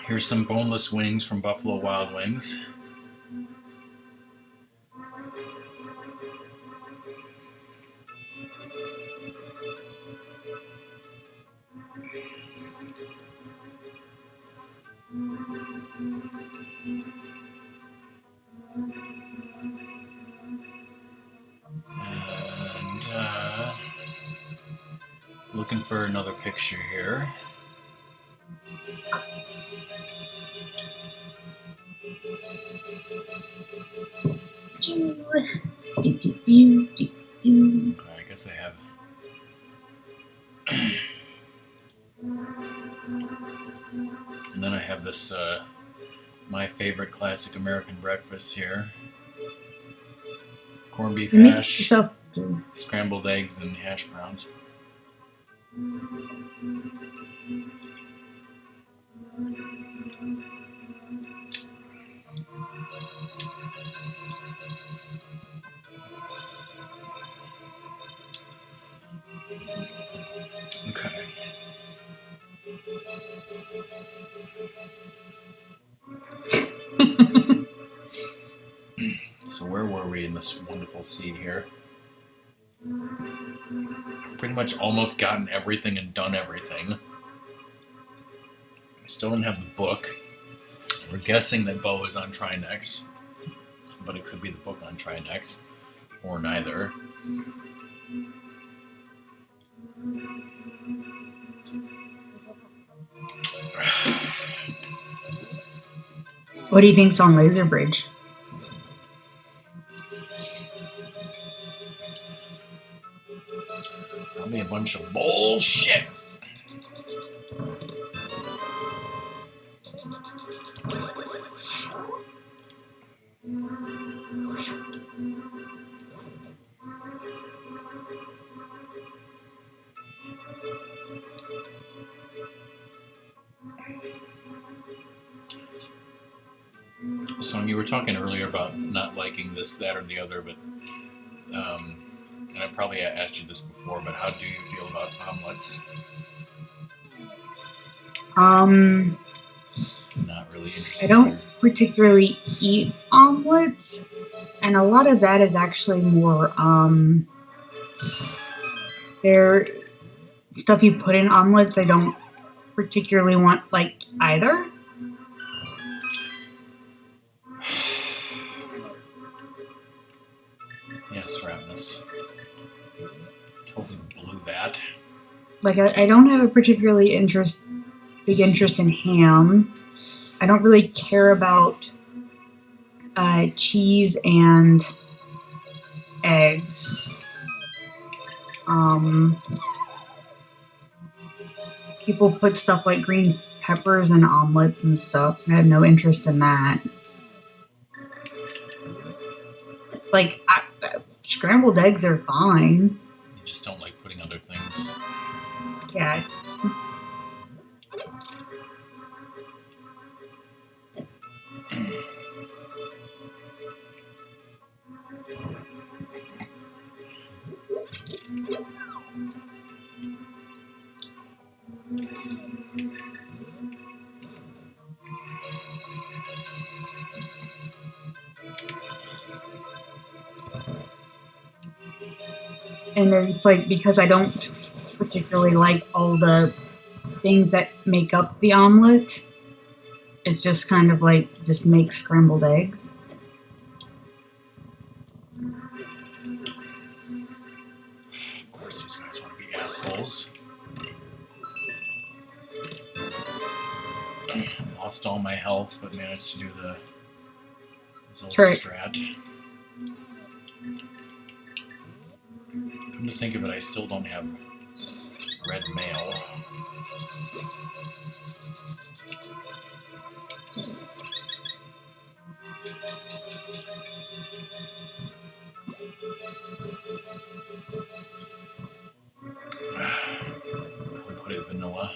Here's some boneless wings from Buffalo Wild Wings. And looking for another picture here. I guess I have. And then I have this My favorite classic American breakfast here. Corned beef You make hash, yourself. scrambled eggs, and hash browns. Okay. So where were we in this wonderful seed here? I've pretty much almost gotten everything and done everything. I still don't have the book. We're guessing that Bo is on try next, but it could be the book on try next, or neither. What do you think's on Laser Bridge? Probably a bunch of bullshit. So you were talking earlier about not liking this, that, or the other, but and I probably asked you this before, but how do you feel about omelets? Not really interested. I don't particularly eat omelets, and a lot of that is actually more they're stuff you put in omelets. I don't particularly want like either. Yes, Ratmus. Totally blew that. Like I don't have a particularly big interest in ham. I don't really care about cheese and eggs. People put stuff like green peppers in omelets and stuff. I have no interest in that. Like scrambled eggs are fine. You just don't like putting other things. Yeah, it's. And then it's like because I don't particularly like all the things that make up the omelet, it's just kind of like just make scrambled eggs. Of course, these guys want to be assholes. Lost all my health, but managed to do the strat. Come to think of it, I still don't have red mail. Put it vanilla.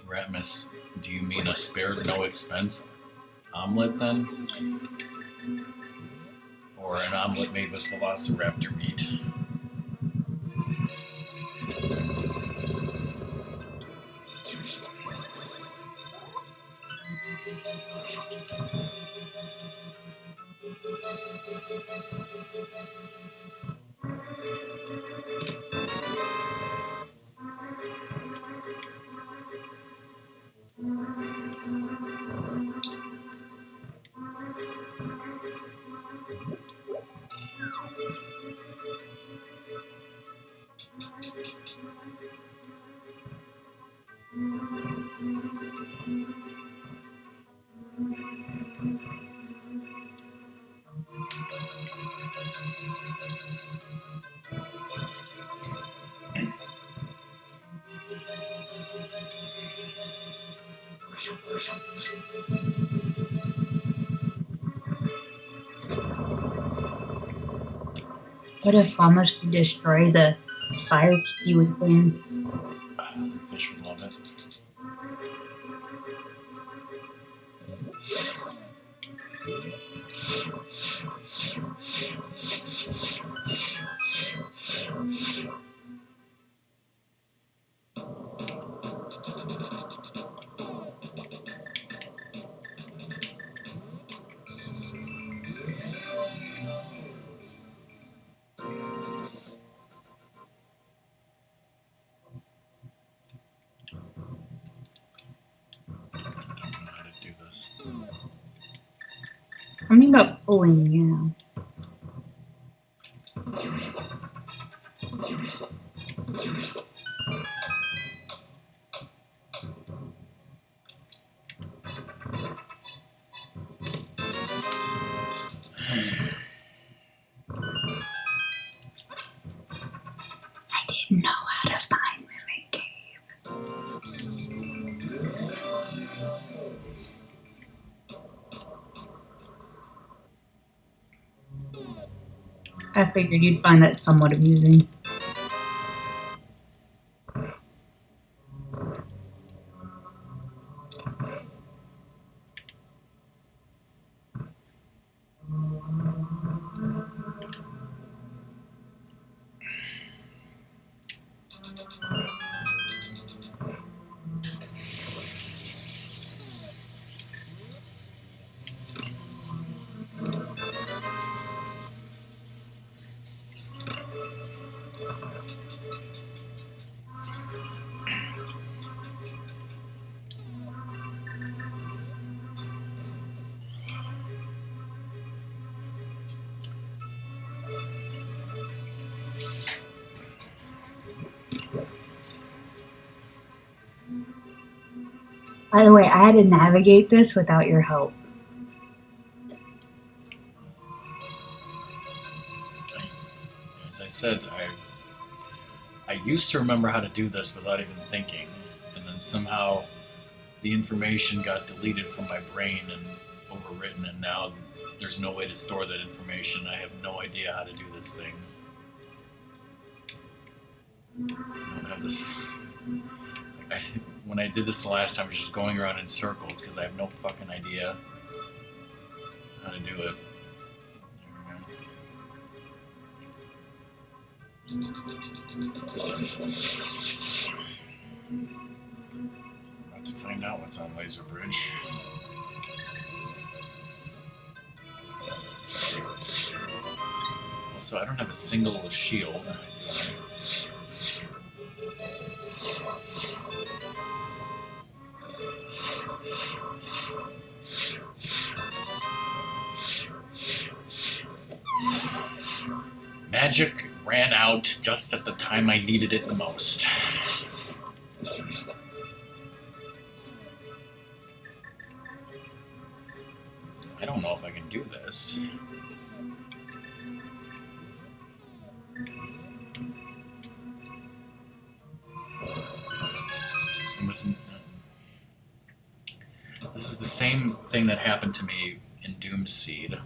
Ratmus, do you mean a spared no expense omelet then? Or an omelet made with velociraptor meat? What if Thomas could destroy the fire spew with wind? The fish would love it. I don't know how to do this. Something about pulling, yeah. I didn't know how to find Mimic Cave. I figured you'd find that somewhat amusing. By the way, I had to navigate this without your help. As I said, I used to remember how to do this without even thinking, and then somehow the information got deleted from my brain and overwritten, and now there's no way to store that information. I have no idea how to do this thing. I don't have this. When I did this the last time, I was just going around in circles because I have no fucking idea how to do it. About to find out what's on Laser Bridge. Also, I don't have a single shield. Magic ran out just at the time I needed it the most. I don't know if I can do this. This is the same thing that happened to me in Doomseed.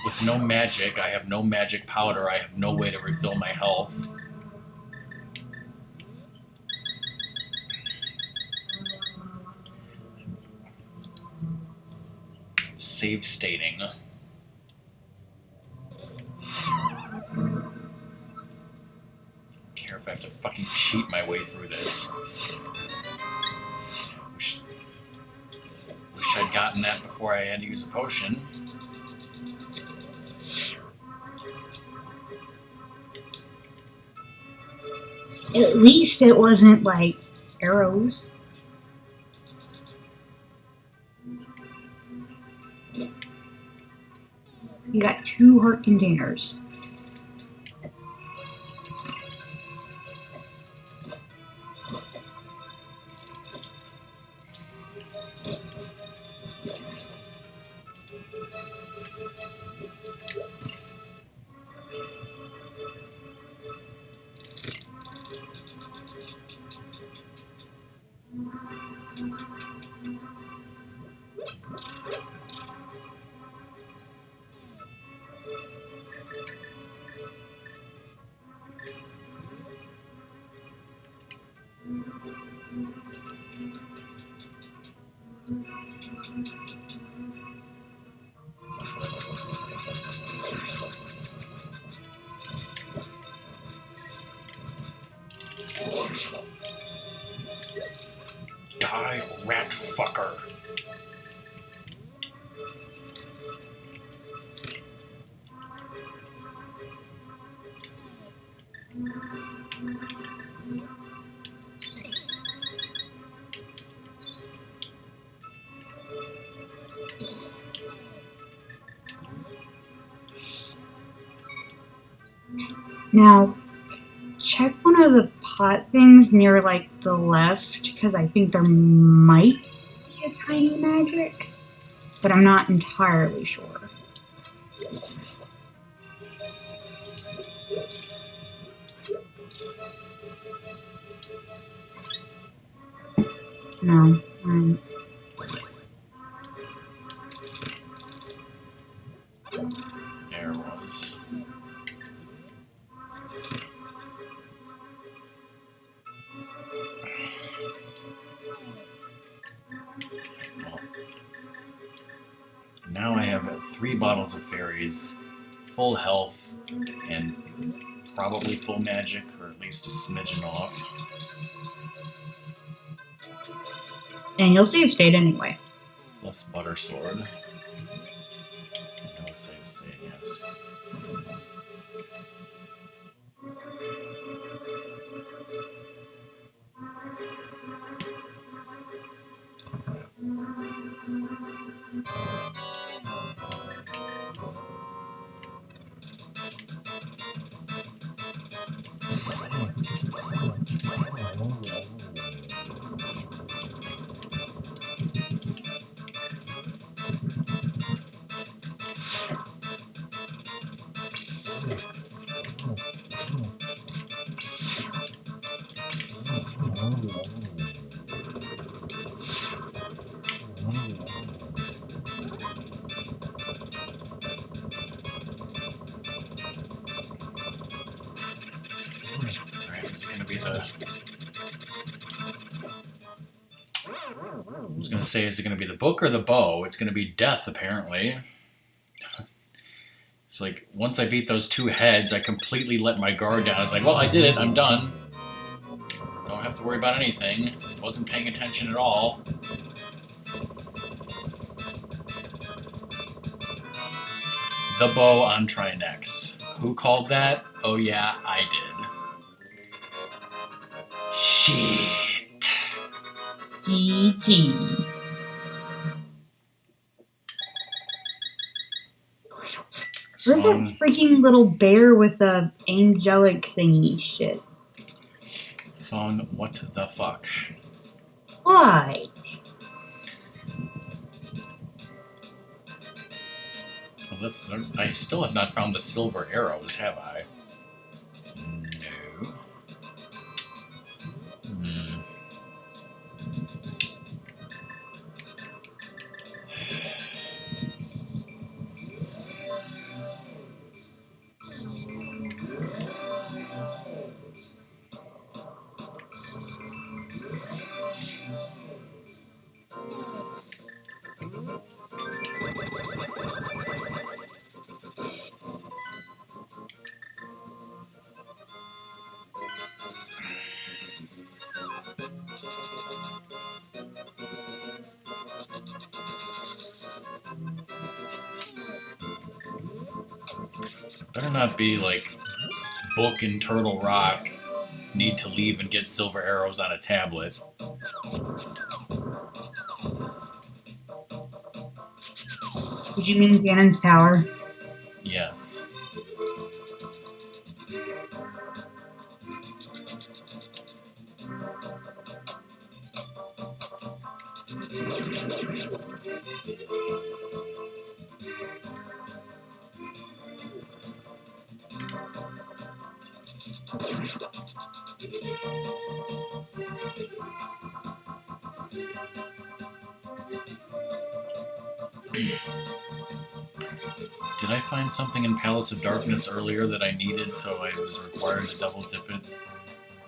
With no magic, I have no magic powder, I have no way to refill my health. Save stating. I don't care if I have to fucking cheat my way through this. Wish I'd gotten that before I had to use a potion. At least it wasn't like arrows. You got 2 heart containers. Die, rat fucker. Now, check one of the pot things near, like, the left, because I think there might be a tiny magic, but I'm not entirely sure. No. There was. Well, now I have 3 bottles of fairies, full health, and probably full magic, or at least a smidgen off. And you'll save state anyway. Plus butter sword. No save state, yes. Is it going to be the... I was going to say, is it going to be the book or the bow? It's going to be death, apparently. It's like, once I beat those 2 heads, I completely let my guard down. It's like, well, I did it. I'm done. Don't have to worry about anything. Wasn't paying attention at all. The bow on try next. Who called that? Oh yeah, I did. Shit. GG. Where's that freaking little bear with the angelic thingy shit? Song, what the fuck? Why? Well, I still have not found the silver arrows, have I? No. Better not be like Book and Turtle Rock need to leave and get silver arrows on a tablet. Did you mean Ganon's Tower? Yes. Did I find something in Palace of Darkness earlier that I needed, so I was required to double dip it?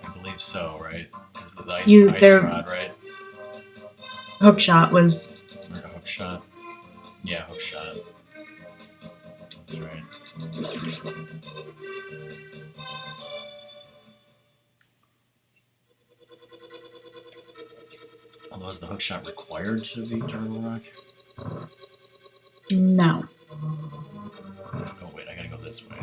I believe so, right? Is the ice, You- ice there- rod, right? Hook shot was. Or a hook shot? Yeah, hook shot. That's right. Although, is the hook shot required to be Turtle Rock? No. Oh, wait, I gotta go this way.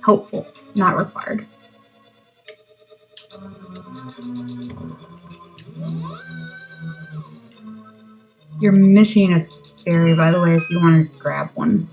Hopeful, not required. You're missing a berry, by the way, if you want to grab one.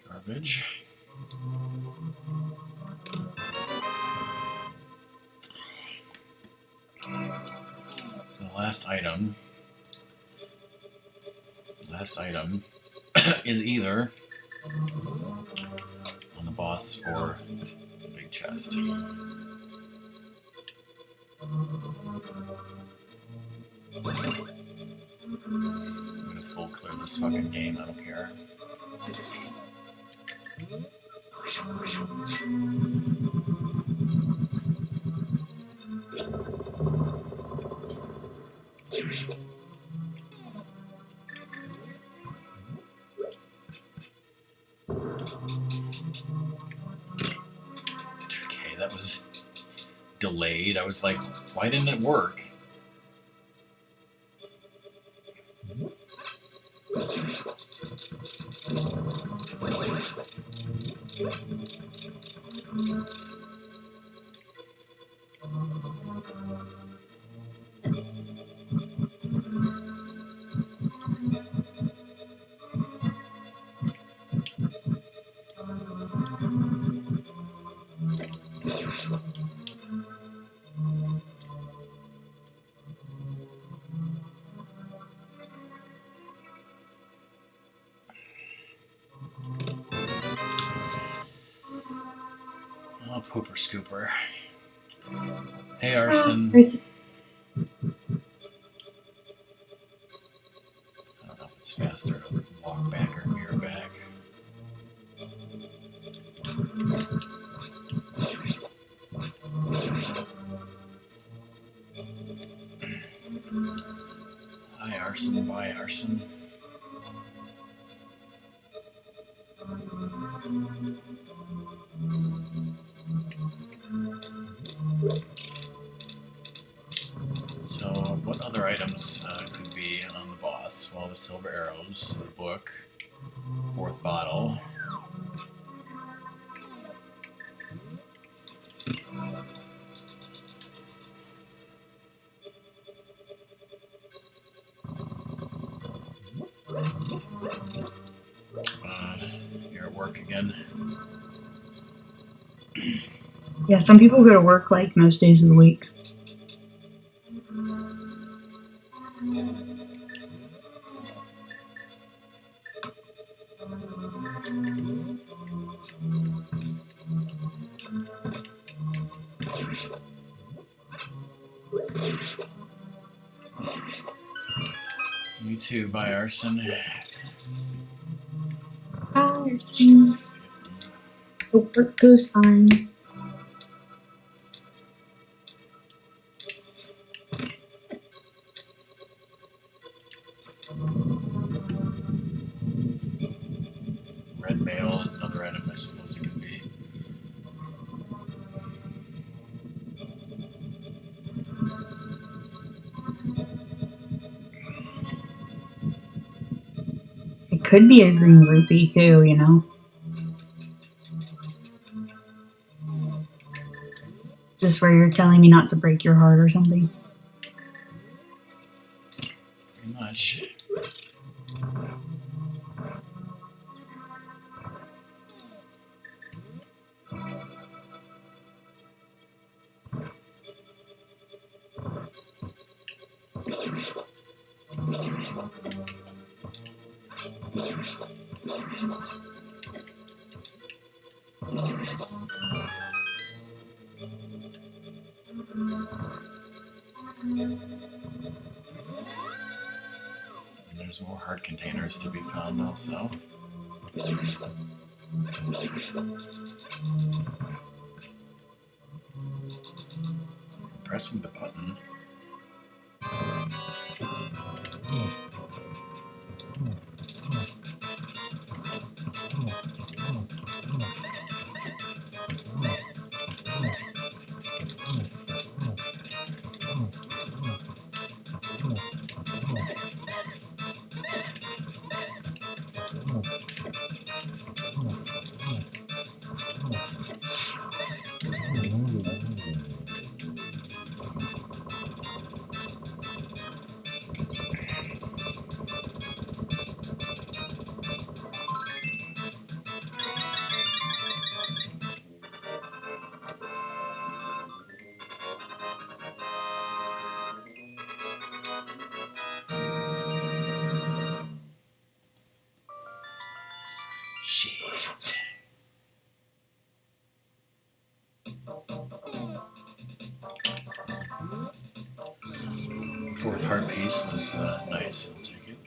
Garbage. So the last item is either on the boss or the big chest. I'm gonna full clear this fucking game, I don't care. Okay, that was delayed. I was like, why didn't it work? Oh, pooper scooper. Hey, Arson. Arson. I don't know if it's faster to walk back or mirror back. Hi, Arson. Bye, Arson. So, what other items could be on the boss? Well, the silver arrows, the book, fourth bottle. You're at work again. Yeah, some people go to work like most days of the week. You too, bye, Arson. Arson. Hope work goes fine. Red mail, another item, I suppose it could be. could be a green rupee too, you know. Is this where you're telling me not to break your heart or something? Pretty much. And there's more heart containers to be found also. Pressing the button. Shit. Fourth heart piece was nice. I'll take it.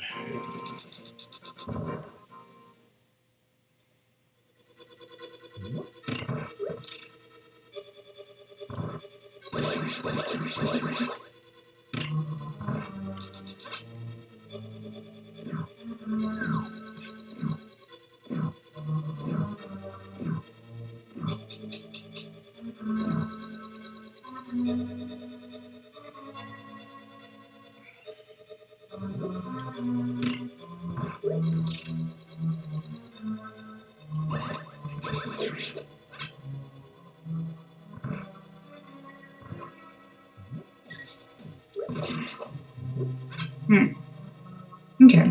Okay.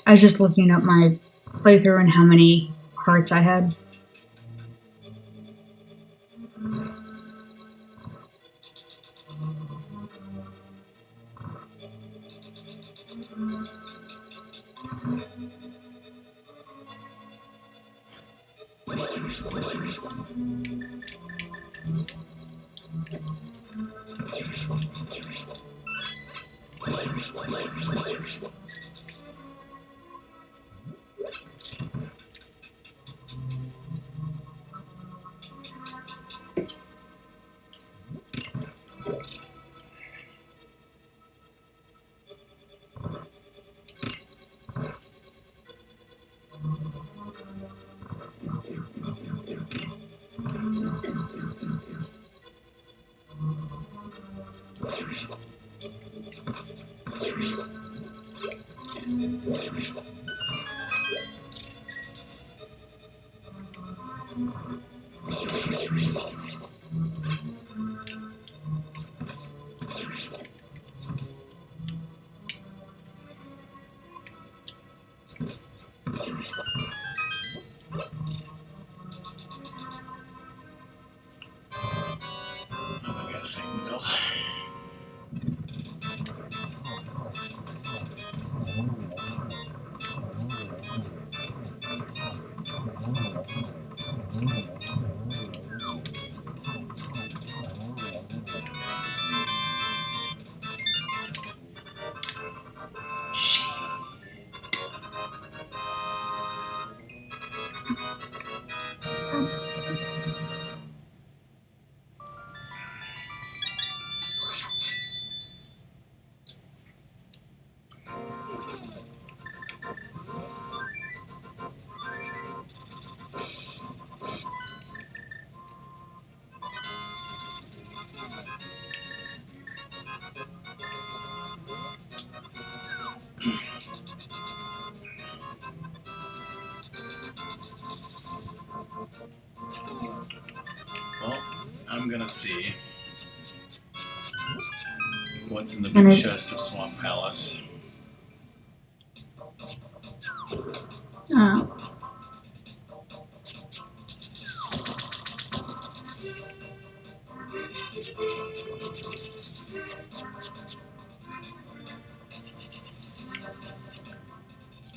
I was just looking up my playthrough and how many hearts I had. I got a second bill. I'm gonna see what's in the big chest of Swamp Palace. Oh.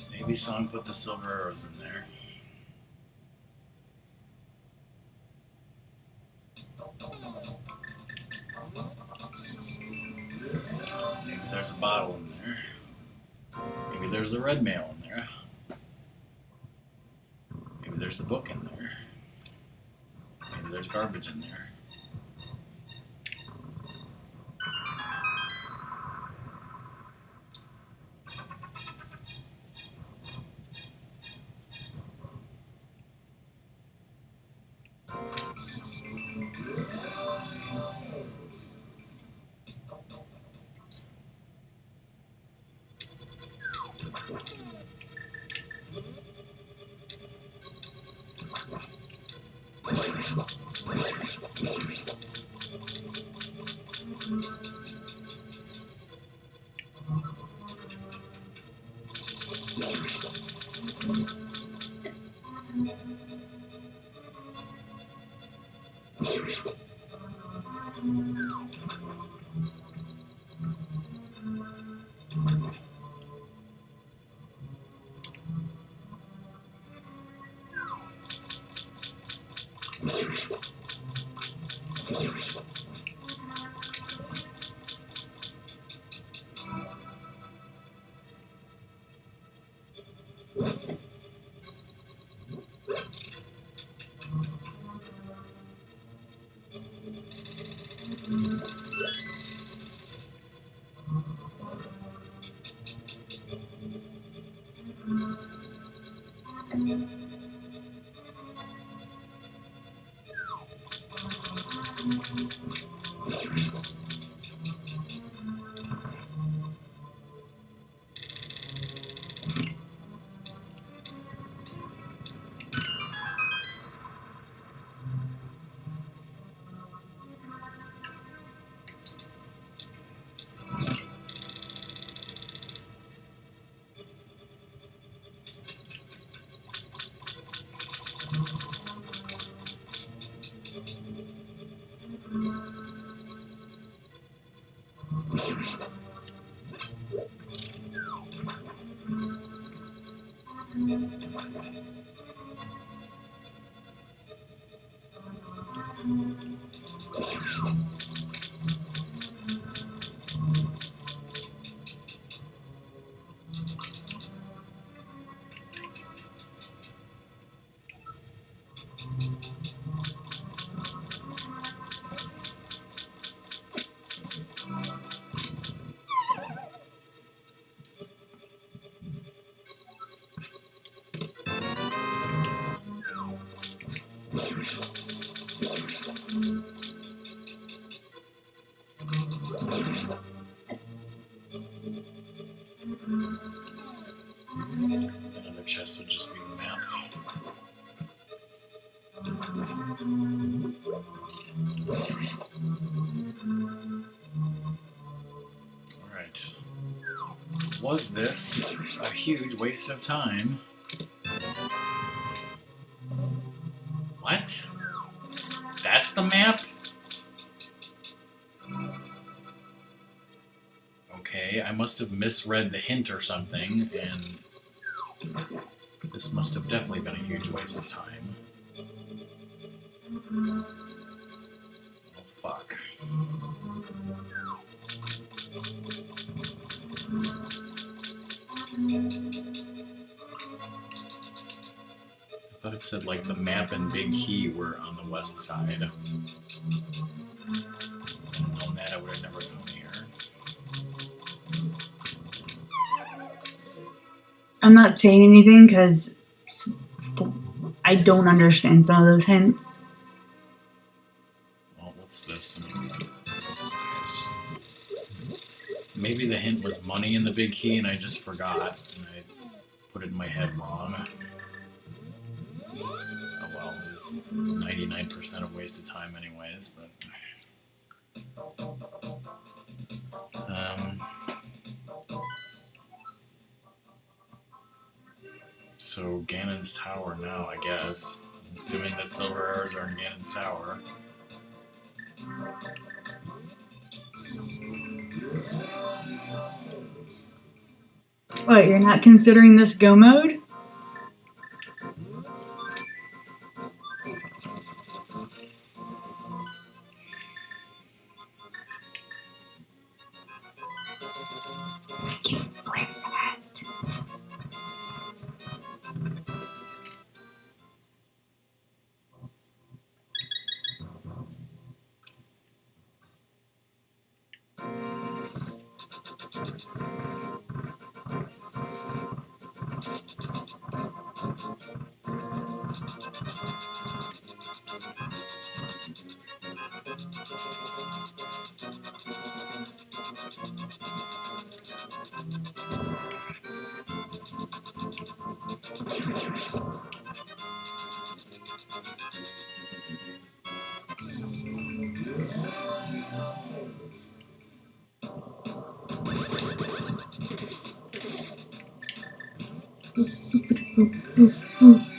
Maybe Song put the silver arrows in there. Maybe there's a bottle in there. Maybe there's the red mail in there. Maybe there's the book in there. Maybe there's garbage in there. Another chest would just be the map. Alright. Was this a huge waste of time? What? That's the map? Okay, I must have misread the hint or something, and this must have definitely been a huge waste of time. Oh, fuck. I thought it said, like, the map and Big Key were on the west side. If I had known that, I would have never come here. I'm not saying anything because I don't understand some of those hints. Well, what's this? Maybe the hint was money in the Big Key and I just forgot and I put it in my head wrong. Oh well, It's 99% of waste of time anyways, but... So Ganon's Tower now, I guess. Assuming that silver arrows are in Ganon's Tower. What, you're not considering this go mode? I can't play that.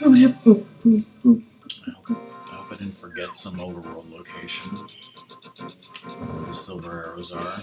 I hope I didn't forget some overworld location where the silver arrows are.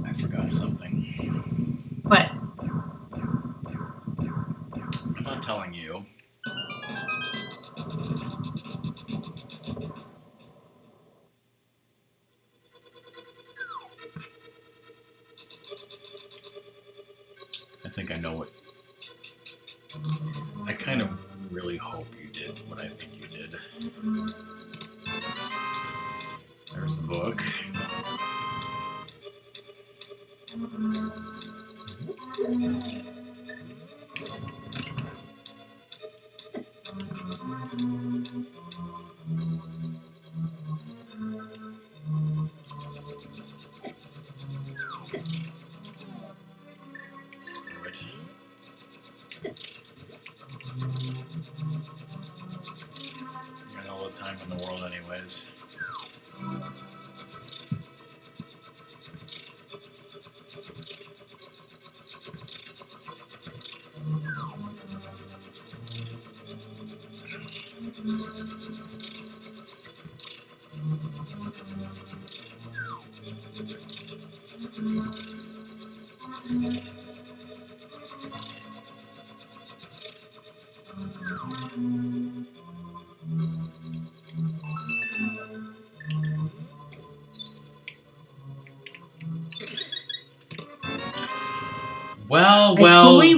I forgot something. What? I'm not telling you. I think I know what... I kind of really hope you did what I think you did. There's the book. Screw it. Got all the time in the world anyways.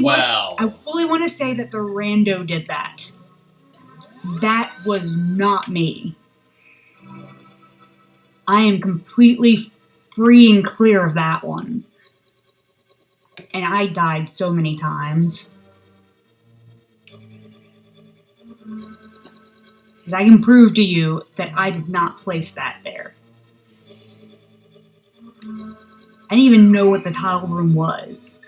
Well. I fully want to say that the rando did that. That was not me. I am completely free and clear of that one. And I died so many times. Because I can prove to you that I did not place that there. I didn't even know what the tile room was.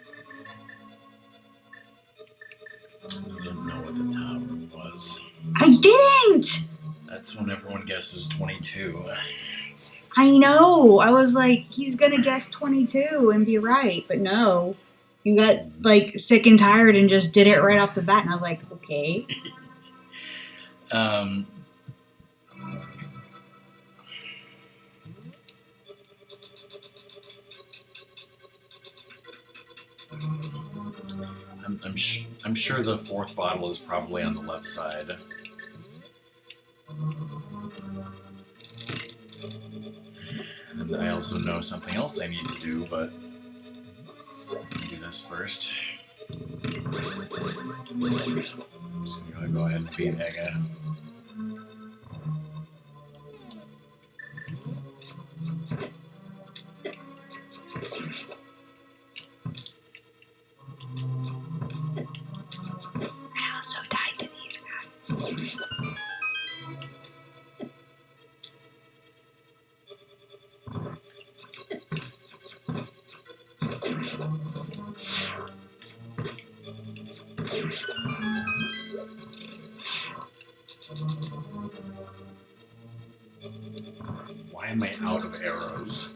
You didn't know what the tile room was. I didn't! That's when everyone guesses 22. I know. I was like, he's gonna guess 22 and be right, but no. You got, like, sick and tired and just did it right off the bat. And I was like, okay. I'm sure the fourth bottle is probably on the left side. And I also know something else I need to do, but I'll do this first. So I'm gonna go ahead and beat Ega. I also died to these guys. Why am I out of arrows?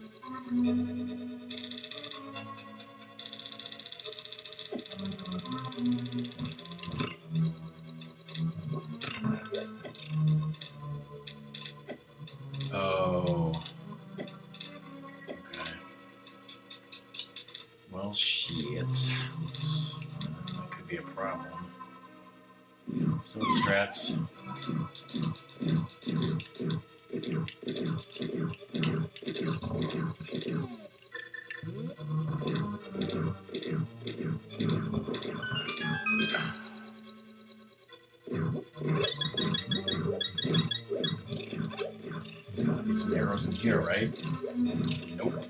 Oh. Okay. Well, shit. That could be a problem. So, strats. There's gotta be some arrows in here, right? Nope.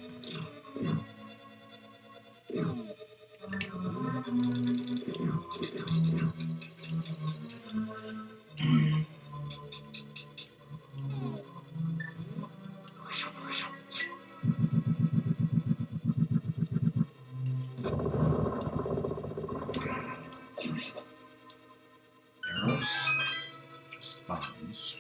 Arrows. Just bombs.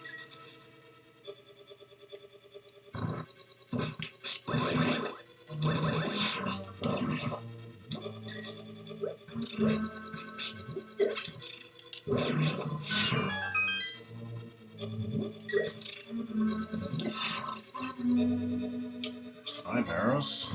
There's 5 arrows.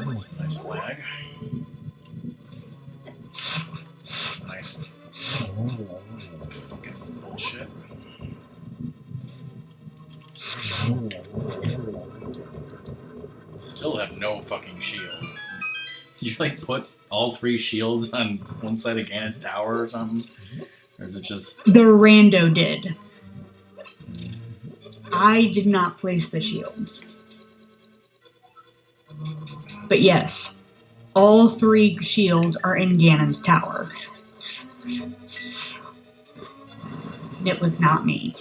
That's a nice lag. That's nice fucking bullshit. Still have no fucking shield. Did you like put all 3 shields on one side of Ganon's tower or something? Or is it just... The rando did. I did not place the shields. But yes, all 3 shields are in Ganon's tower. It was not me.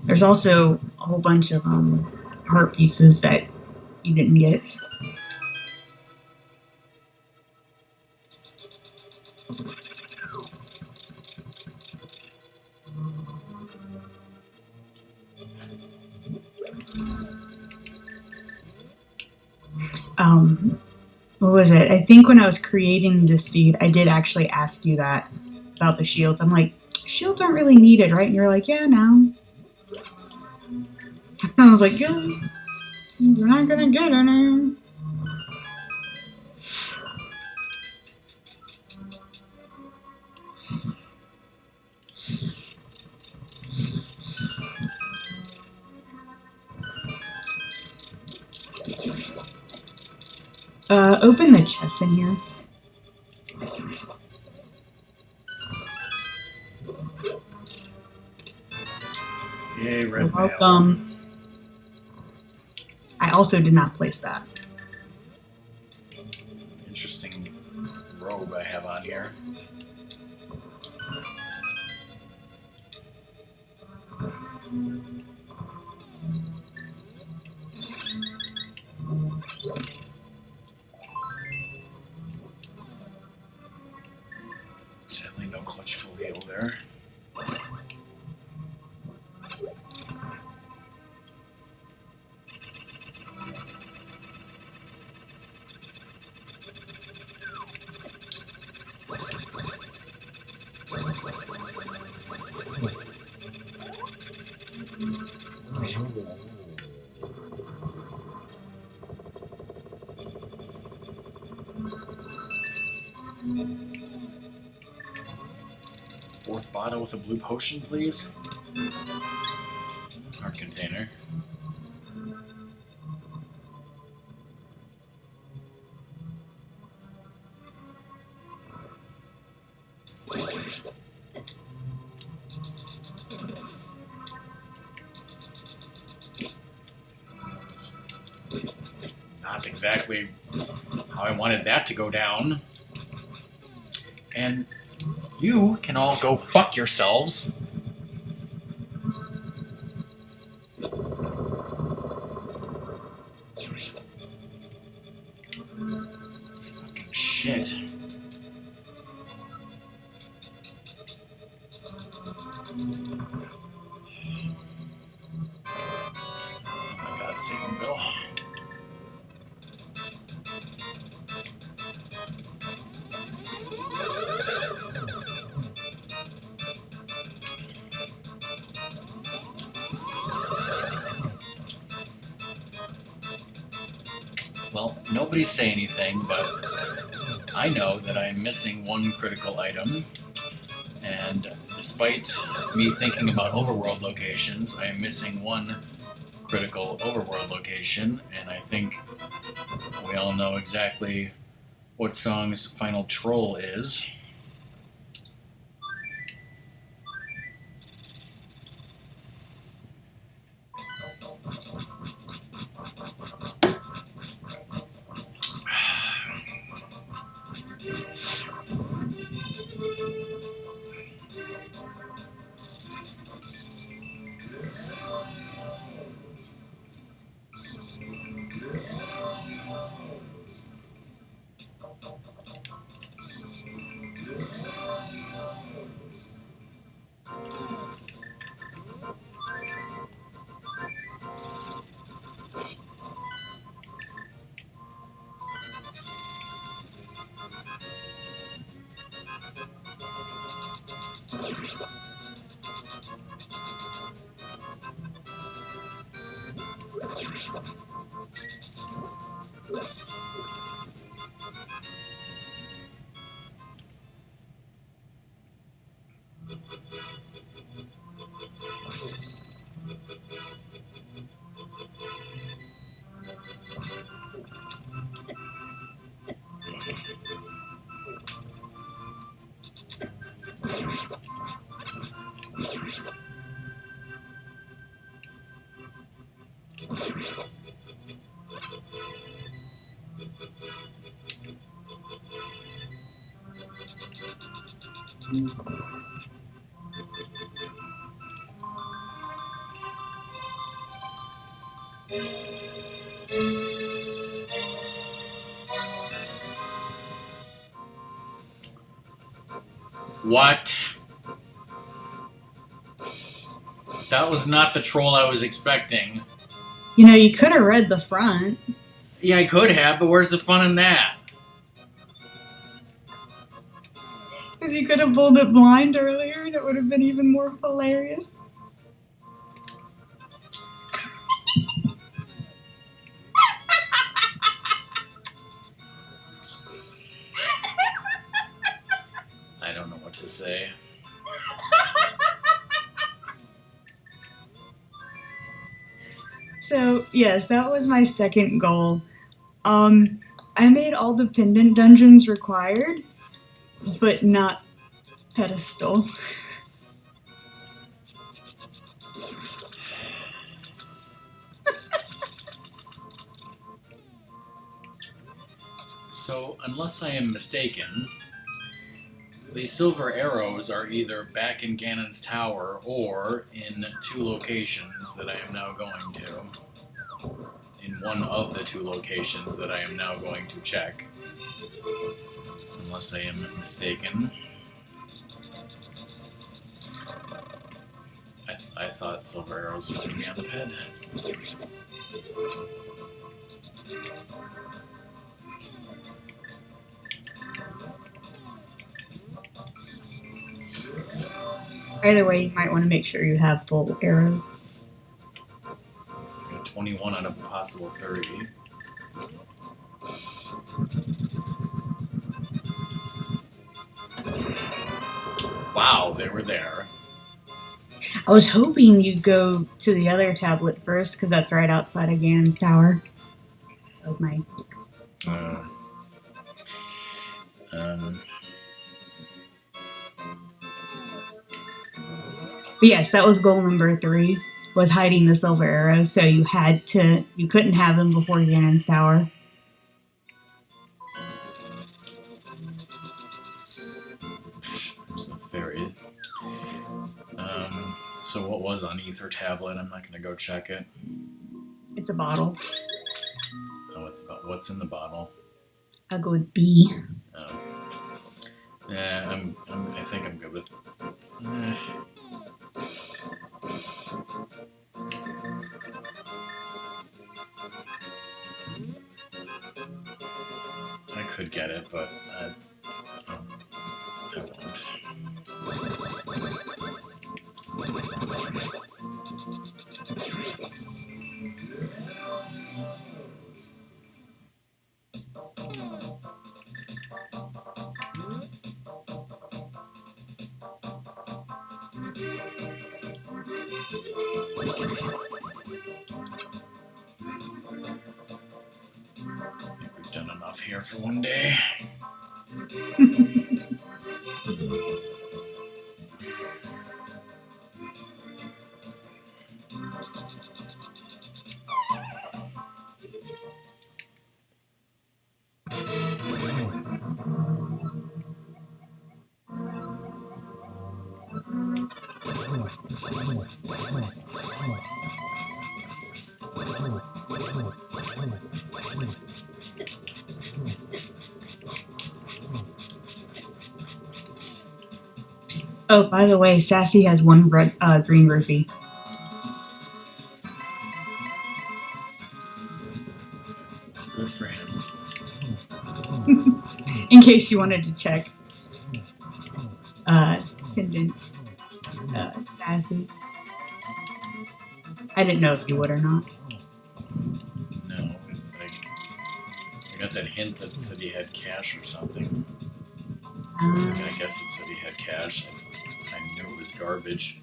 There's also a whole bunch of heart pieces that you didn't get. What was it? I think when I was creating this seed, I did actually ask you that about the shields. I'm like, shields aren't really needed, right? And you're like, yeah, no. I was like, yeah. You're not gonna get any. Open the chest in here. Yay, You're red mail. welcome. I also did not place that. Interesting robe I have on here. Sadly, no clutch full heal there. Fourth bottle with a blue potion, please. Heart container. Not exactly how I wanted that to go down. And you can all go fuck yourselves. Fucking shit. Oh my god, Satan Bill. Well, nobody say anything, but I know that I'm missing one critical item, and despite me thinking about overworld locations, I am missing one critical overworld location, and I think we all know exactly what Song's final troll is. What? That was not the troll I was expecting. You know, you could have read the front. Yeah, I could have, but where's the fun in that? Because you could have pulled it blind earlier and it would have been even more hilarious. say. So, yes, that was my second goal. I made all the pendant dungeons required, but not pedestal. So, unless I am mistaken, these silver arrows are either back in Ganon's tower or in 2 locations that I am now going to. In one of the 2 locations that I am now going to check. Unless I am mistaken. I thought silver arrows would be on the head. Either way, you might want to make sure you have full arrows. Got 21 out of a possible 30. Wow, they were there. I was hoping you'd go to the other tablet first, because that's right outside of Ganon's tower. That was my... But yes, that was goal number 3, was hiding the silver arrows, so you couldn't have them before Ganon's tower. There's a fairy. So what was on Ether Tablet? I'm not going to go check it. It's a bottle. Oh, what's in the bottle? I'll go with B. Oh. Yeah, I think I'm good with... I could get it, but I won't. We've done enough here for one day. Oh, by the way, Sassy has 1 green rupee. Good for him. In case you wanted to check. Pendant. Sassy. I didn't know if you would or not. No, it's like... I got that hint that said he had cash or something. I guess it said he had cash. I knew it was garbage.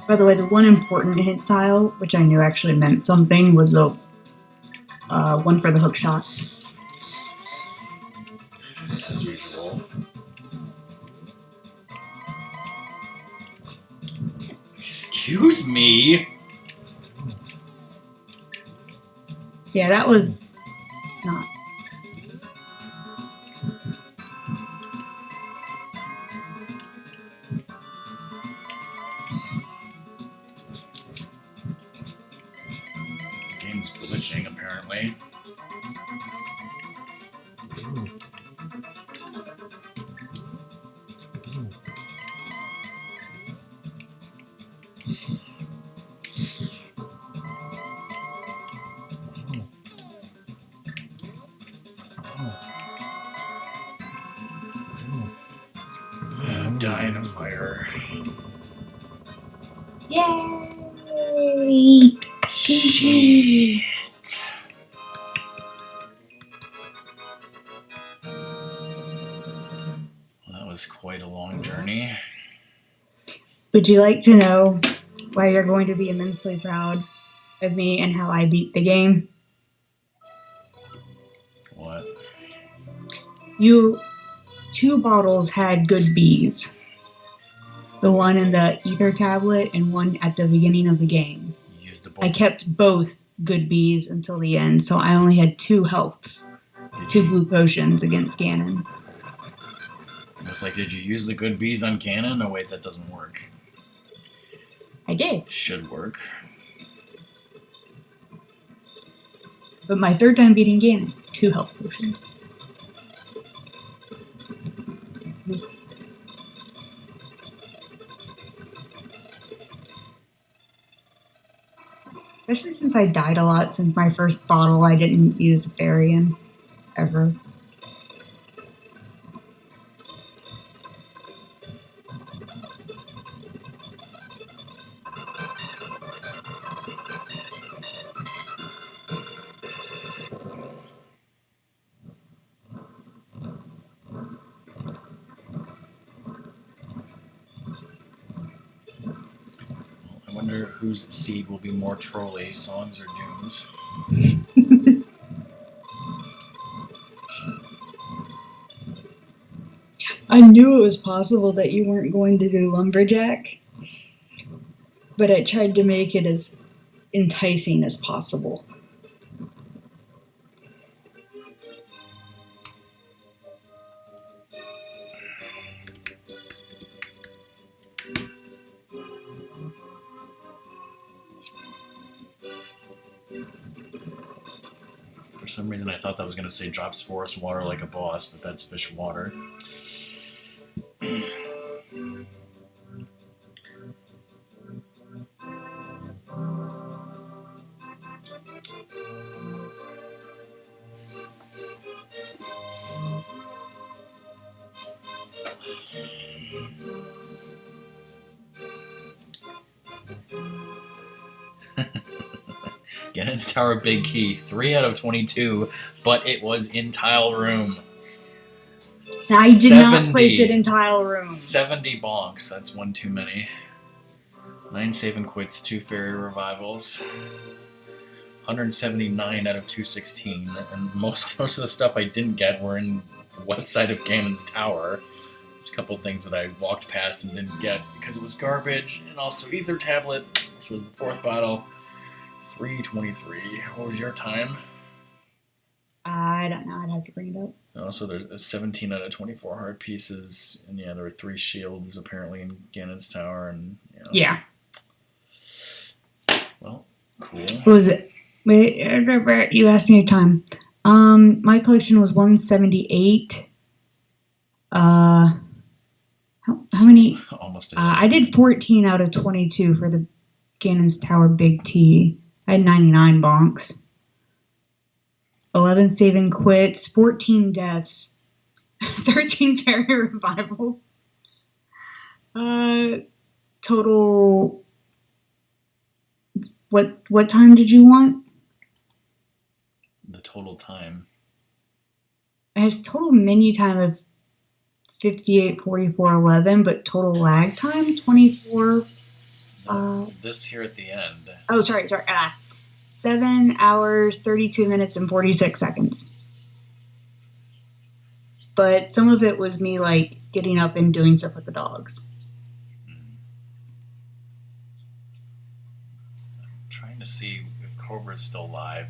By the way, the one important hint tile, which I knew actually meant something, was the one for the hook shot. As usual. Excuse me? Yeah, that was not. The game's glitching, apparently. Die in a fire. Yay! Shit. Would you like to know why you're going to be immensely proud of me and how I beat the game? What? Two bottles had good bees. The one in the ether tablet and one at the beginning of the game. You used the I kept both good bees until the end, so I only had 2 healths. 2 blue potions against Ganon. It was like, did you use the good bees on Ganon? No, wait, that doesn't work. I did. It should work. But my 3rd time beating Ganon, 2 health potions. Especially since I died a lot since my first bottle, I didn't use Therian ever. I wonder whose seed will be more trolly, Songs or Dooms. I knew it was possible that you weren't going to do Lumberjack, but I tried to make it as enticing as possible. For some reason, I thought that was going to say drops forest water like a boss, but that's fish water. Ganon's Tower Big Key, 3 out of 22, but it was in Tile Room. I did not place it in Tile Room. 70 bonks, that's one too many. 9 save and quits, 2 fairy revivals. 179 out of 216, and most of the stuff I didn't get were in the west side of Ganon's Tower. There's a couple of things that I walked past and didn't get because it was garbage, and also Ether Tablet, which was the 4th battle. 323. What was your time? I don't know. I'd have to bring it up. Also, there's 17 out of 24 heart pieces, and yeah, there were 3 shields apparently in Ganon's Tower, and yeah. Well, cool. What was it? Wait, you asked me a time. My collection was 178. How many? Almost. I did 14 out of 22 for the Ganon's Tower Big T. I had 99 bonks. 11 save and quits, 14 deaths, 13 fairy revivals. Total. What time did you want? The total time. It has total menu time of 58, 44, 11, but total lag time 24. This here at the end. Oh, sorry. 7 hours, 32 minutes, and 46 seconds. But some of it was me, like, getting up and doing stuff with the dogs. I'm trying to see if Cobra's still alive.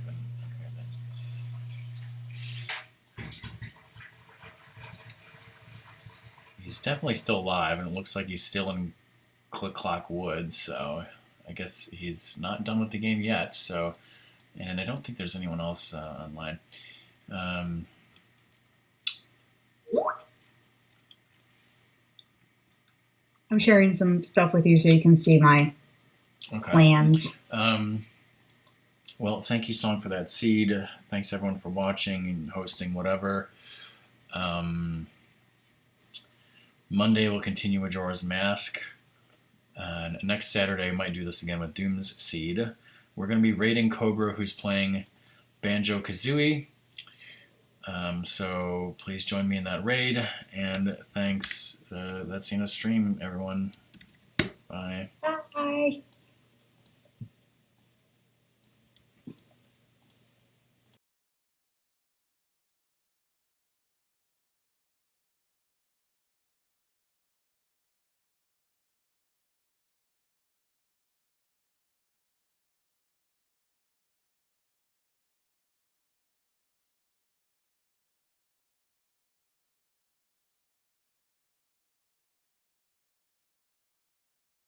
He's definitely still alive, and it looks like he's still in Click Clock Woods, so I guess he's not done with the game yet. So, and I don't think there's anyone else online. I'm sharing some stuff with you so you can see my plans. Well, thank you, Song, for that seed. Thanks, everyone, for watching and hosting, whatever. Monday, we'll continue Majora's Mask. Next Saturday, I might do this again with Doom's Seed. We're going to be raiding Cobra, who's playing Banjo-Kazooie. So please join me in that raid. And thanks. That's the end of the stream, everyone. Bye. Bye.